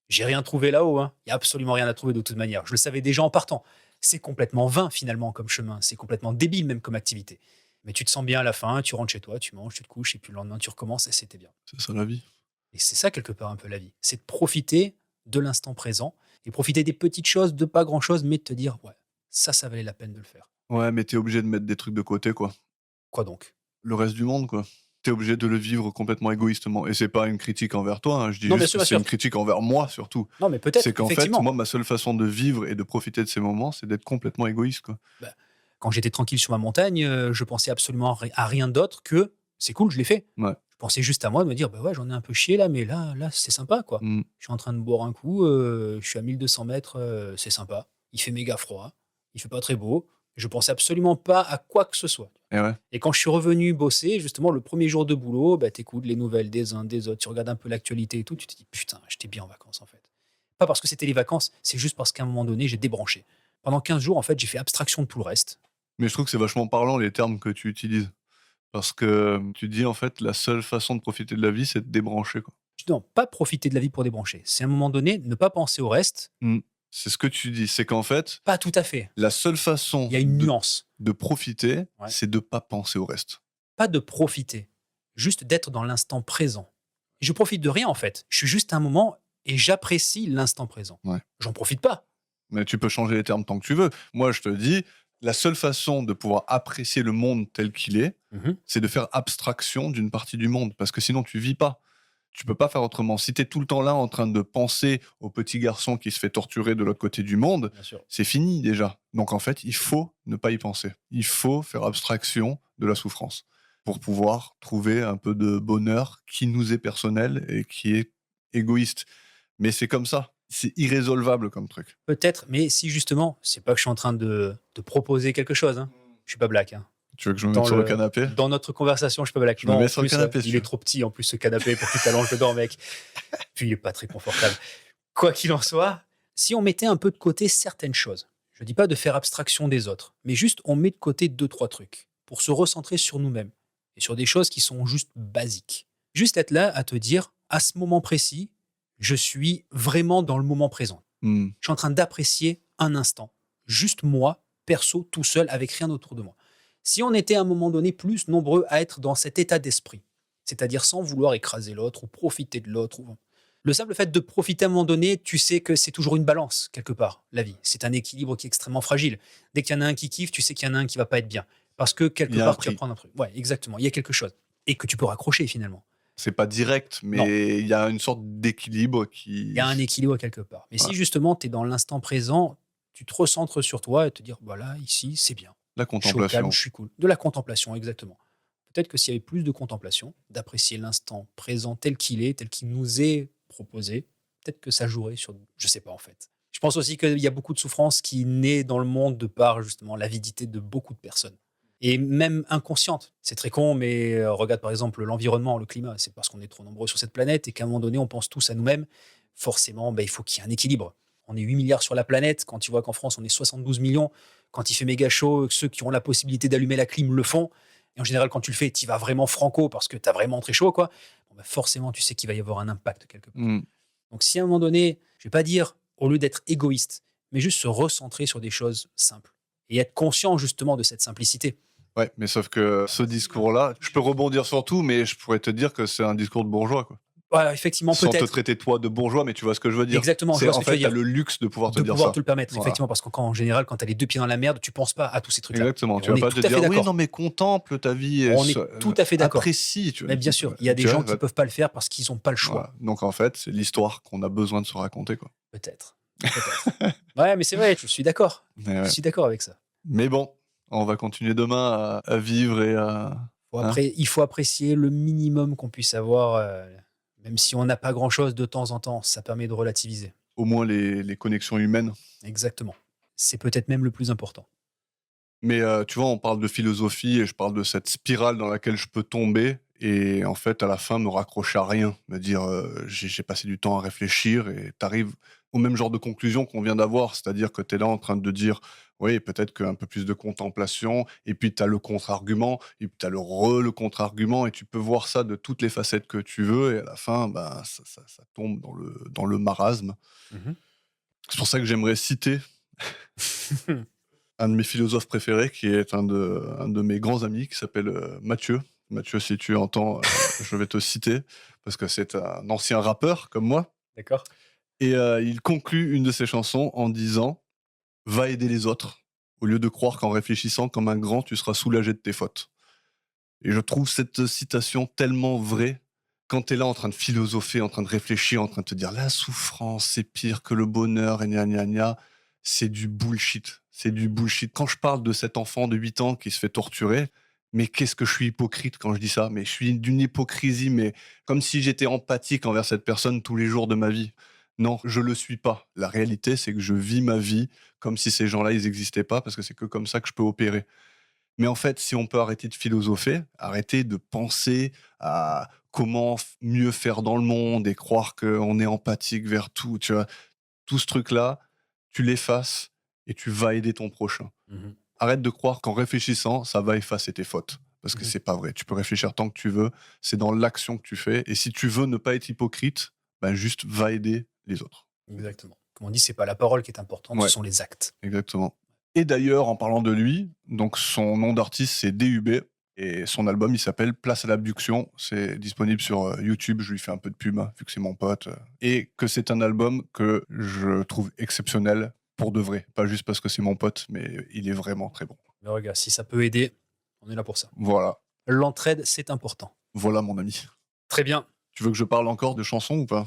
J'ai rien trouvé là-haut, hein. Il y a absolument rien à trouver de toute manière. Je le savais déjà en partant. C'est complètement vain finalement comme chemin, c'est complètement débile même comme activité. Mais tu te sens bien à la fin, tu rentres chez toi, tu manges, tu te couches et puis le lendemain tu recommences et c'était bien. C'est ça la vie. Et c'est ça quelque part un peu la vie, c'est de profiter de l'instant présent et profiter des petites choses, de pas grand-chose, mais de te dire ouais, ça valait la peine de le faire. Ouais, mais t'es obligé de mettre des trucs de côté, quoi. Quoi donc? Le reste du monde, quoi. T'es obligé de le vivre complètement égoïstement. Et c'est pas une critique envers toi, hein, je dis Non, bien juste sûr, que bien c'est une sûr. critique envers moi, surtout. Non, mais C'est peut-être, qu'en fait, effectivement. moi, ma seule façon de vivre et de profiter de ces moments, c'est d'être complètement égoïste, quoi. Bah, quand j'étais tranquille sur ma montagne, je pensais absolument à rien d'autre que c'est cool, je l'ai fait. Ouais. Je pensais juste à moi, de me dire bah ouais, j'en ai un peu chié là, mais là, c'est sympa quoi. Mmh. Je suis en train de boire un coup, je suis à 1200 mètres, c'est sympa. Il fait méga froid, il fait pas très beau. Je pensais absolument pas à quoi que ce soit. Et ouais. Et quand je suis revenu bosser, justement, le premier jour de boulot, bah, t'écoutes les nouvelles des uns, des autres, tu regardes un peu l'actualité et tout, tu te dis putain, j'étais bien en vacances en fait. Pas parce que c'était les vacances, c'est juste parce qu'à un moment donné, j'ai débranché. Pendant 15 jours, en fait, j'ai fait abstraction de tout le reste. Mais je trouve que c'est vachement parlant les termes que tu utilises. Parce que tu dis, en fait, la seule façon de profiter de la vie, c'est de débrancher, quoi. Non, pas profiter de la vie pour débrancher. C'est à un moment donné, ne pas penser au reste. Mmh. C'est ce que tu dis. C'est qu'en fait, Pas tout à fait. la seule façon Il y a une nuance. de profiter, Ouais. c'est de pas penser au reste. Pas de profiter. Juste d'être dans l'instant présent. Et je profite de rien, en fait. Je suis juste à un moment et j'apprécie l'instant présent. Ouais. J'en profite pas. Mais tu peux changer les termes tant que tu veux. Moi, je te dis, la seule façon de pouvoir apprécier le monde tel qu'il est, c'est de faire abstraction d'une partie du monde. Parce que sinon, tu vis pas. Tu peux pas faire autrement. Si tu es tout le temps là en train de penser au petit garçon qui se fait torturer de l'autre côté du monde, Bien sûr. c'est fini déjà. Donc en fait, il faut ne pas y penser. Il faut faire abstraction de la souffrance pour pouvoir trouver un peu de bonheur qui nous est personnel et qui est égoïste. Mais c'est comme ça. C'est irrésolvable comme truc. Peut-être, mais si justement, c'est pas que je suis en train de proposer quelque chose. Hein. Je suis pas black. Hein. Tu veux que je me mette sur le canapé? Dans notre conversation, je suis pas black. Je me Non, mets en sur le plus, canapé, si il tu est veux. trop petit en plus ce canapé pour que tu t'allonges dedans, mec. Puis il est pas très confortable. Quoi qu'il en soit, si on mettait un peu de côté certaines choses, je dis pas de faire abstraction des autres, mais juste on met de côté 2 3 trucs pour se recentrer sur nous-mêmes et sur des choses qui sont juste basiques. Juste être là à te dire, à ce moment précis, je suis vraiment dans le moment présent. Mmh. Je suis en train d'apprécier un instant. Juste moi, perso, tout seul, avec rien autour de moi. Si on était à un moment donné plus nombreux à être dans cet état d'esprit, c'est-à-dire sans vouloir écraser l'autre ou profiter de l'autre, le simple fait de profiter à un moment donné, tu sais que c'est toujours une balance, quelque part, la vie. C'est un équilibre qui est extrêmement fragile. Dès qu'il y en a un qui kiffe, tu sais qu'il y en a un qui va pas être bien. Parce que quelque Il y a un part, tu vas prix. prendre un truc. Ouais, exactement. Il y a quelque chose. Et que tu peux raccrocher finalement. C'est pas direct, Non. mais il y a une sorte d'équilibre qui. Il y a un équilibre quelque part. Mais Ouais. si justement tu es dans l'instant présent, tu te recentres sur toi et te dire voilà, ici, c'est bien. La Je suis au contemplation. calme, je suis cool. De la contemplation, exactement. Peut-être que s'il y avait plus de contemplation, d'apprécier l'instant présent tel qu'il est, tel qu'il nous est proposé, peut-être que ça jouerait sur. Je sais pas en fait. Je pense aussi qu'il y a beaucoup de souffrance qui naît dans le monde de par justement l'avidité de beaucoup de personnes. Et même inconsciente. C'est très con, mais regarde par exemple l'environnement, le climat. C'est parce qu'on est trop nombreux sur cette planète et qu'à un moment donné, on pense tous à nous-mêmes. Forcément, il faut qu'il y ait un équilibre. On est 8 milliards sur la planète. Quand tu vois qu'en France, on est 72 millions, quand il fait méga chaud, ceux qui ont la possibilité d'allumer la clim le font. Et en général, quand tu le fais, tu vas vraiment franco parce que tu as vraiment très chaud, quoi. Forcément, tu sais qu'il va y avoir un impact quelque part. Mmh. Donc, si à un moment donné, je vais pas dire au lieu d'être égoïste, mais juste se recentrer sur des choses simples et être conscient justement de cette simplicité. Ouais, mais sauf que ce discours-là, je peux rebondir sur tout, mais je pourrais te dire que c'est un discours de bourgeois, quoi. Ouais, effectivement, Sans te peut-être. traiter toi de bourgeois, mais tu vois ce que je veux dire. Exactement, je C'est vois ce en que tu veux fait, tu as dire. le luxe de pouvoir te De dire pouvoir ça. te le permettre, Voilà. effectivement, parce qu'en général, quand tu as les 2 pieds dans la merde, tu penses pas à tous ces trucs-là. Exactement. Et Tu on vas est pas tout te à fait dire: «Oui, d'accord. non, mais contemple ta vie et On est tout à fait d'accord. apprécie», tu vois? Mais bien sûr, il y a des Tu vois? gens qui peuvent pas le faire parce qu'ils ont pas le choix. Voilà. Donc en fait, c'est l'histoire qu'on a besoin de se raconter, quoi. Peut-être, peut-être. Ouais, mais c'est vrai, je suis d'accord. Mais Je ouais. suis d'accord avec ça. Mais bon, on va continuer demain à vivre et à hein? Il faut apprécier le minimum qu'on puisse avoir, même si on n'a pas grand-chose de temps en temps, ça permet de relativiser. Au moins les connexions humaines. Exactement. C'est peut-être même le plus important. Mais tu vois, on parle de philosophie et je parle de cette spirale dans laquelle je peux tomber et en fait, à la fin, me raccrocher à rien. Me dire, «J'ai passé du temps à réfléchir» et tu arrives au même genre de conclusion qu'on vient d'avoir. C'est-à-dire que tu es là en train de dire: «Oui, peut-être qu'un peu plus de contemplation» et puis tu as le contre-argument et puis tu as le contre-argument et tu peux voir ça de toutes les facettes que tu veux et à la fin, ben, ça tombe dans le marasme. Mmh. C'est pour ça que j'aimerais citer un de mes philosophes préférés qui est un de mes grands amis qui s'appelle, Mathieu. Mathieu, si tu entends, je vais te citer parce que c'est un ancien rappeur comme moi D'accord. et il conclut une de ses chansons en disant: «Va aider les autres, au lieu de croire qu'en réfléchissant comme un grand, tu seras soulagé de tes fautes». Et je trouve cette citation tellement vraie quand tu es là en train de philosopher, en train de réfléchir, en train de te dire: «La souffrance, c'est pire que le bonheur et gna gna gna». C'est du bullshit, c'est du bullshit. Quand je parle de cet enfant de 8 ans qui se fait torturer, mais qu'est-ce que je suis hypocrite quand je dis ça, mais je suis d'une hypocrisie, mais comme si j'étais empathique envers cette personne tous les jours de ma vie. Non, je le suis pas. La réalité, c'est que je vis ma vie comme si ces gens-là, ils existaient pas parce que c'est que comme ça que je peux opérer. Mais en fait, si on peut arrêter de philosopher, arrêter de penser à comment mieux faire dans le monde et croire qu'on est empathique vers tout, tu vois? Tout ce truc-là, tu l'effaces et tu vas aider ton prochain. Mmh. Arrête de croire qu'en réfléchissant, ça va effacer tes fautes. Parce que Mmh. c'est pas vrai. Tu peux réfléchir tant que tu veux. C'est dans l'action que tu fais. Et si tu veux ne pas être hypocrite, ben juste va aider les autres. Exactement. Comme on dit, c'est pas la parole qui est importante, ce Ouais, sont les actes. exactement. Et d'ailleurs, en parlant de lui, donc son nom d'artiste c'est DUB et son album il s'appelle Place à l'abduction. C'est disponible sur YouTube. Je lui fais un peu de pub hein, vu que c'est mon pote et que c'est un album que je trouve exceptionnel pour de vrai. Pas juste parce que c'est mon pote, mais il est vraiment très bon. Mais regarde, si ça peut aider, on est là pour ça. Voilà, L'entraide, c'est important. voilà mon ami. Très bien. Tu veux que je parle encore de chansons ou pas?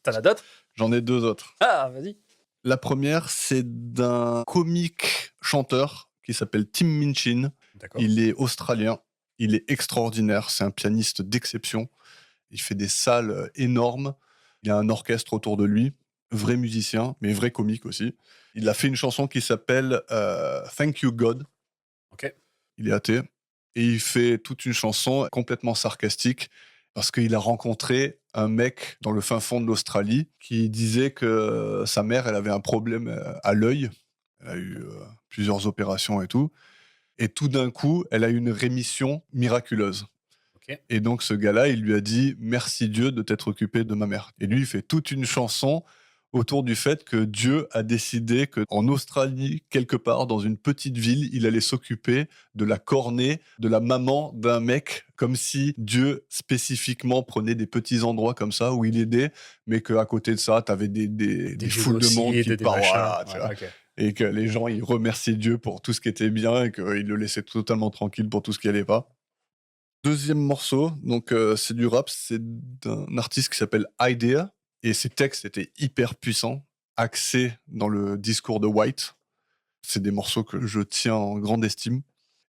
Tu en as d'autres? J'en ai 2 autres. Ah, vas-y. La première, c'est d'un comique chanteur qui s'appelle Tim Minchin. D'accord. Il est australien, il est extraordinaire, c'est un pianiste d'exception. Il fait des salles, énormes. Il a un orchestre autour de lui, vrai musicien, mais vrai comique aussi. Il a fait une chanson qui s'appelle, Thank You God. OK. Il est athée et il fait toute une chanson complètement sarcastique parce qu'il a rencontré un mec dans le fin fond de l'Australie qui disait que sa mère, elle avait un problème, à l'œil. Elle a eu, plusieurs opérations et tout et tout d'un coup, elle a eu une rémission miraculeuse OK. et donc ce gars-là, il lui a dit: «Merci Dieu de t'être occupé de ma mère» et lui, il fait toute une chanson autour du fait que Dieu a décidé qu'en Australie, quelque part dans une petite ville, il allait s'occuper de la cornée de la maman d'un mec, comme si Dieu spécifiquement prenait des petits endroits comme ça où il aidait, mais qu'à côté de ça, tu avais des foules de monde qui des partent, machins. voilà, tu Ouais, vois? OK. Et que les gens, ils remerciaient Dieu pour tout ce qui était bien et qu'ils le laissaient totalement tranquille pour tout ce qui allait pas. Deuxième morceau, donc c'est du rap, c'est d'un artiste qui s'appelle Idea et ses textes étaient hyper puissants, axés dans le discours de White. C'est des morceaux que je tiens en grande estime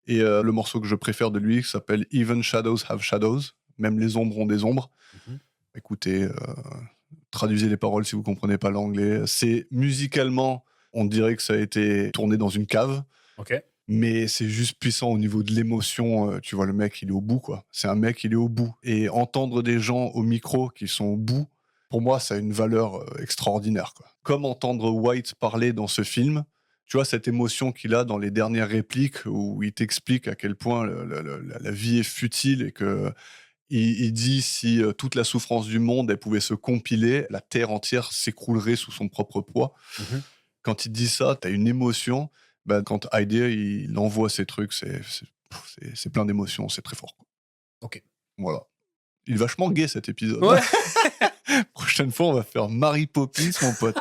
et le morceau que je préfère de lui s'appelle Even Shadows Have Shadows, même les ombres ont des ombres. Mmh. Écoutez, traduisez les paroles si vous comprenez pas l'anglais. C'est musicalement, on dirait que ça a été tourné dans une cave. OK. Mais c'est juste puissant au niveau de l'émotion, tu vois? Le mec, il est au bout, quoi. C'est un mec, il est au bout et entendre des gens au micro qui sont au bout, pour moi, ça a une valeur, extraordinaire, quoi. Comme entendre White parler dans ce film, tu vois? Cette émotion qu'il a dans les dernières répliques où il t'explique à quel point le la vie est futile et qu'il il dit: «Si, toute la souffrance du monde, elle pouvait se compiler, la terre entière s'écroulerait sous son propre poids». Mmh. Quand il dit ça, tu as une émotion. Bah, quand Idea, il envoie ces trucs, c'est plein d'émotions, c'est très fort, quoi. OK. Voilà Il est vachement gay cet épisode. Ouais. Prochaine fois, on va faire Mary Poppins, mon pote.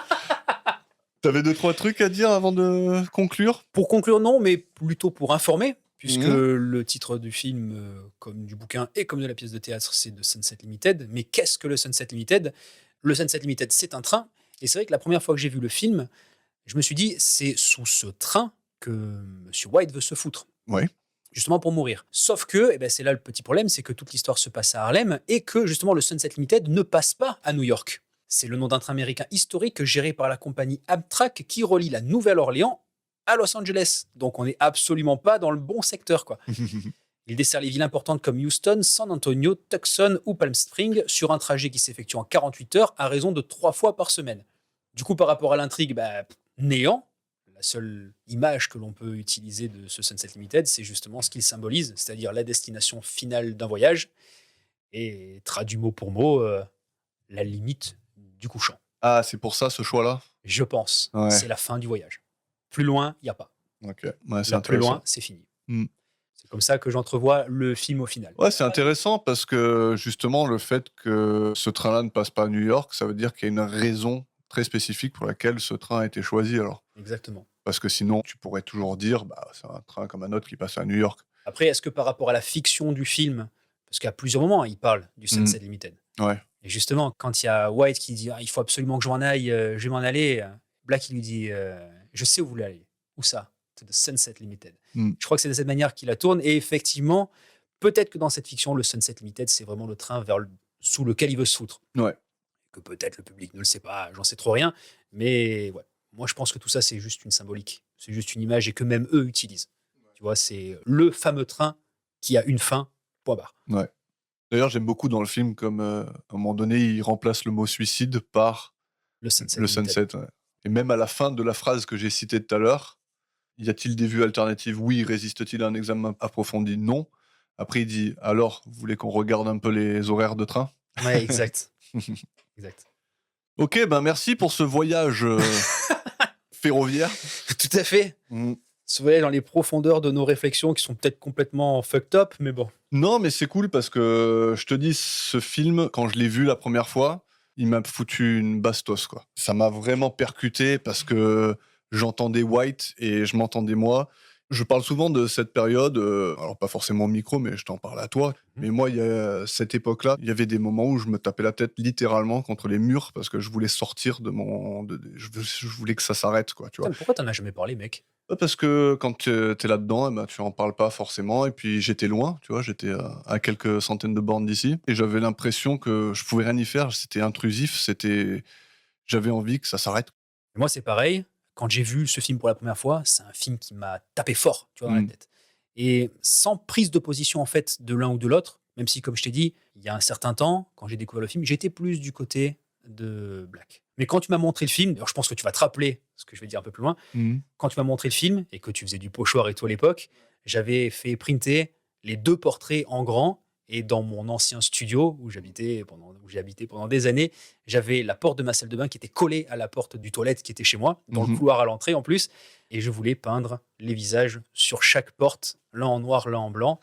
T'avais 2-3 trucs à dire avant de conclure? Pour conclure, non, mais plutôt pour informer, puisque Mhm. le titre du film, comme du bouquin et comme de la pièce de théâtre, c'est The Sunset Limited. Mais qu'est-ce que le Sunset Limited? Le Sunset Limited, c'est un train. Et c'est vrai que la première fois que j'ai vu le film, je me suis dit, c'est sous ce train que Monsieur White veut se foutre. Ouais. Justement pour mourir. Sauf que, eh ben, c'est là le petit problème, c'est que toute l'histoire se passe à Harlem et que justement le Sunset Limited ne passe pas à New York. C'est le nom d'un train américain historique géré par la compagnie Amtrak qui relie la Nouvelle-Orléans à Los Angeles. Donc on n'est absolument pas dans le bon secteur, quoi. Il dessert les villes importantes comme Houston, San Antonio, Tucson ou Palm Springs sur un trajet qui s'effectue en 48 heures à raison de 3 fois par semaine. Du coup, par rapport à l'intrigue, néant. La seule image que l'on peut utiliser de ce Sunset Limited, c'est justement ce qu'il symbolise, c'est-à-dire la destination finale d'un voyage, et traduit mot pour mot, la limite du couchant. Ah, c'est pour ça ce choix-là? Je pense, Ouais. c'est la fin du voyage. Plus loin, il n'y a pas. Ok, ouais, c'est Là, plus intéressant. loin, c'est fini. Mm. C'est comme ça que j'entrevois le film au final. Ouais, c'est intéressant parce que justement, le fait que ce train-là ne passe pas à New York, ça veut dire qu'il y a une raison très spécifique pour laquelle ce train a été choisi alors. Exactement. Parce que sinon, tu pourrais toujours dire, c'est un train comme un autre qui passe à New York. Après, est-ce que par rapport à la fiction du film, parce qu'à plusieurs moments, il parle du Sunset Limited. Ouais. Et justement, quand il y a White qui dit il faut absolument que je m'en aille, je vais m'en aller, Black il lui dit je sais où vous voulez aller. Où ça? To the Sunset Limited. Je crois que c'est de cette manière qu'il la tourne. Et effectivement, peut-être que dans cette fiction, le Sunset Limited, c'est vraiment le train sous lequel il veut se foutre. Ouais. Que peut-être le public ne le sait pas, j'en sais trop rien. Mais ouais, moi je pense que tout ça, c'est juste une symbolique. C'est juste une image et que même eux utilisent. Tu vois, c'est le fameux train qui a une fin, point barre. Ouais. D'ailleurs, j'aime beaucoup dans le film comme à un moment donné, il remplace le mot suicide par le Sunset. Le Sunset, ouais. Et même à la fin de la phrase que j'ai citée tout à l'heure, y a-t-il des vues alternatives? Oui. Résiste-t-il à un examen approfondi? Non. Après, il dit alors, vous voulez qu'on regarde un peu les horaires de train? Ouais, exact. Exact. Ok, merci pour ce voyage ferroviaire. Tout à fait. Se voyager dans les profondeurs de nos réflexions qui sont peut-être complètement fucked up, mais bon. Non, mais c'est cool parce que je te dis, ce film, quand je l'ai vu la première fois, il m'a foutu une bastos, quoi. Ça m'a vraiment percuté parce que j'entendais White et je m'entendais moi. Je parle souvent de cette période, alors pas forcément au micro, mais je t'en parle à toi. Mais moi, il y a cette époque-là, il y avait des moments où je me tapais la tête littéralement contre les murs parce que je voulais sortir de mon... je voulais que ça s'arrête, quoi, tu vois. Putain, pourquoi t'en as jamais parlé, mec? Parce que quand t'es là-dedans, tu en parles pas forcément. Et puis j'étais loin, tu vois, j'étais à quelques centaines de bornes d'ici. Et j'avais l'impression que je pouvais rien y faire. C'était intrusif, j'avais envie que ça s'arrête. Moi, c'est pareil. Quand j'ai vu ce film pour la première fois, c'est un film qui m'a tapé fort, tu vois, dans la tête. Et sans prise de position, en fait, de l'un ou de l'autre, même si, comme je t'ai dit, il y a un certain temps, quand j'ai découvert le film, j'étais plus du côté de Black. Mais quand tu m'as montré le film, d'ailleurs, je pense que tu vas te rappeler ce que je vais dire un peu plus loin, quand tu m'as montré le film et que tu faisais du pochoir et tout à l'époque, j'avais fait printer les 2 portraits en grand. Et dans mon ancien studio où j'ai habité pendant des années, j'avais la porte de ma salle de bain qui était collée à la porte du toilette qui était chez moi, dans le couloir à l'entrée en plus. Et je voulais peindre les visages sur chaque porte, l'un en noir, l'un en blanc.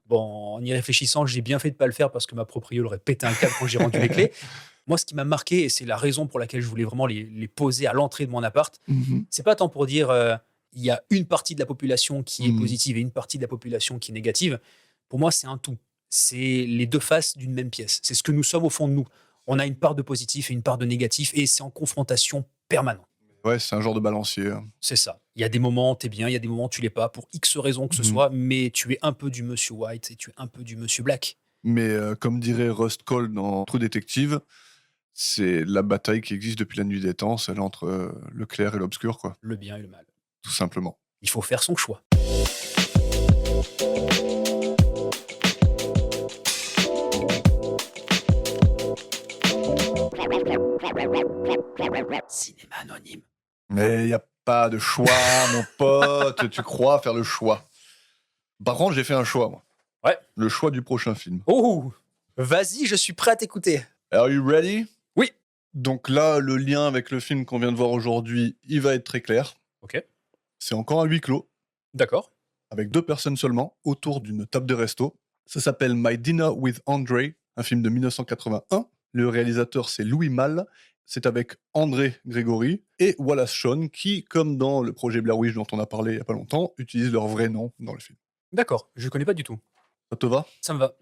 Bon, en y réfléchissant, j'ai bien fait de pas le faire parce que ma proprio aurait pété un câble quand j'ai rendu les clés. Moi, ce qui m'a marqué, et c'est la raison pour laquelle je voulais vraiment les poser à l'entrée de mon appart, c'est pas tant pour dire il y a une partie de la population qui est positive et une partie de la population qui est négative. Pour moi, c'est un tout. C'est les 2 faces d'une même pièce. C'est ce que nous sommes au fond de nous. On a une part de positif et une part de négatif et c'est en confrontation permanente. Ouais, c'est un genre de balancier. C'est ça. Il y a des moments, t'es bien, il y a des moments, tu l'es pas, pour X raisons que ce soit, mais tu es un peu du Monsieur White et tu es un peu du Monsieur Black. Mais comme dirait Rust Cole dans True Detective, c'est la bataille qui existe depuis la nuit des temps, celle entre le clair et l'obscur, quoi. Le bien et le mal. Tout simplement. Il faut faire son choix. Cinéma anonyme. Mais il n'y a pas de choix, mon pote. Tu crois faire le choix. Par contre, j'ai fait un choix, moi. Ouais. Le choix du prochain film. Oh, vas-y, je suis prêt à t'écouter. Are you ready? Oui. Donc là, le lien avec le film qu'on vient de voir aujourd'hui, il va être très clair. Ok. C'est encore un huis clos. D'accord. Avec 2 personnes seulement, autour d'une table de resto. Ça s'appelle My Dinner with Andre, un film de 1981. Le réalisateur, c'est Louis Malle. C'est avec André Grégory et Wallace Shawn qui, comme dans le projet Blair Witch dont on a parlé il n'y a pas longtemps, utilisent leur vrai nom dans le film. D'accord, je connais pas du tout. Ça te va ? Ça me va.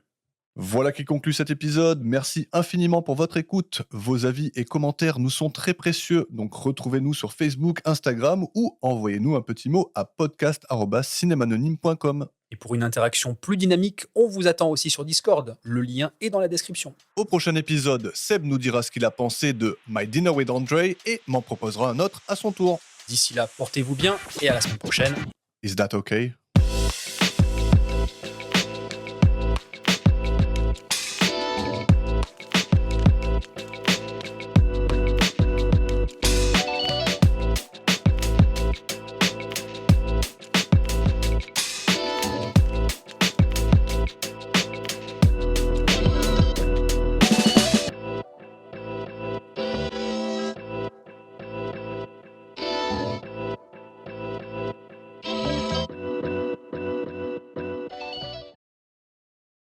Voilà qui conclut cet épisode. Merci infiniment pour votre écoute. Vos avis et commentaires nous sont très précieux, donc retrouvez-nous sur Facebook, Instagram ou envoyez-nous un petit mot à podcast@cinemanonyme.com. Et pour une interaction plus dynamique, on vous attend aussi sur Discord. Le lien est dans la description. Au prochain épisode, Seb nous dira ce qu'il a pensé de My Dinner with Andre et m'en proposera un autre à son tour. D'ici là, portez-vous bien et à la semaine prochaine. Is that okay?